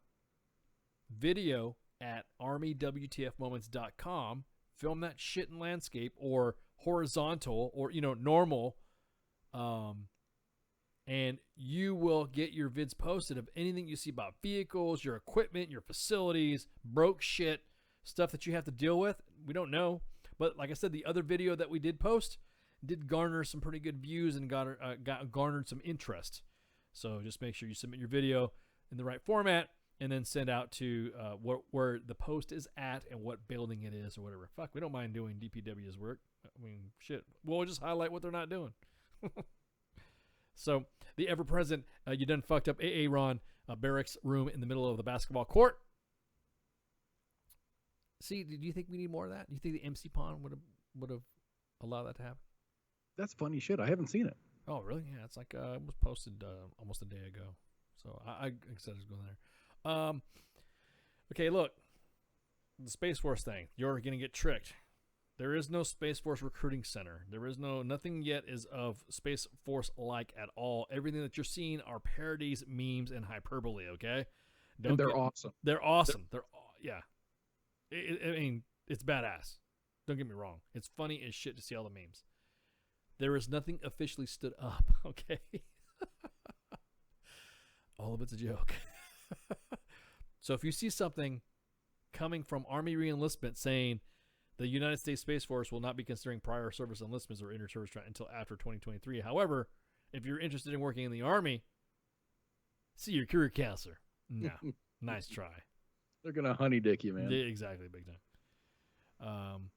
Video at armywtfmoments.com. Film that shit in landscape or horizontal or, you know, normal. And you will get your vids posted of anything you see about vehicles, your equipment, your facilities, broke shit, stuff that you have to deal with. We don't know. But like I said, the other video that we did post did garner some pretty good views and garnered some interest. So just make sure you submit your video in the right format and then send out to where the post is at and what building it is or whatever. Fuck, we don't mind doing DPW's work. I mean, shit. We'll just highlight what they're not doing. So the ever-present, you done fucked up Aaron barracks room in the middle of the basketball court. See, do you think we need more of that? Do you think the MC Pond would have allowed that to happen? That's funny shit. I haven't seen it. Oh, really? Yeah, it's like it was posted almost a day ago. So I said I was going there. Okay, look, the Space Force thing. You're going to get tricked. There is no Space Force recruiting center. There is nothing yet is of Space Force like at all. Everything that you're seeing are parodies, memes, and hyperbole. Okay, And they're awesome. They're awesome. Yeah. I mean, it's badass. Don't get me wrong. It's funny as shit to see all the memes. There is nothing officially stood up. Okay, all of it's a joke. So if you see something coming from Army reenlistment saying the United States Space Force will not be considering prior service enlistments or inter-service until after 2023. However, if you're interested in working in the Army, see your career counselor. No, nice try. They're gonna honey dick you, man. Yeah, exactly, big time.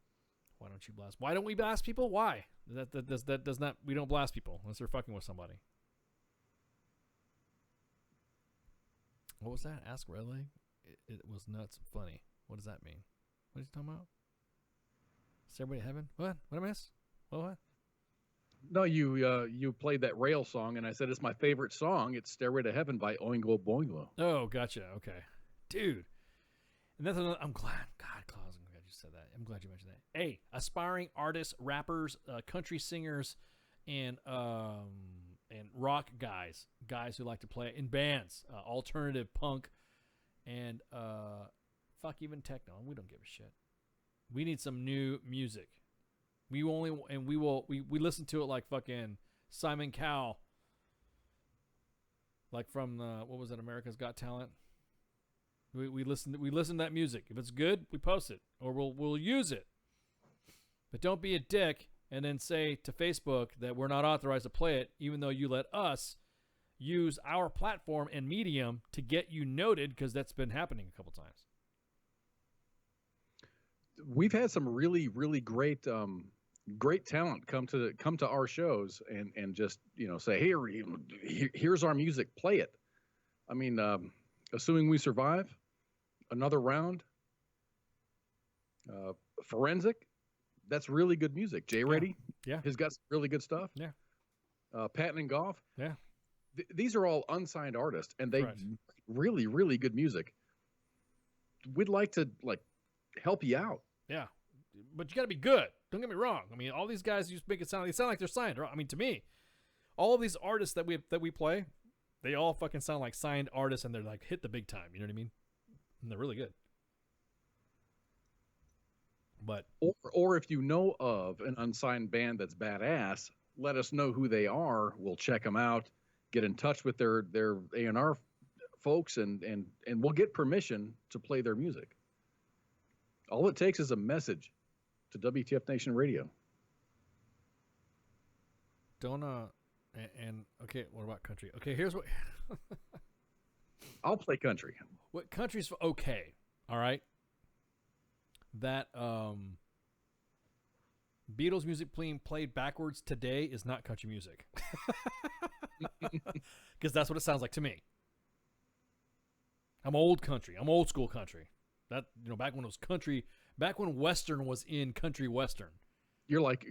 Why don't you blast? Why don't we blast people? Why? That does not. We don't blast people unless they're fucking with somebody. What was that? Ask Redleg. It was nuts and funny. What does that mean? What are you talking about? Stairway to Heaven? What? What did I miss? What? No, you played that rail song, and I said it's my favorite song. It's "Stairway to Heaven" by Oingo Boingo. Oh, gotcha. Okay, dude. And that's another. I'm glad. God, Klaus, I'm glad you said that. I'm glad you mentioned that. Hey, aspiring artists, rappers, country singers, and and rock guys who like to play in bands, alternative punk, and fuck even techno. We don't give a shit. We need some new music. We listen to it like fucking Simon Cowell, like from what was it, America's Got Talent. We listen to that music. If it's good, we post it or we'll use it. But don't be a dick and then say to Facebook that we're not authorized to play it, even though you let us use our platform and medium to get you noted, because that's been happening a couple times. We've had some really, really great talent come to our shows and just, say, here's our music, play it. I mean, assuming we survive another round, Forensic, that's really good music. Jay Reddy, has got some really good stuff. Yeah. Patton and Goff. Yeah. These are all unsigned artists, and they really, really good music. We'd like to help you out. Yeah, but you got to be good. Don't get me wrong. I mean, all these guys you make it sound like they're signed. I mean, to me, all of these artists that we play, they all fucking sound like signed artists, and they're like hit the big time. You know what I mean? And they're really good. But or if you know of an unsigned band that's badass, let us know who they are. We'll check them out, get in touch with their A&R folks, and we'll get permission to play their music. All it takes is a message to WTF Nation Radio. Don't and okay, what about country? Okay, here's what I'll play country. What country's okay? All right. That Beatles music being played backwards today is not country music. Because that's what it sounds like to me. I'm old country. I'm old school country. That, back when it was country, back when Western was in country Western. You're like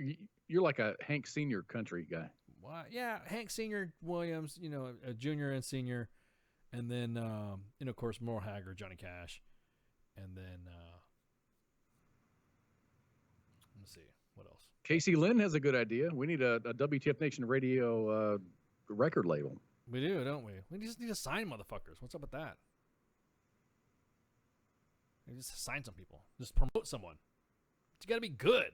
a Hank Senior country guy. Well, yeah, Hank Senior, Williams, a junior and senior, and then of course Merle Haggard, Johnny Cash, and then let's see what else. Casey Lynn has a good idea. We need a WTF Nation Radio record label. We do, don't we? We just need to sign motherfuckers. What's up with that? You just sign some people. Just promote someone. But you got to be good.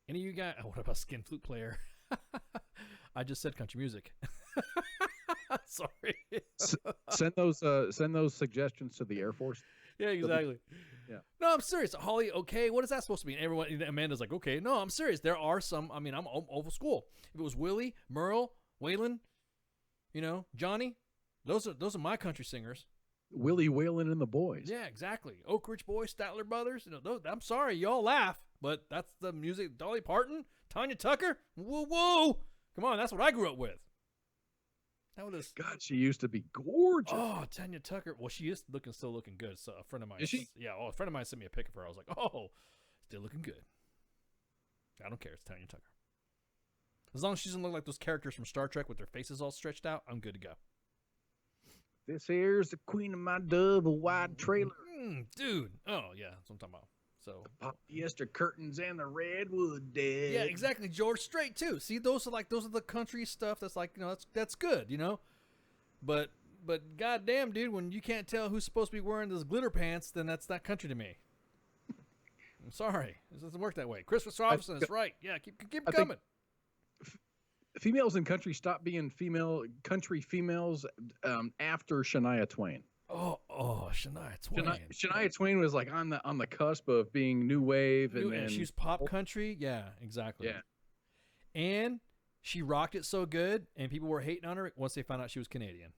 Any of you guys? Oh, what about skin flute player? I just said country music. Sorry. Send those suggestions to the Air Force. Yeah, exactly. Yeah. No, I'm serious. Holly, okay, what is that supposed to mean? Everyone, Amanda's like, okay, no, I'm serious. There are some. I mean, I'm old school. If it was Willie, Merle, Waylon, Johnny, those are my country singers. Willie Whalen and the Boys. Yeah, exactly. Oak Ridge Boys, Statler Brothers. I'm sorry, y'all laugh, but that's the music. Dolly Parton, Tanya Tucker. Whoa, whoa! Come on, that's what I grew up with. God, she used to be gorgeous. Oh, Tanya Tucker. Well, she is still looking good. So a friend of mine. Is she? Yeah. Oh, a friend of mine sent me a pic of her. I was like, oh, still looking good. I don't care. It's Tanya Tucker. As long as she doesn't look like those characters from Star Trek with their faces all stretched out, I'm good to go. This here's the queen of my double wide trailer. Dude. Oh, yeah. That's what I'm talking about. So the polyester curtains and the redwood dead. Yeah, exactly. George Strait too. See, those are the country stuff that's like, that's good, But goddamn, dude, when you can't tell who's supposed to be wearing those glitter pants, then that's not country to me. I'm sorry. It doesn't work that way. Christopher Robinson is right. Yeah, keep coming. Females in country stopped being country females after Shania Twain. Oh, Shania Twain. Shania Twain was like on the cusp of being new wave, and she's pop country. Yeah, exactly. Yeah, and she rocked it so good, and people were hating on her once they found out she was Canadian.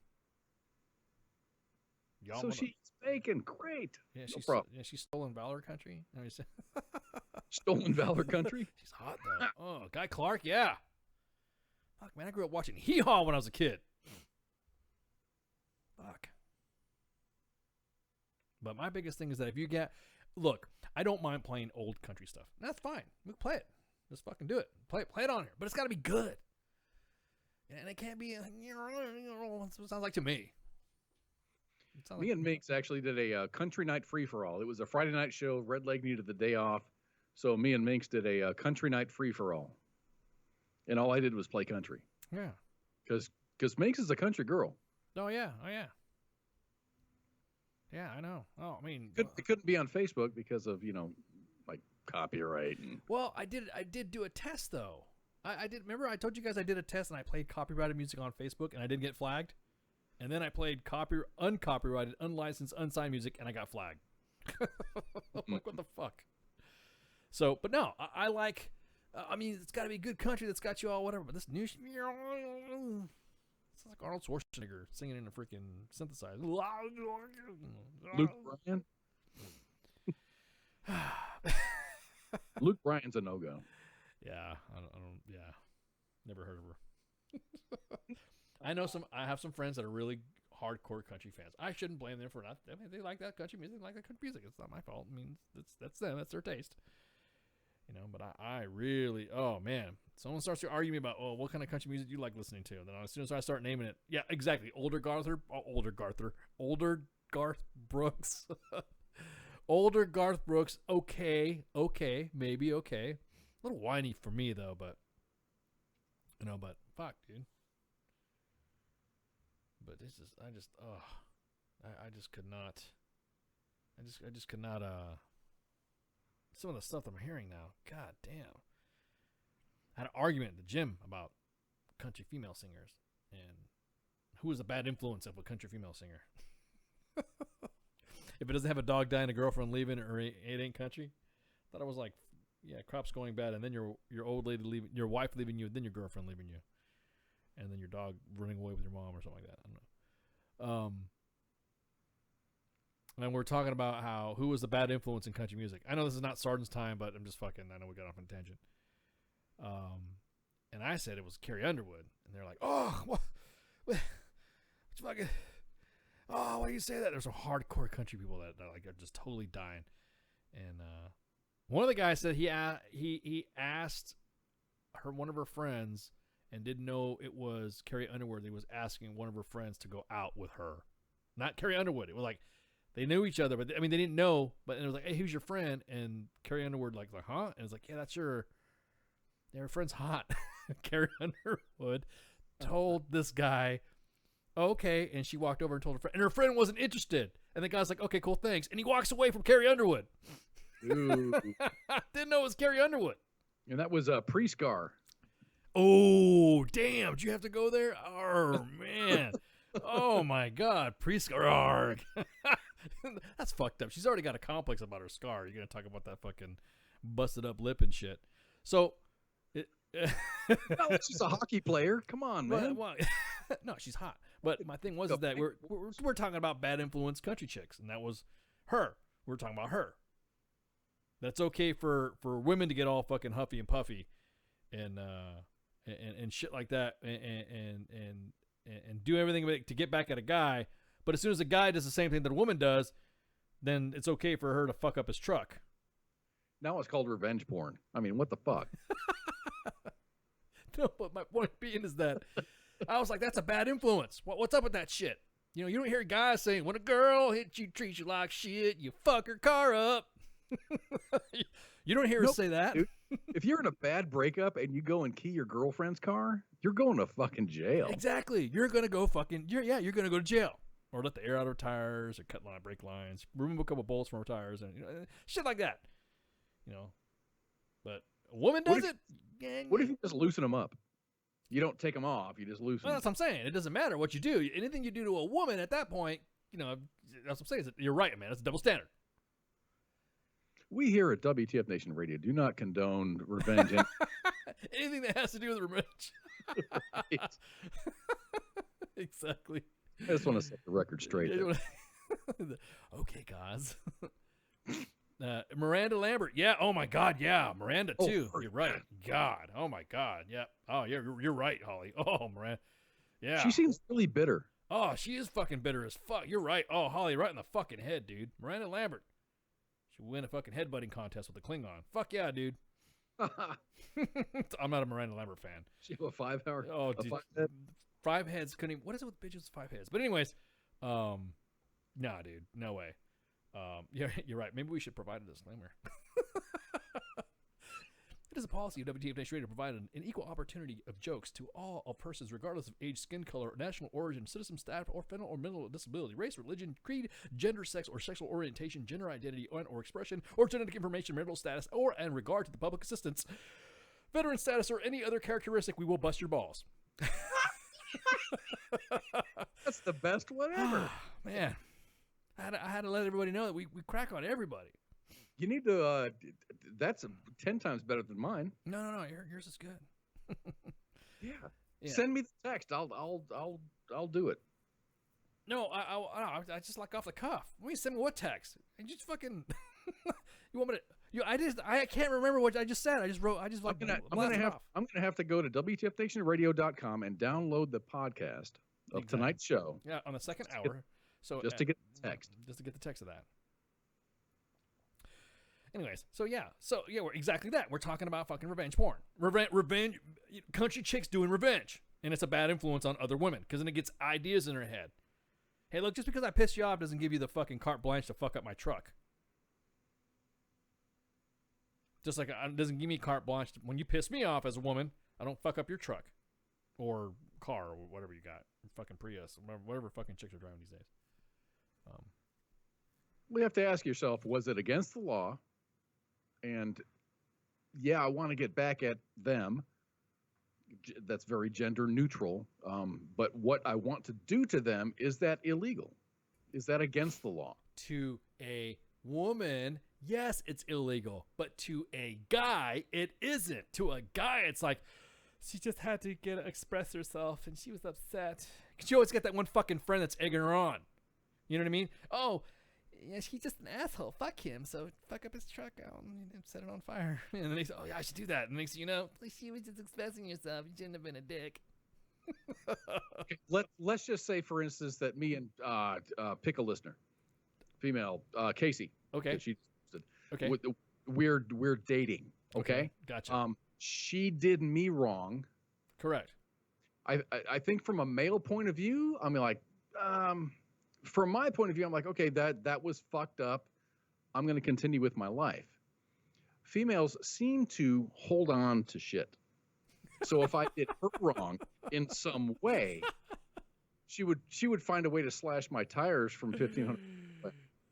She's making great. Yeah, no problem. Yeah, she's stolen valor country. Stolen valor country. She's hot though. Oh, Guy Clark. Yeah. Fuck, man, I grew up watching Hee Haw when I was a kid. Fuck. But my biggest thing is that if you look, I don't mind playing old country stuff. That's fine. We can play it. Just fucking do it. Play it on here. But it's got to be good. And it can't be, that's what it sounds like to me. Me and Minx actually did a country night free-for-all. It was a Friday night show. Red Leg needed the day off. So me and Minx did a country night free-for-all. and all I did was play country. Yeah. Because Minx is a country girl. Oh yeah. Yeah, I know. Oh, I mean, It couldn't be on Facebook because of like copyright and. Well, I did do a test though. I did. Remember, I told you guys I did a test and I played copyrighted music on Facebook and I didn't get flagged. And then I played uncopyrighted, unlicensed, unsigned music and I got flagged. I'm like, what the fuck? So, but no, I like. I mean, it's got to be good country that's got you all whatever. But this new, it's like Arnold Schwarzenegger singing in a freaking synthesizer. Luke Bryan. Luke Bryan's a no-go. Yeah, I don't. Yeah, never heard of her. I have some friends that are really hardcore country fans. I shouldn't blame them for not. I mean, they like that country music, they like that country music. It's not my fault. I mean, that's them. That's their taste. But I really, oh man, someone starts to argue me about, what kind of country music do you like listening to? And then as soon as I start naming it, yeah, exactly. Older Garth Brooks, older Garth Brooks. Okay, maybe okay. A little whiny for me though, but but fuck, dude. But this is, I just could not. I just could not. Some of the stuff I'm hearing now, god damn. I had an argument at the gym about country female singers and who was a bad influence of a country female singer. If it doesn't have a dog dying, a girlfriend leaving, or it ain't country. I thought it was like, yeah, crops going bad, and then your old lady leaving, your wife leaving you, then your girlfriend leaving you, and then your dog running away with your mom or something like that. I don't know. And we're talking about who was the bad influence in country music. I know this is not Sargent's time, but I'm just fucking, I know we got off on a tangent. And I said it was Carrie Underwood. And they're like, oh, what fucking, oh, why do you say that? There's some hardcore country people that like are just totally dying. And one of the guys said he asked one of her friends and didn't know it was Carrie Underwood. He was asking one of her friends to go out with her. Not Carrie Underwood. It was like, they knew each other, but they didn't know. But it was like, hey, who's your friend? And Carrie Underwood like, huh? And it's like, yeah, that's her friend's hot. Carrie Underwood told this guy, okay, and she walked over and told her friend, and her friend wasn't interested. And the guy's like, okay, cool, thanks. And he walks away from Carrie Underwood. Ooh. Didn't know it was Carrie Underwood. And that was Pre-Scar. Oh, damn. Did you have to go there? Oh, man. Oh, my God. Pre-Scar. That's fucked up. She's already got a complex about her scar. You're going to talk about that fucking busted up lip and shit. So, no, she's a hockey player. Come on, man. No, she's hot. But my thing was is that we're talking about bad influence country chicks, and that was her. We're talking about her. That's okay for women to get all fucking huffy and puffy, and shit like that, and do everything to get back at a guy. But as soon as a guy does the same thing that a woman does, then it's okay for her to fuck up his truck. Now it's called revenge porn. I mean, what the fuck? No, but my point being is that I was like, that's a bad influence. What's up with that shit? You don't hear guys saying, when a girl hits you, treats you like shit, you fuck her car up. You don't hear her say that. Dude, if you're in a bad breakup and you go and key your girlfriend's car, you're going to fucking jail. Exactly. You're going to go you're going to go to jail. Or let the air out of her tires, or cut brake lines, remove a couple bolts from her tires, and shit like that. But a woman does it. What if you just loosen them up? You don't take them off. You just loosen them. That's what I'm saying. It doesn't matter what you do. Anything you do to a woman at that point, that's what I'm saying. You're right, man. It's a double standard. We here at WTF Nation Radio do not condone revenge. Anything that has to do with revenge. Exactly. I just want to set the record straight. Okay, guys. Miranda Lambert. Yeah. Oh, my God. Yeah. Miranda, too. You're right. God. Oh, my God. Yeah. Oh, yeah. You're right, Holly. Oh, Miranda. Yeah. She seems really bitter. Oh, she is fucking bitter as fuck. You're right. Oh, Holly, right in the fucking head, dude. Miranda Lambert. She win a fucking headbutting contest with a Klingon. Fuck yeah, dude. I'm not a Miranda Lambert fan. She have a 5-hour. Oh, dude. 5 heads couldn't even. What is it with bitches with 5 heads? But anyways, nah, dude, no way. Yeah, you're right. Maybe we should provide a disclaimer. It is a policy of WTF Nation Radio to provide an equal opportunity of jokes to all persons, regardless of age, skin color, national origin, citizen status, or federal or mental disability, race, religion, creed, gender, sex, or sexual orientation, gender identity, or expression, or genetic information, marital status, or in regard to the public assistance, veteran status, or any other characteristic. We will bust your balls. That's the best one ever. Man, I had to let everybody know that we crack on everybody. You need to. That's 10 times better than mine. No, yours is good. Yeah. Yeah. Send me the text. I'll do it. No, I just like off the cuff. What do you send me what text? And just fucking. You want me to? I can't remember what I just said. I just wrote. I'm gonna have to go to WTFNationRadio.com and download the podcast of tonight's show. Yeah, on the second hour. Just to get the text. Just to get the text of that. Anyways, we're exactly that. We're talking about fucking revenge porn. Revenge, country chicks doing revenge. And it's a bad influence on other women because then it gets ideas in her head. Hey, look, just because I pissed you off doesn't give you the fucking carte blanche to fuck up my truck. Just like it doesn't give me carte blanche. When you piss me off as a woman, I don't fuck up your truck or car or whatever you got. Fucking Prius, whatever fucking chicks are driving these days. We have to ask yourself, was it against the law? And yeah, I want to get back at them. That's very gender neutral. But what I want to do to them, is that illegal? Is that against the law? To a woman, yes, it's illegal. But to a guy, it isn't. To a guy, it's like, she just had to express herself and she was upset. Because you always get that one fucking friend that's egging her on. You know what I mean? Oh, yeah, he's just an asshole. Fuck him. So fuck up his truck out and set it on fire. And then he said, oh, yeah, I should do that. And next thing you know, she was just expressing yourself. You shouldn't have been a dick. Let's just say, for instance, that me and pick a listener, female, Casey. Okay. Okay. We're dating. Okay. Gotcha. She did me wrong. Correct. I think from a male point of view, I mean, like, from my point of view, I'm like, okay, that was fucked up. I'm going to continue with my life. Females seem to hold on to shit. So if I did her wrong in some way, she would find a way to slash my tires from 1,500.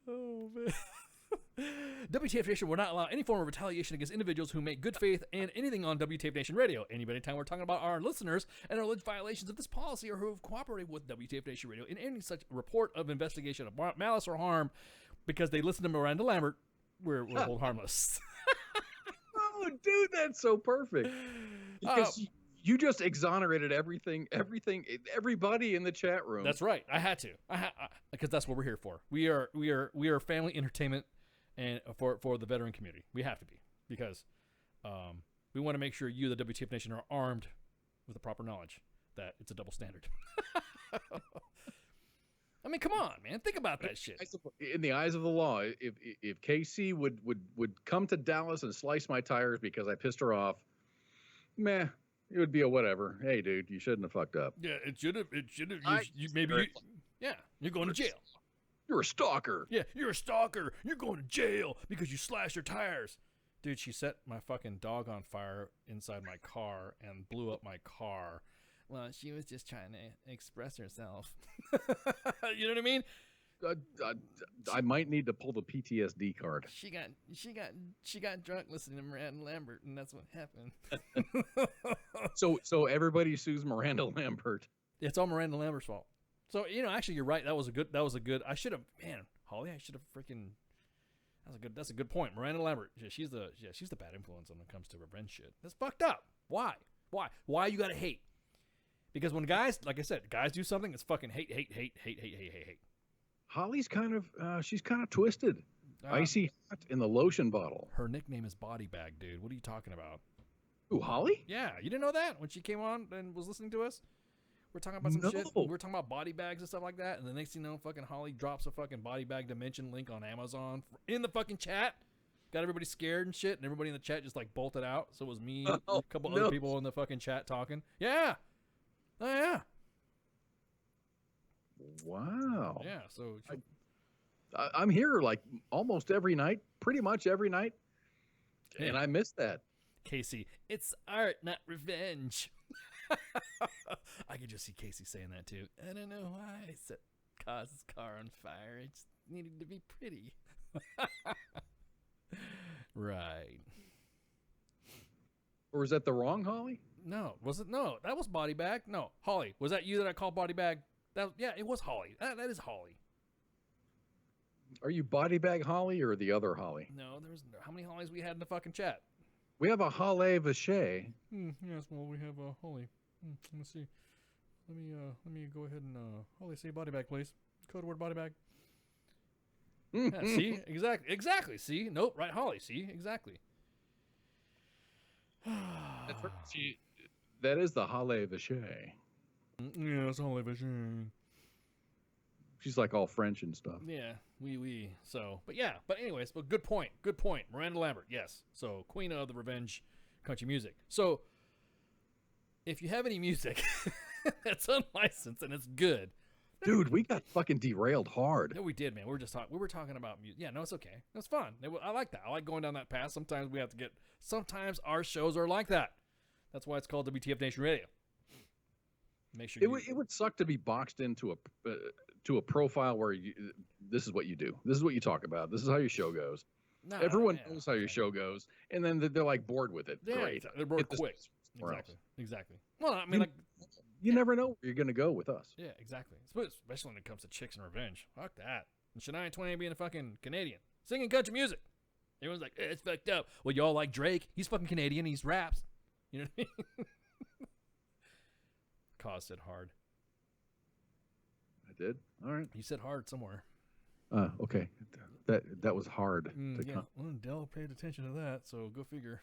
Oh man. WTF Nation will not allow any form of retaliation against individuals who make good faith and anything on WTF Nation Radio. Anytime we're talking about our listeners and alleged violations of this policy or who have cooperated with WTF Nation Radio in any such report of investigation of malice or harm because they listen to Miranda Lambert, we're hold harmless. Oh, dude, that's so perfect. Because you just exonerated everybody in the chat room. That's right. I had to. Because that's what we're here for. We are family entertainment and for the veteran community. We have to be because we want to make sure you, the WTF Nation, are armed with the proper knowledge that it's a double standard. I mean, come on, man. Think about that shit. In the eyes of the law, if KC would come to Dallas and slice my tires because I pissed her off, meh, it would be a whatever. Hey, dude, you shouldn't have fucked up. Yeah, it should have. Yeah, you're going to jail. You're a stalker. Yeah, you're a stalker. You're going to jail because you slashed your tires. Dude, she set my fucking dog on fire inside my car and blew up my car. Well, she was just trying to express herself. You know what I mean? I might need to pull the PTSD card. She got drunk listening to Miranda Lambert, and that's what happened. So everybody sues Miranda Lambert. It's all Miranda Lambert's fault. So actually, you're right. That was a good. I should have, man, Holly. I should have freaking. That's a good point. Miranda Lambert. She's the bad influence when it comes to revenge shit. That's fucked up. Why you gotta hate? Because when guys, like I said, guys do something, it's fucking hate. Holly's kind of she's kind of twisted. Icy hot in the lotion bottle. Her nickname is Body Bag, dude. What are you talking about? Who, Holly? Yeah, you didn't know that when she came on and was listening to us? We're talking about some shit. We're talking about body bags and stuff like that. And the next thing you know, fucking Holly drops a fucking body bag dimension link on Amazon in the fucking chat. Got everybody scared and shit. And everybody in the chat just like bolted out. So it was me, a couple other people in the fucking chat talking. Yeah. Oh, yeah. Wow. Yeah. So I'm here like almost every night, pretty much every night. And I missed that. Casey, it's art, not revenge. I could just see Casey saying that too. I don't know why I set caused his car on fire. It just needed to be pretty. Right. Or was that the wrong Holly? No, was it? No, that was Body Bag. No, Holly. Was that you that I called Body Bag? Yeah, it was Holly. That is Holly. Are you Body Bag Holly or the other Holly? No, there's how many Hollies we had in the fucking chat? We have a Holly Vache. Yes, well, we have Holly. Let me see. Let me go ahead and Holly, say Body Bag, please. Code word Body Bag. Yeah, see, exactly. See, nope, right, Holly. See, exactly. See, that is the Holly Vache. Yeah, it's Holly Vache. She's like all French and stuff. Yeah, oui. So, but anyways, but good point. Miranda Lambert, yes. So, queen of the revenge country music. So, if you have any music that's unlicensed and it's good. Dude, we got fucking derailed hard. No, we did, man. We were talking about music. Yeah, no, it's okay. It's fun. I like that. I like going down that path. Sometimes sometimes our shows are like that. That's why it's called WTF Nation Radio. Make sure it would suck to be boxed into a profile where this is what you do. This is what you talk about. This is how your show goes. Everyone knows how your show goes, and then they're like bored with it. Yeah, great. They're bored quick. Exactly. Well, I mean, you never know where you're going to go with us. Yeah, exactly. Especially when it comes to chicks and revenge. Fuck that. And Shania Twain being a fucking Canadian, singing country music. Everyone's like, it's fucked up. Well, y'all like Drake. He's fucking Canadian. He's raps. You know what I mean? Cause said hard. I did. All right. You said hard somewhere. Okay. That was hard. Yeah. Well, Dale paid attention to that, so go figure.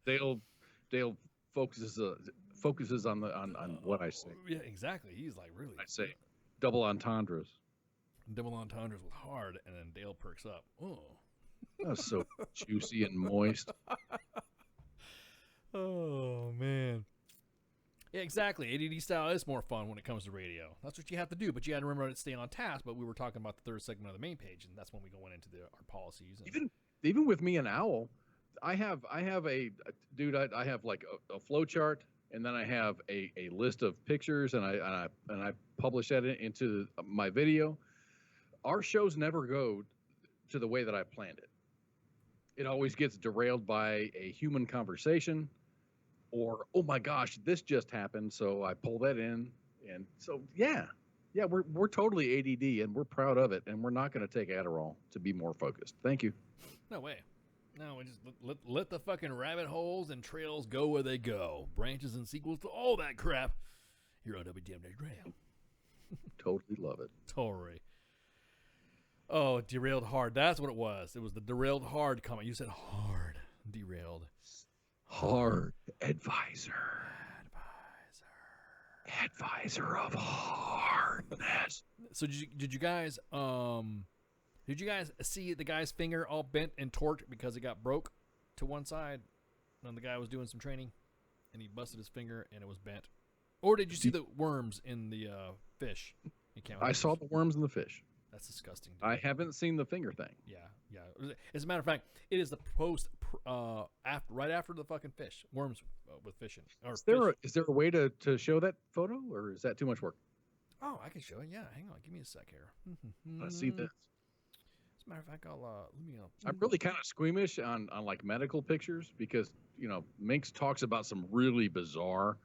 Dale focuses on what I say. Yeah, exactly. He's like, really. I say double entendres. Double entendres with hard, and then Dale perks up. Oh. That's so juicy and moist. Oh man. Yeah, exactly. ADD style is more fun when it comes to radio. That's what you have to do, but you got to remember to stay on task. But we were talking about the third segment of the main page, and that's when we go into our policies. And Even with me and Owl, I have a dude. I have like a flow chart, and then I have a list of pictures, and I publish that into my video. Our shows never go to the way that I planned it. It always gets derailed by a human conversation, or oh my gosh, this just happened, so I pull that in, and so yeah, we're totally ADD, and we're proud of it, and we're not going to take Adderall to be more focused. Thank you. No way. No, we just let the fucking rabbit holes and trails go where they go. Branches and sequels to all that crap here on WTF Nation Radio. Totally love it. Totally. Oh, derailed hard. That's what it was. It was the derailed hard comment. You said hard. Derailed. Hard advisor. Advisor of hardness. So did you guys see the guy's finger all bent and torqued because it got broke to one side when the guy was doing some training and he busted his finger and it was bent? Or did you see the worms in the fish? I saw the worms in the fish. That's disgusting. I haven't seen the finger thing. Yeah. As a matter of fact, it is the post right after the fucking fish worms with fishing. Is there a way to show that photo, or is that too much work? Oh, I can show it. Yeah, hang on, give me a sec here. Let's see this. As a matter of fact, I'm really kind of squeamish on like medical pictures because Minx talks about some really bizarre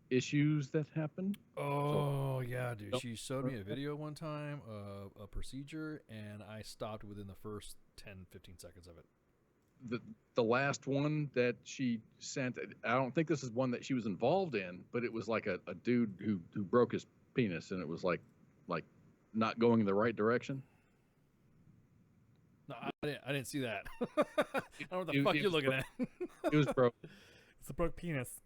issues that happen. Oh, yeah, dude. She showed me a video one time of a procedure, and I stopped within the first 10, 15 seconds of it. The last one that she sent, I don't think this is one that she was involved in, but it was like a dude who broke his penis, and it was like not going in the right direction. No, I didn't see that. I don't know what the fuck you're looking at. It was broke. It's a broke penis.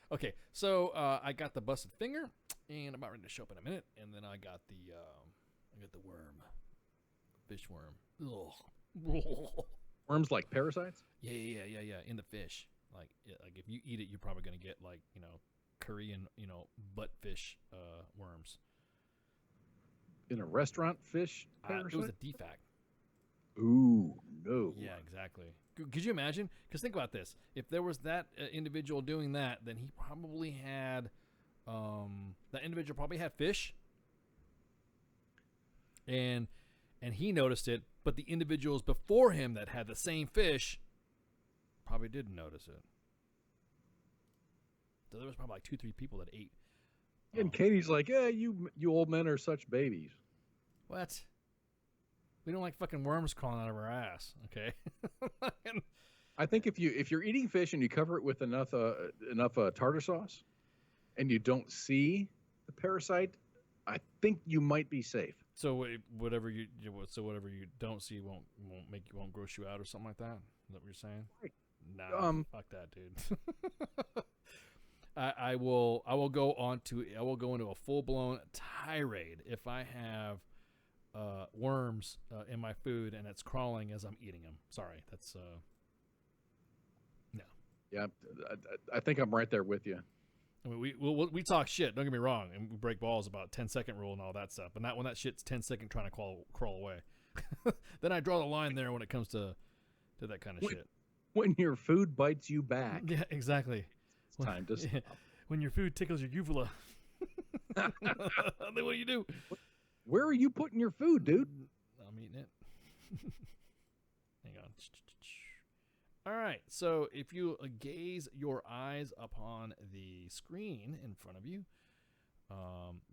Okay, so I got the busted finger, and I'm about ready to show up in a minute, and then I got the worm, fish worm. Ugh. Worms like parasites? Yeah, in the fish. Like if you eat it, you're probably gonna get Korean, butt fish worms. In a restaurant fish parasite? It was a defect. Ooh, no. Yeah, exactly. Could you imagine? Because think about this: if there was that individual doing that, then he probably had that individual probably had fish, and he noticed it, but the individuals before him that had the same fish probably didn't notice it. So there was probably like 2-3 people that ate. And Katie's like, "Yeah, you old men are such babies." What? We don't like fucking worms crawling out of our ass, okay? I think if you're eating fish and you cover it with enough tartar sauce, and you don't see the parasite, I think you might be safe. So whatever you don't see won't gross you out or something like that. Is that what you're saying? Right. Nah, fuck that, dude. I will go into a full blown tirade if I have worms in my food and it's crawling as I'm eating them. Sorry, that's no. Yeah, I think I'm right there with you. I mean, we talk shit. Don't get me wrong, and we break balls about 10-second rule and all that stuff. But not when that shit's 10 second trying to crawl away. Then I draw the line there when it comes to that kind of shit. When your food bites you back. Yeah, exactly. It's time to stop. When your food tickles your uvula. Then what do you do? Where are you putting your food, dude? I'm eating it. Hang on. All right. So if you gaze your eyes upon the screen in front of you,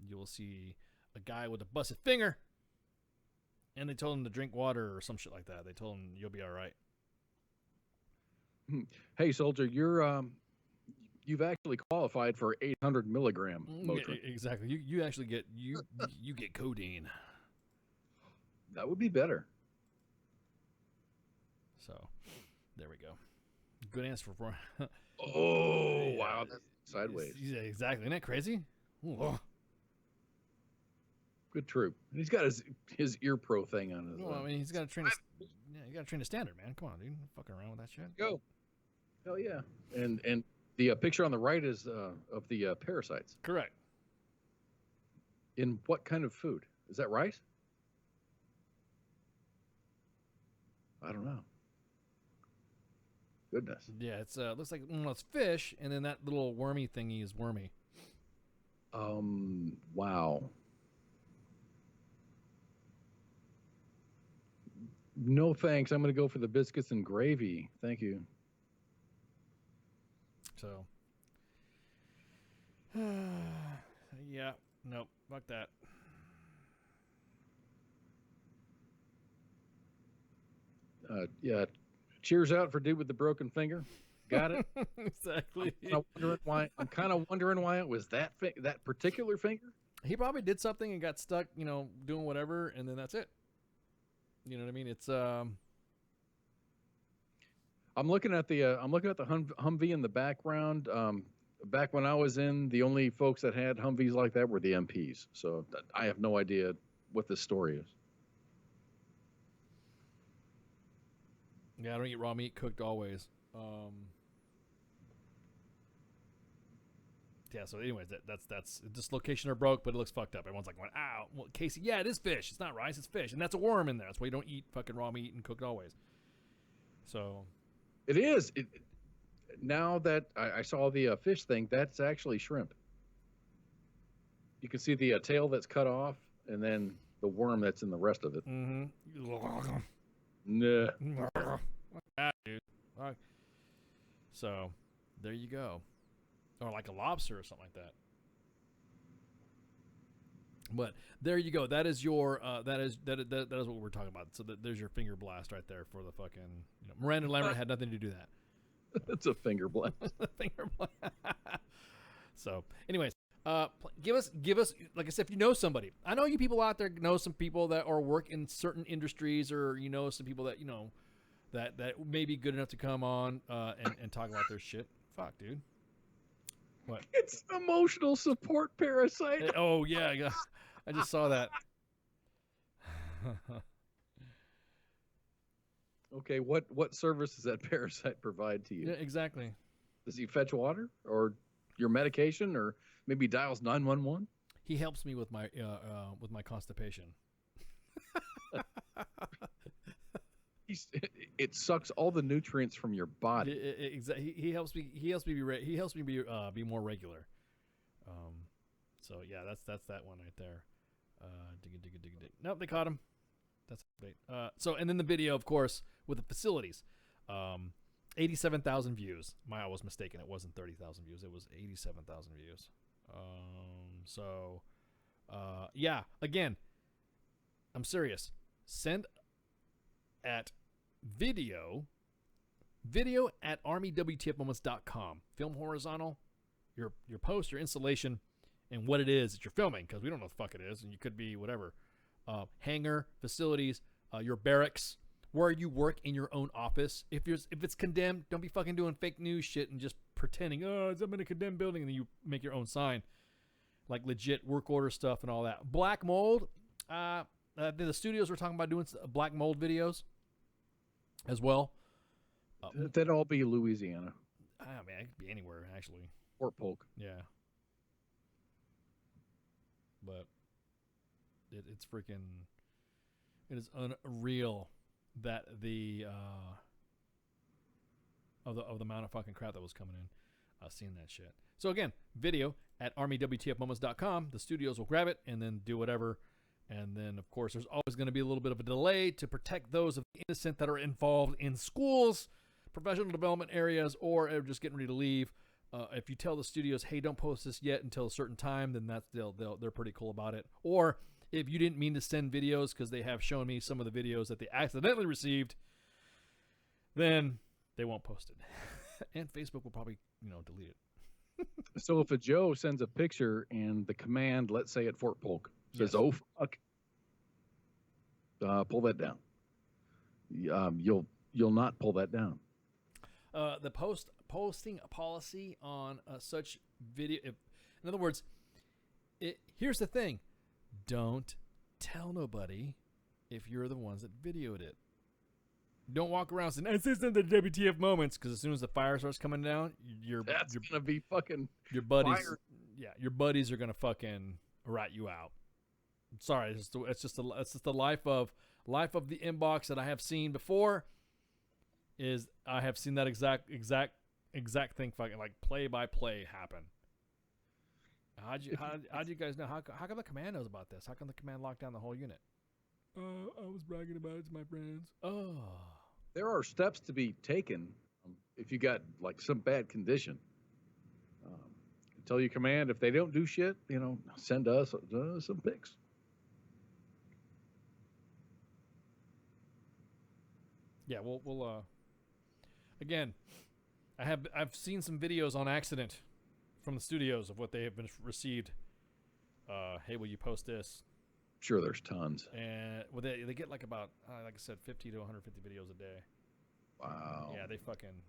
you will see a guy with a busted finger. And they told him to drink water or some shit like that. They told him you'll be all right. Hey, soldier, you've actually qualified for 800 milligram Motrin. Exactly. You actually get you get codeine. That would be better. So, there we go. Good answer for. Oh wow, that's sideways. Yeah, exactly. Isn't that crazy? Ooh. Good troop. And he's got his ear pro thing on his. Well, I mean, he's got to train. You got to train a standard, man. Come on, dude. Fucking around with that shit. Go. Hell yeah. And the picture on the right is of the parasites. Correct. In what kind of food? Is that rice? I don't know. Goodness. Yeah, it's looks like it's fish, and then that little wormy thingy is wormy. Wow. No thanks. I'm going to go for the biscuits and gravy. Thank you. So, yeah, nope, fuck that. Yeah, cheers out for dude with the broken finger. Got it. Exactly. I'm kind of wondering why it was that particular finger. He probably did something and got stuck, doing whatever, and then that's it. You know what I mean? It's I'm looking at the Humvee in the background. Back when I was in, the only folks that had Humvees like that were the MPs. So I have no idea what this story is. Yeah, I don't eat raw meat, cooked always. Yeah. So, anyways, that's dislocation or broke, but it looks fucked up. Everyone's like, "Ow, well, Casey, yeah, it is fish. It's not rice, it's fish, and that's a worm in there. That's why you don't eat fucking raw meat and cooked always." So. It is. Now that I saw the fish thing, that's actually shrimp. You can see the tail that's cut off, and then the worm that's in the rest of it. Mm-hmm. Nah. Dude. So, there you go. Or like a lobster or something like that. But there you go. That is your that is what we're talking about. So there's your finger blast right there for the fucking Miranda Lambert had nothing to do that. It's a finger blast. Finger blast. So, anyways, give us like I said, if you know somebody. I know you people out there know some people that or work in certain industries, or some people that that may be good enough to come on and talk about their shit. Fuck, dude. What? It's emotional support parasite. Oh yeah, I just saw that. Okay, what service does that parasite provide to you? Yeah, exactly. Does he fetch water or your medication, or maybe dials 911? He helps me with my constipation. It sucks all the nutrients from your body. He helps me. He helps me be more regular. So yeah, that's that one right there. Dig. Nope, they caught him. That's bait. So and then the video, of course, with the facilities. 87,000 views. I was mistaken. It wasn't 30,000 views. It was 87,000 views. Yeah. Again, I'm serious. Send at video at armywtfmoments.com. Film horizontal, your post, your installation, and what it is that you're filming, because we don't know what the fuck it is, and you could be whatever. Hangar, facilities, your barracks, where you work in your own office. If it's condemned, don't be fucking doing fake news shit and just pretending, oh, I'm in a condemned building, and then you make your own sign. Like legit work order stuff and all that. Black mold, the studios were talking about doing black mold videos as well. That'd all be Louisiana. I mean, it could be anywhere, actually. Fort Polk. Yeah. But it's freaking... It is unreal that the of the amount of fucking crap that was coming in. Seeing that shit. So again, video at armywtfmoments.com. The studios will grab it and then do whatever. And then, of course, there's always going to be a little bit of a delay to protect those of the innocent that are involved in schools, professional development areas, or are just getting ready to leave. If you tell the studios, hey, don't post this yet until a certain time, then they're pretty cool about it. Or if you didn't mean to send videos, because they have shown me some of the videos that they accidentally received, then they won't post it. And Facebook will probably, delete it. So if a Joe sends a picture and the command, let's say at Fort Polk, says, yes, "Oh fuck," pull that down. You'll not pull that down. The posting policy on such video. In other words, here's the thing: don't tell nobody if you're the ones that videoed it. Don't walk around saying, "This isn't the WTF moments," because as soon as the fire starts coming down, that's gonna be fucking your buddies. fired. Yeah, your buddies are gonna fucking rat you out. Sorry, it's just the life of the inbox that I have seen before. Is I have seen that exact thing fucking like play by play happen. How'd you guys know? How come the command knows about this? How come the command locked down the whole unit? I was bragging about it to my friends. Oh. There are steps to be taken if you got like some bad condition. Tell your command, if they don't do shit, send us some pics. Yeah, we'll again, I've seen some videos on accident from the studios of what they have been received. Hey, will you post this? Sure, there's tons. And they get like about like I said, 50 to 150 videos a day. Wow. Yeah, they fucking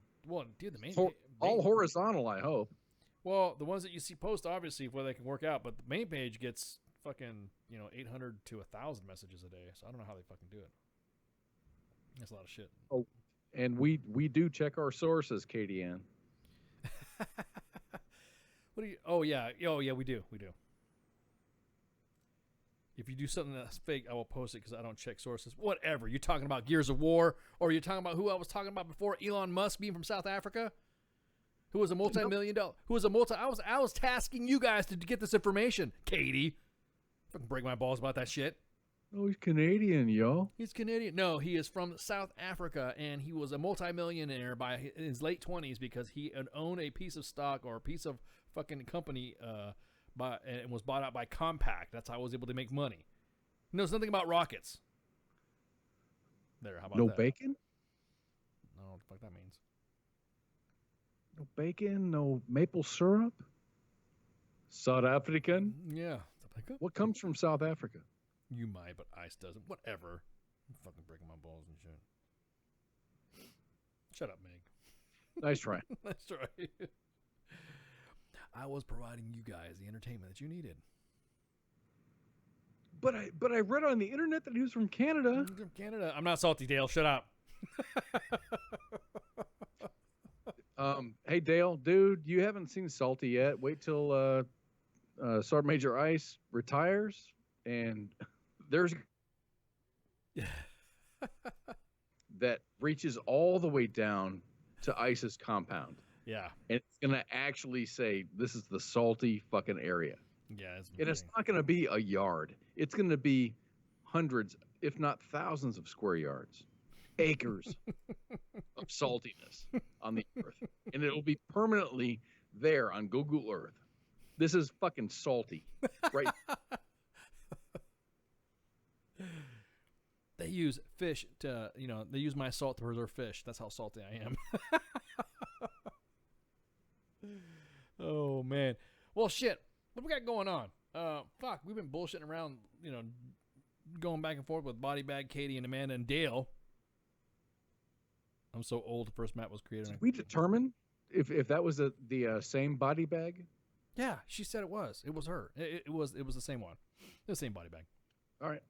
dude, the main all horizontal, I hope. Well, the ones that you see post obviously where they can work out, but the main page gets fucking 800 to 1,000 messages a day. So I don't know how they fucking do it. That's a lot of shit. Oh, and we do check our sources, Katie Ann. What do you? Oh yeah, we do. If you do something that's fake, I will post it because I don't check sources. Whatever. You're talking about Gears of War, or you're talking about who I was talking about before, Elon Musk being from South Africa, who was a multi-million-dollar, I was tasking you guys to get this information, Katie. Fucking break my balls about that shit. Oh, he's Canadian, yo. He's Canadian. No, he is from South Africa, and he was a multi-millionaire by his late 20s because he had owned a piece of stock or a piece of fucking company and was bought out by Compaq. That's how I was able to make money. He knows nothing about rockets. There, how about no that? Bacon? I don't know what the fuck that means. No bacon, no maple syrup? South African? Yeah. South Africa? What comes from South Africa? You might, but ice doesn't. Whatever. I'm fucking breaking my balls and shit. Shut up, Meg. Nice try. Nice try. I was providing you guys the entertainment that you needed. But I read on the internet that he was from Canada. He's from Canada. I'm not salty, Dale. Shut up. Hey Dale, dude, you haven't seen Salty yet. Wait till Sergeant Major Ice retires, and that reaches all the way down to ISIS compound. Yeah. And it's going to actually say, this is the salty fucking area. Yeah. And it's not going to be a yard. It's going to be hundreds, if not thousands of square yards, acres of saltiness on the earth. And it'll be permanently there on Google Earth. This is fucking salty, right? They use fish to, they use my salt to preserve fish. That's how salty I am. Oh, man. Well, shit. What we got going on? Fuck, we've been bullshitting around, going back and forth with Body Bag, Katie, and Amanda, and Dale. I'm so old. The first map was created. Did we determine if that was the same body bag? Yeah, she said it was. It was her. It was the same one. The same body bag. All right.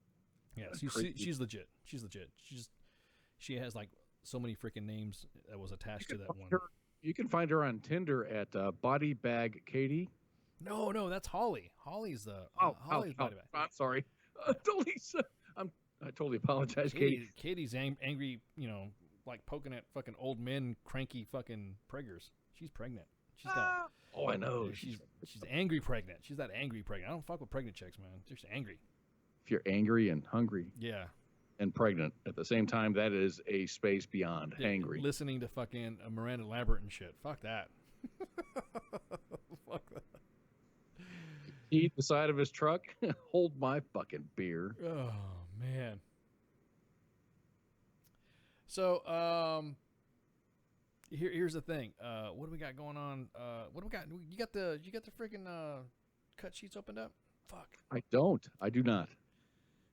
Yeah, That's she's legit. She's legit. She has like so many freaking names that was attached to that one. You can find her on Tinder at Body Bag Katie. No, that's Holly. Holly's the Holly's body bag. I'm sorry. I totally apologize, Katie. Katie's angry. Like poking at fucking old men, cranky fucking preggers. She's pregnant. She's got. Oh, I know. She's angry pregnant. She's that angry pregnant. I don't fuck with pregnant chicks, man. They're just angry. If you're angry and hungry. Yeah. And pregnant at the same time, that is a space beyond hangry. Listening to fucking Miranda Lambert and shit. Fuck that. Fuck that. Eat the side of his truck. Hold my fucking beer. Oh man. So here's the thing. What do we got going on? What do we got? You got the freaking cut sheets opened up? Fuck. I don't. I do not.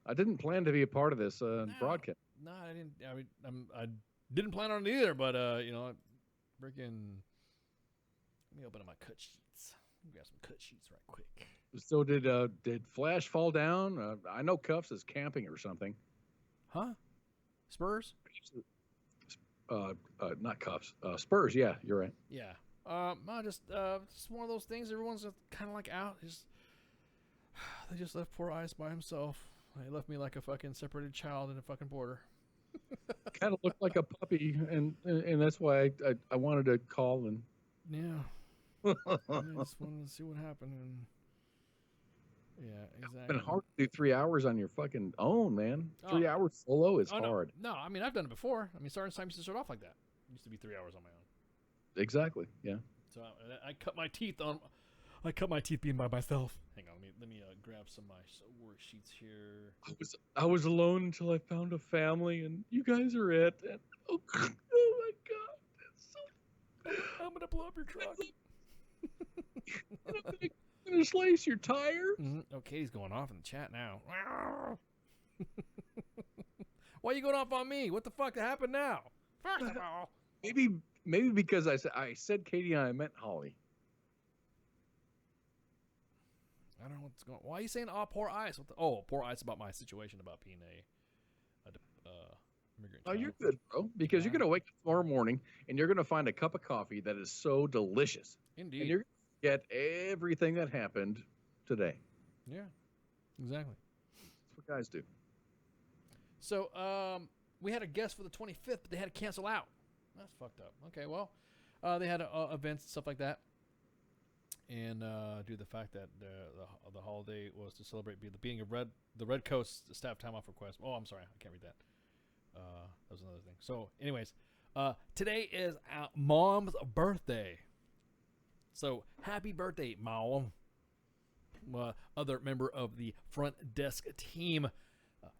I didn't plan to be a part of this broadcast. No, I didn't. I didn't plan on it either. But freaking. Let me open up my cut sheets. We got some cut sheets right quick. So did Flash fall down? I know Cuffs is camping or something. Huh? Spurs? Not Cuffs. Spurs. Yeah, you're right. Yeah. No, just one of those things. Everyone's kind of like out. They just left poor Ice by himself. They left me like a fucking separated child in a fucking border. Kind of looked like a puppy, and that's why I wanted to call and. Yeah. I just wanted to see what happened. And yeah, exactly. It's been hard to do 3 hours on your fucking own, man. 3 hours solo is hard. No, I mean, I've done it before. I mean, Sergeant Time used to start off like that. It used to be 3 hours on my own. Exactly. Yeah. So I cut my teeth being by myself. Hang on, let me grab some of my worksheets here. I was alone until I found a family, and you guys are it. And, oh my God, I'm gonna blow up your truck. I'm gonna slice your tires. Mm-hmm. Oh, Katie's going off in the chat now. Why are you going off on me? What the fuck happened now? First of all, maybe because I said Katie and I meant Holly. I don't know what's going on. Why are you saying, poor Ice? Poor Ice about my situation about being a immigrant. Oh, you're good, bro. Because you're going to wake up tomorrow morning and you're going to find a cup of coffee that is so delicious. Indeed. And you're going to get everything that happened today. Yeah, exactly. That's what guys do. So, we had a guest for the 25th, but they had to cancel out. That's fucked up. Okay, well, they had events and stuff like that. And due to the fact that the holiday was to celebrate the beginning of the Red Coast staff time off request. Oh, I'm sorry, I can't read that. That was another thing. So, anyways, today is Mom's birthday. So, happy birthday, Mom. Other member of the front desk team,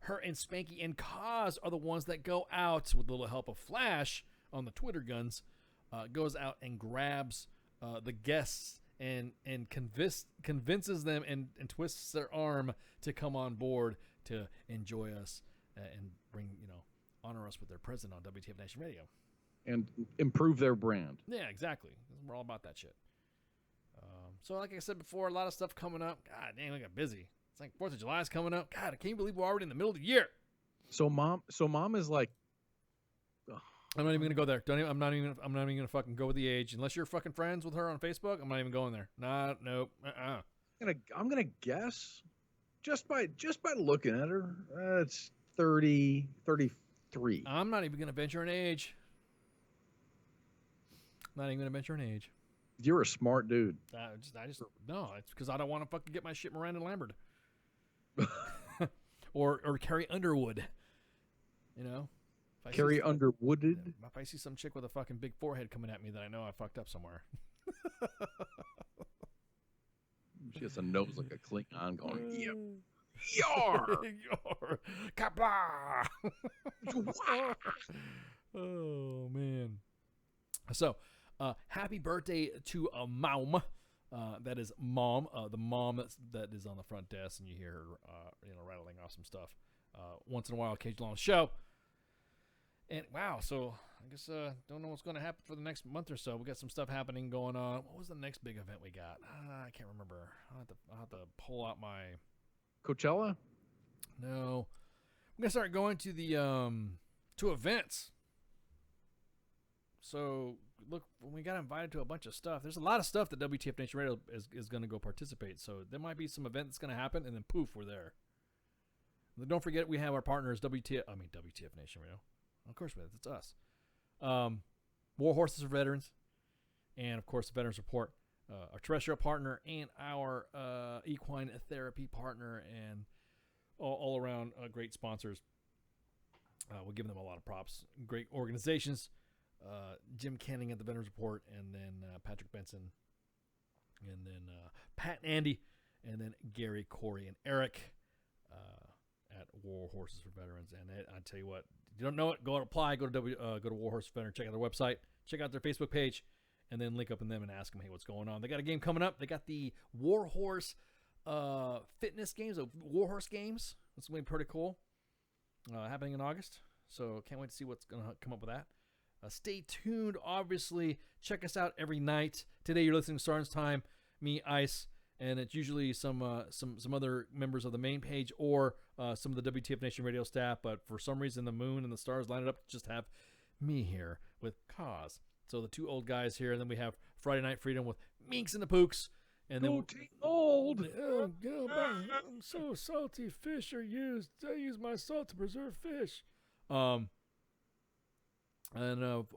her and Spanky and Kaz are the ones that go out with a little help of Flash on the Twitter guns. Goes out and grabs the guests and convinces them and twists their arm to come on board to enjoy us and bring, honor us with their presence on WTF Nation Radio. And improve their brand. Yeah, exactly. We're all about that shit. So like I said before, a lot of stuff coming up. God damn, I got busy. It's like 4th of July is coming up. God, I can't believe we're already in the middle of the year. So mom is like, I'm not even gonna go there. I'm not even gonna fucking go with the age. Unless you're fucking friends with her on Facebook, I'm not even going there. Nope. I'm gonna guess just by looking at her, it's 30, 3. I'm not even going to venture an age. Not even going to venture an age. You're a smart dude. I just no. It's because I don't want to fucking get my shit Miranda Lambert. or Carrie Underwood. You know? Carrie Underwooded? If I see some chick with a fucking big forehead coming at me, then I know I fucked up somewhere. She has a nose like a Klingon going, yep. Yar! Yar! Kapla! Oh, man. So, happy birthday to Mom. That is Mom, the mom that is on the front desk, and you hear her, rattling off some stuff once in a while, occasionally on the show. And wow, so I guess don't know what's going to happen for the next month or so. We got some stuff happening going on. What was the next big event we got? I can't remember. I'll have to pull out my Coachella. No, I'm gonna start going to the to events. So look, when we got invited to a bunch of stuff, there's a lot of stuff that WTF Nation Radio is going to go participate. So there might be some event that's going to happen, and then poof, we're there. And don't forget, we have our partners, WTF Nation Radio. Of course, it's us. War Horses for Veterans, and of course, the Veterans Report, our terrestrial partner, and our equine therapy partner, and all around great sponsors. We'll give them a lot of props. Great organizations. Jim Canning at the Veterans Report, and then Patrick Benson, and then Pat and Andy, and then Gary, Corey, and Eric at War Horses for Veterans. And I tell you what, if you don't know it, go and apply. Go to War Horses for Veterans. Check out their website. Check out their Facebook page, and then link up with them and ask them, hey, what's going on? They got a game coming up. They got the War Horse fitness games, War Horse games. That's going to be pretty cool. Happening in August. So can't wait to see what's going to come up with that. Stay tuned, obviously. Check us out every night. Today you're listening to Stars Time, me, Ice, and it's usually some other members of the main page or some of the WTF Nation Radio staff, but for some reason the moon and the stars lined up to just have me here with Cause. So the two old guys here, and then we have Friday Night Freedom with Minks and the Pooks. And then old. I'm so salty. Fish are used. I use my salt to preserve fish. And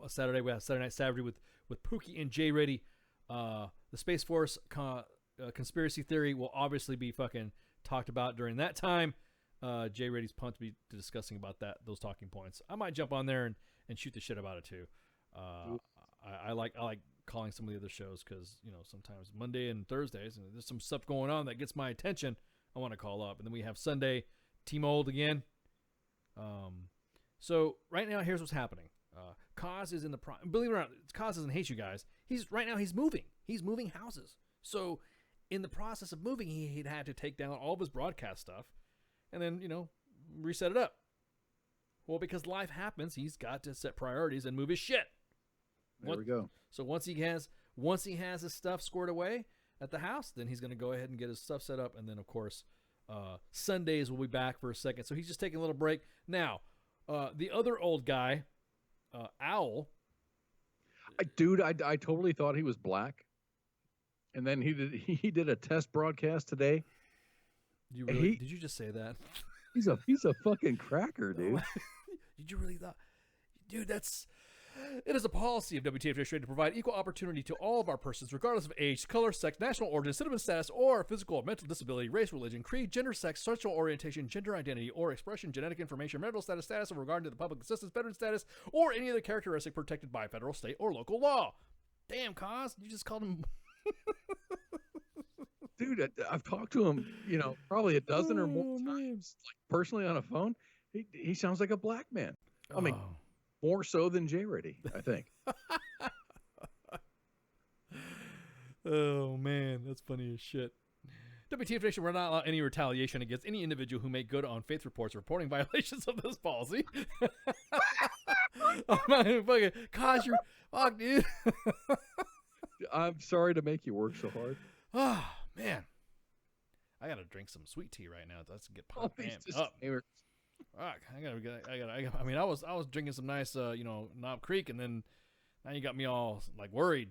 Saturday we have Saturday Night Savage with Pookie and Jay Reddy. The Space Force conspiracy theory will obviously be fucking talked about during that time. Jay Reddy's pumped to be discussing about those talking points. I might jump on there and shoot the shit about it too. I like calling some of the other shows because sometimes Monday and Thursdays and there's some stuff going on that gets my attention. I want to call up, and then we have Sunday Team Old again. So right now here's what's happening. Cause is in the believe it or not, Cause doesn't hate you guys. He's moving. He's moving houses. So in the process of moving, he'd had to take down all of his broadcast stuff and then, reset it up. Well, because life happens, he's got to set priorities and move his shit. There we go. So once he has his stuff squared away at the house, then he's going to go ahead and get his stuff set up. And then, of course, Sundays we'll be back for a second. So he's just taking a little break. Now, the other old guy, Owl. I totally thought he was black. And then he did a test broadcast today. Did you just say that? He's a fucking cracker, dude. Did you really thought? Dude, it is a policy of WTF Nation to provide equal opportunity to all of our persons, regardless of age, color, sex, national origin, citizen status, or physical or mental disability, race, religion, creed, gender, sex, sexual orientation, gender identity, or expression, genetic information, marital status in regard to the public assistance, veteran status, or any other characteristic protected by federal, state, or local law. Damn, Cos, you just called him. Dude, I've talked to him, probably a dozen or more times, like personally on a phone. He sounds like a black man. I mean, more so than Jay Reddy, I think. Oh man, that's funny as shit. WTF Nation will not allow any retaliation against any individual who make good on faith reports reporting violations of this policy. I'm not even fucking cause your fuck, dude. I'm sorry to make you work so hard. Oh man, I gotta drink some sweet tea right now. That's get pumped up. I mean, I was drinking some nice, Knob Creek, and then now you got me all like worried,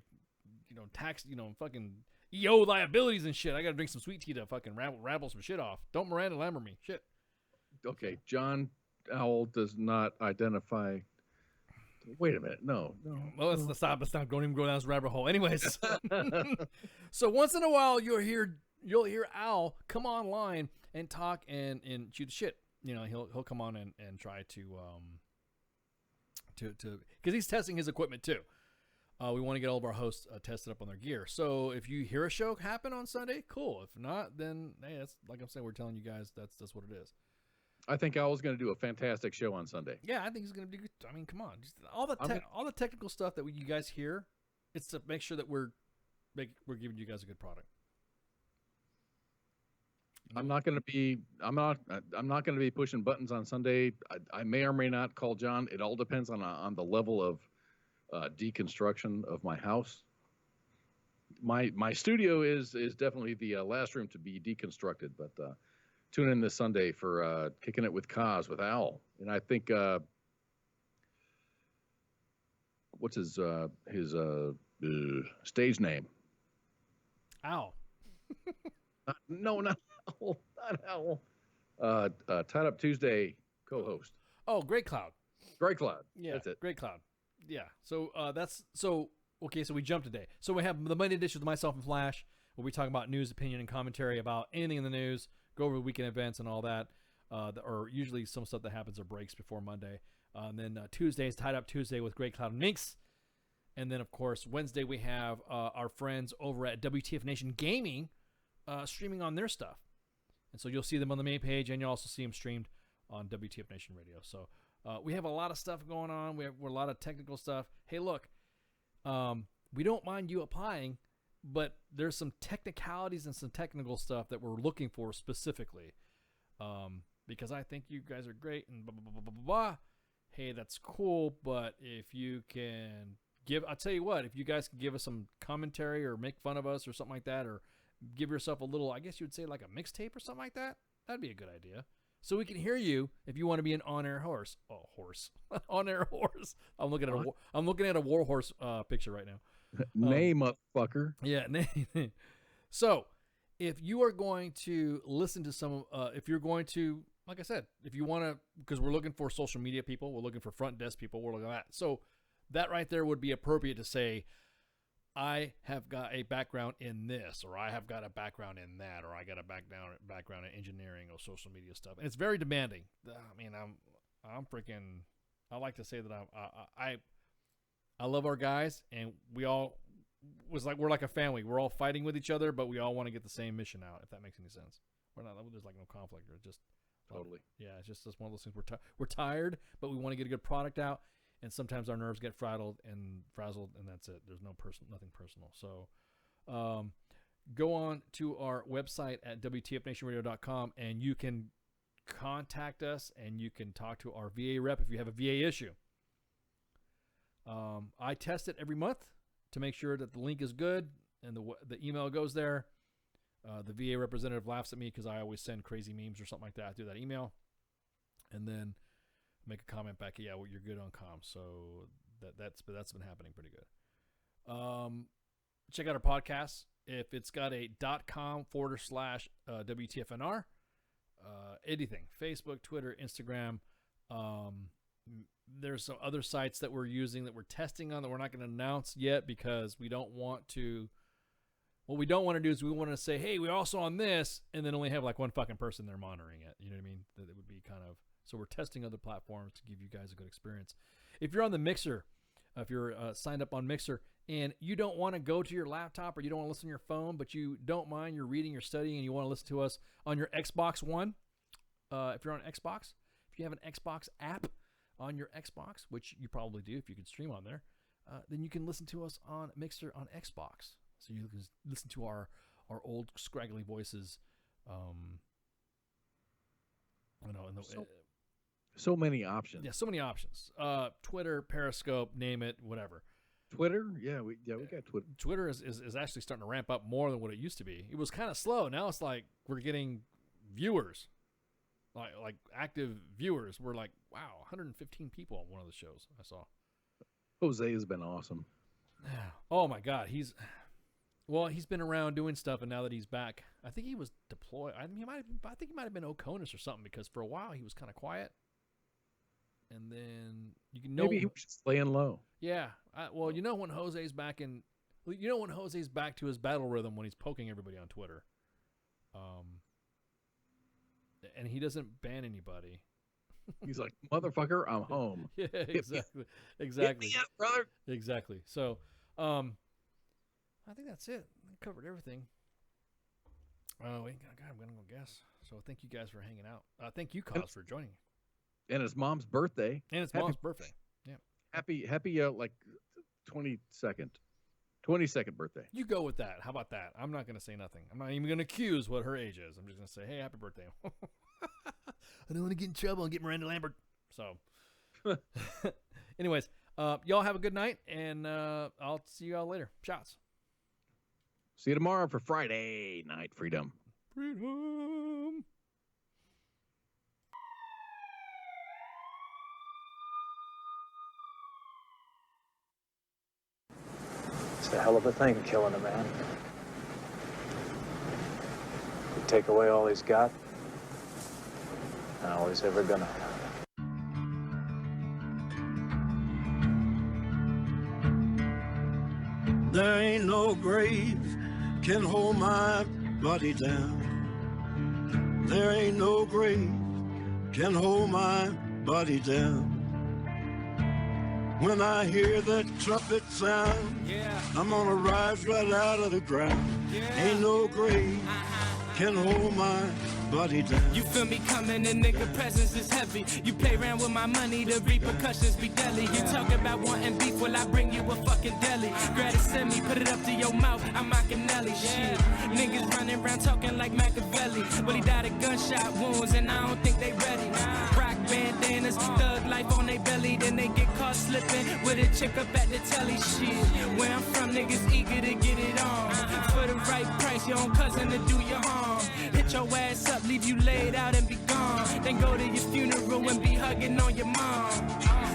tax, fucking EO liabilities and shit. I gotta drink some sweet tea to fucking rabble some shit off. Don't Miranda Lambert me, shit. Okay, John, owl does not identify. Wait a minute. No. Well, let's stop. Don't even go down this rabbit hole. Anyways, so once in a while you'll hear Al come online and talk and shoot the shit. You know, he'll come on and try to because he's testing his equipment too. We want to get all of our hosts tested up on their gear. So if you hear a show happen on Sunday, cool. If not, then hey, that's like I'm saying, we're telling you guys that's what it is. I think Owl's going to do a fantastic show on Sunday. Yeah, I think he's going to do good. I mean, come on, just all the technical stuff that you guys hear, it's to make sure that we're giving you guys a good product. I'm not going to be pushing buttons on Sunday. I may or may not call John. It all depends on the level of deconstruction of my house. My studio is definitely the last room to be deconstructed, but tune in this Sunday for Kicking It with Kaz with Owl. And I think what's his stage name? Owl. No, not Owl. Not Owl. Tied Up Tuesday co-host. Oh, Great Cloud. Great Cloud. Yeah, that's it. Great Cloud. Yeah. So okay. So we jumped today. So we have the Monday edition with myself and Flash, where we talk about news, opinion, and commentary about anything in the news. Go over the weekend events and all that, or usually some stuff that happens or breaks before Monday. And then Tuesday is Tied Up Tuesday with Great Cloud and Minx. And then, of course, Wednesday we have our friends over at WTF Nation Gaming streaming on their stuff. And so you'll see them on the main page, and you'll also see them streamed on WTF Nation Radio. So we have a lot of stuff going on. We're a lot of technical stuff. Hey, look, we don't mind you applying, but there's some technicalities and some technical stuff that we're looking for specifically, because I think you guys are great and blah, blah, blah, blah, blah, blah. Hey, that's cool, but if you can I'll tell you what, if you guys can give us some commentary or make fun of us or something like that, or give yourself a little, I guess you would say like a mixtape or something like that, that'd be a good idea. So we can hear you if you want to be an on-air horse. Oh, horse. On-air horse. I'm looking at a war horse picture right now. Nay, motherfucker. Yeah, nay. So, if you are going to listen to some, if you're going to, like I said, if you want to, because we're looking for social media people, we're looking for front desk people, we're looking at that. So, that right there would be appropriate to say, I have got a background in this, or I have got a background in that, or I got a background in engineering or social media stuff. And it's very demanding. I mean, I'm freaking, I like to say that I love our guys, and we're like a family. We're all fighting with each other, but we all want to get the same mission out, if that makes any sense. There's like no conflict, or just totally. Yeah, it's just one of those things. We're tired, but we want to get a good product out. And sometimes our nerves get frazzled, and that's it. There's nothing personal. So go on to our website at WTFNationRadio.com, and you can contact us, and you can talk to our VA rep if you have a VA issue. I test it every month to make sure that the link is good and the email goes there. The VA representative laughs at me because I always send crazy memes or something like that through that email. And then make a comment back, yeah, well, you're good on comms. So that's been happening pretty good. Check out our podcast. If it's got a .com/WTFNR, anything, Facebook, Twitter, Instagram. There's some other sites that we're using that we're testing on that we're not going to announce yet because we don't want to. What we don't want to do is we want to say, hey, we're also on this, and then only have like one fucking person there monitoring it. You know what I mean? That it would be kind of. So we're testing other platforms to give you guys a good experience. If you're on the Mixer, if you're signed up on Mixer, and you don't want to go to your laptop or you don't want to listen to your phone, but you don't mind, you're reading, you're studying, and you want to listen to us on your Xbox One, if you're on Xbox, if you have an Xbox app on your Xbox, which you probably do if you can stream on there, then you can listen to us on Mixer on Xbox. So you can listen to our old scraggly voices. So many options. Yeah, so many options. Twitter, Periscope, name it, whatever. Twitter? Yeah, we got Twitter. Twitter is actually starting to ramp up more than what it used to be. It was kind of slow. Now it's like we're getting viewers, like active viewers. We're like, wow, 115 people on one of the shows I saw. Jose has been awesome. Oh my God, he's been around doing stuff, and now that he's back, I think he was deployed. I think he might have been Oconus or something, because for a while he was kind of quiet. and then you can know. Maybe he was just laying low. Yeah. Well, you know when Jose's back to his battle rhythm when he's poking everybody on Twitter. And he doesn't ban anybody. He's like, motherfucker, I'm home. Yeah, exactly. Exactly. Hit me up, brother. Exactly. So, I think that's it. I covered everything. Oh, God, I'm gonna go guess. So thank you guys for hanging out. Thank you, Cos, for joining. And it's mom's birthday. And it's mom's birthday. Yeah. Happy like 22nd birthday. You go with that. How about that? I'm not gonna say nothing. I'm not even gonna accuse what her age is. I'm just gonna say, hey, happy birthday. I don't want to get in trouble and get Miranda Lambert. So, anyways, y'all have a good night, and I'll see you all later. Shots. See you tomorrow for Friday Night Freedom. Freedom. It's a hell of a thing, killing a man. You take away all he's got, and all he's ever gonna have. There ain't no grave can hold my body down. There ain't no grave can hold my body down. When I hear that trumpet sound, I'm gonna rise right out of the ground. Ain't no grave can hold my body down. You feel me coming, and nigga presence is heavy. You play around with my money, the repercussions be deadly. You talk about wanting beef, well I bring you a fucking deli. Grab it, send me, put it up to your mouth, I'm Machiavelli. Shit, niggas running around talking like Machiavelli. Well, he died of gunshot wounds, and I don't think they ready. Rock bandanas, thug life on they belly, then they get caught slipping with a chick up at the telly. Shit, where I'm from, niggas eager to get it on. For the right price, your own cousin to do you harm. Hit your ass up, leave you laid out and be gone. Then go to your funeral and be hugging on your mom.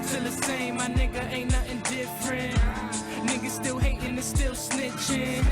Still the same, my nigga, ain't nothing different. Niggas still hating and still snitching,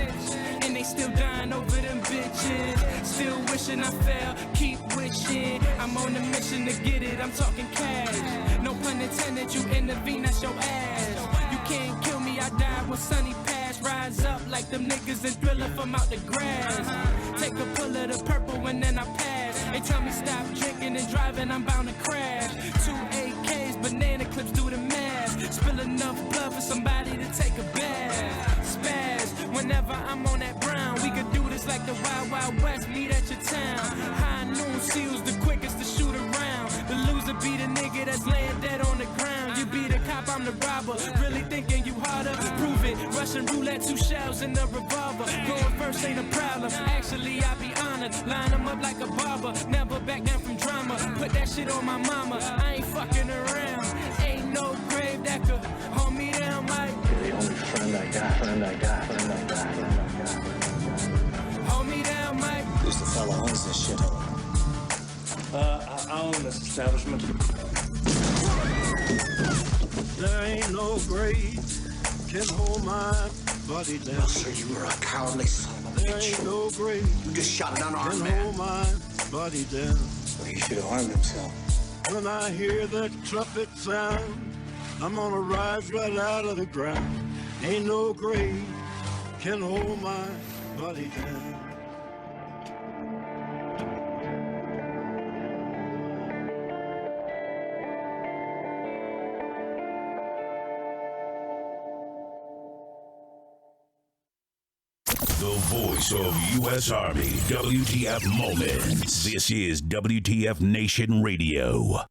and they still dying over them bitches. Still wishing I fell, keep wishing. I'm on a mission to get it, I'm talking cash. No pun intended, you intervene, that's your ass. You can't kill me, I died when Sunny passed. Rise up like them niggas and Thriller from out the grass. Take a pull of the purple and then I pass. They tell me stop drinking and driving, I'm bound to crash. 2 AKs, banana clips do the math. Spill enough blood for somebody to take a bath. Spaz, whenever I'm on that brown. We could do this like the Wild Wild West, meet at your town. High noon seals the quickest to shoot around. The loser be the nigga that's laying dead on the ground. You be the cop, I'm the robber. Really thinking you harder? Prove it. Russian roulette, 2 shells in the revolver. Going first ain't a problem. Actually, I be honored. Line them up like a barber. Never back down from drama. Put that shit on my mama. I ain't fucking around. Ain't no grave that could hold me down like. You're the only friend I got, friend I got, friend I got, friend I got. Hold me down, Mike. Who's the fella who owns this shithole? I own this establishment. There ain't no grave can hold my body down. Well, sir, you were a cowardly son of a There bitch. ain't no grave You just shot an unarmed can man. hold my body down. Well, he should have harmed himself. When I hear that trumpet sound, I'm gonna rise right out of the ground. Ain't no grave can hold my body down. The voice of U.S. Army, WTF Moments. This is WTF Nation Radio.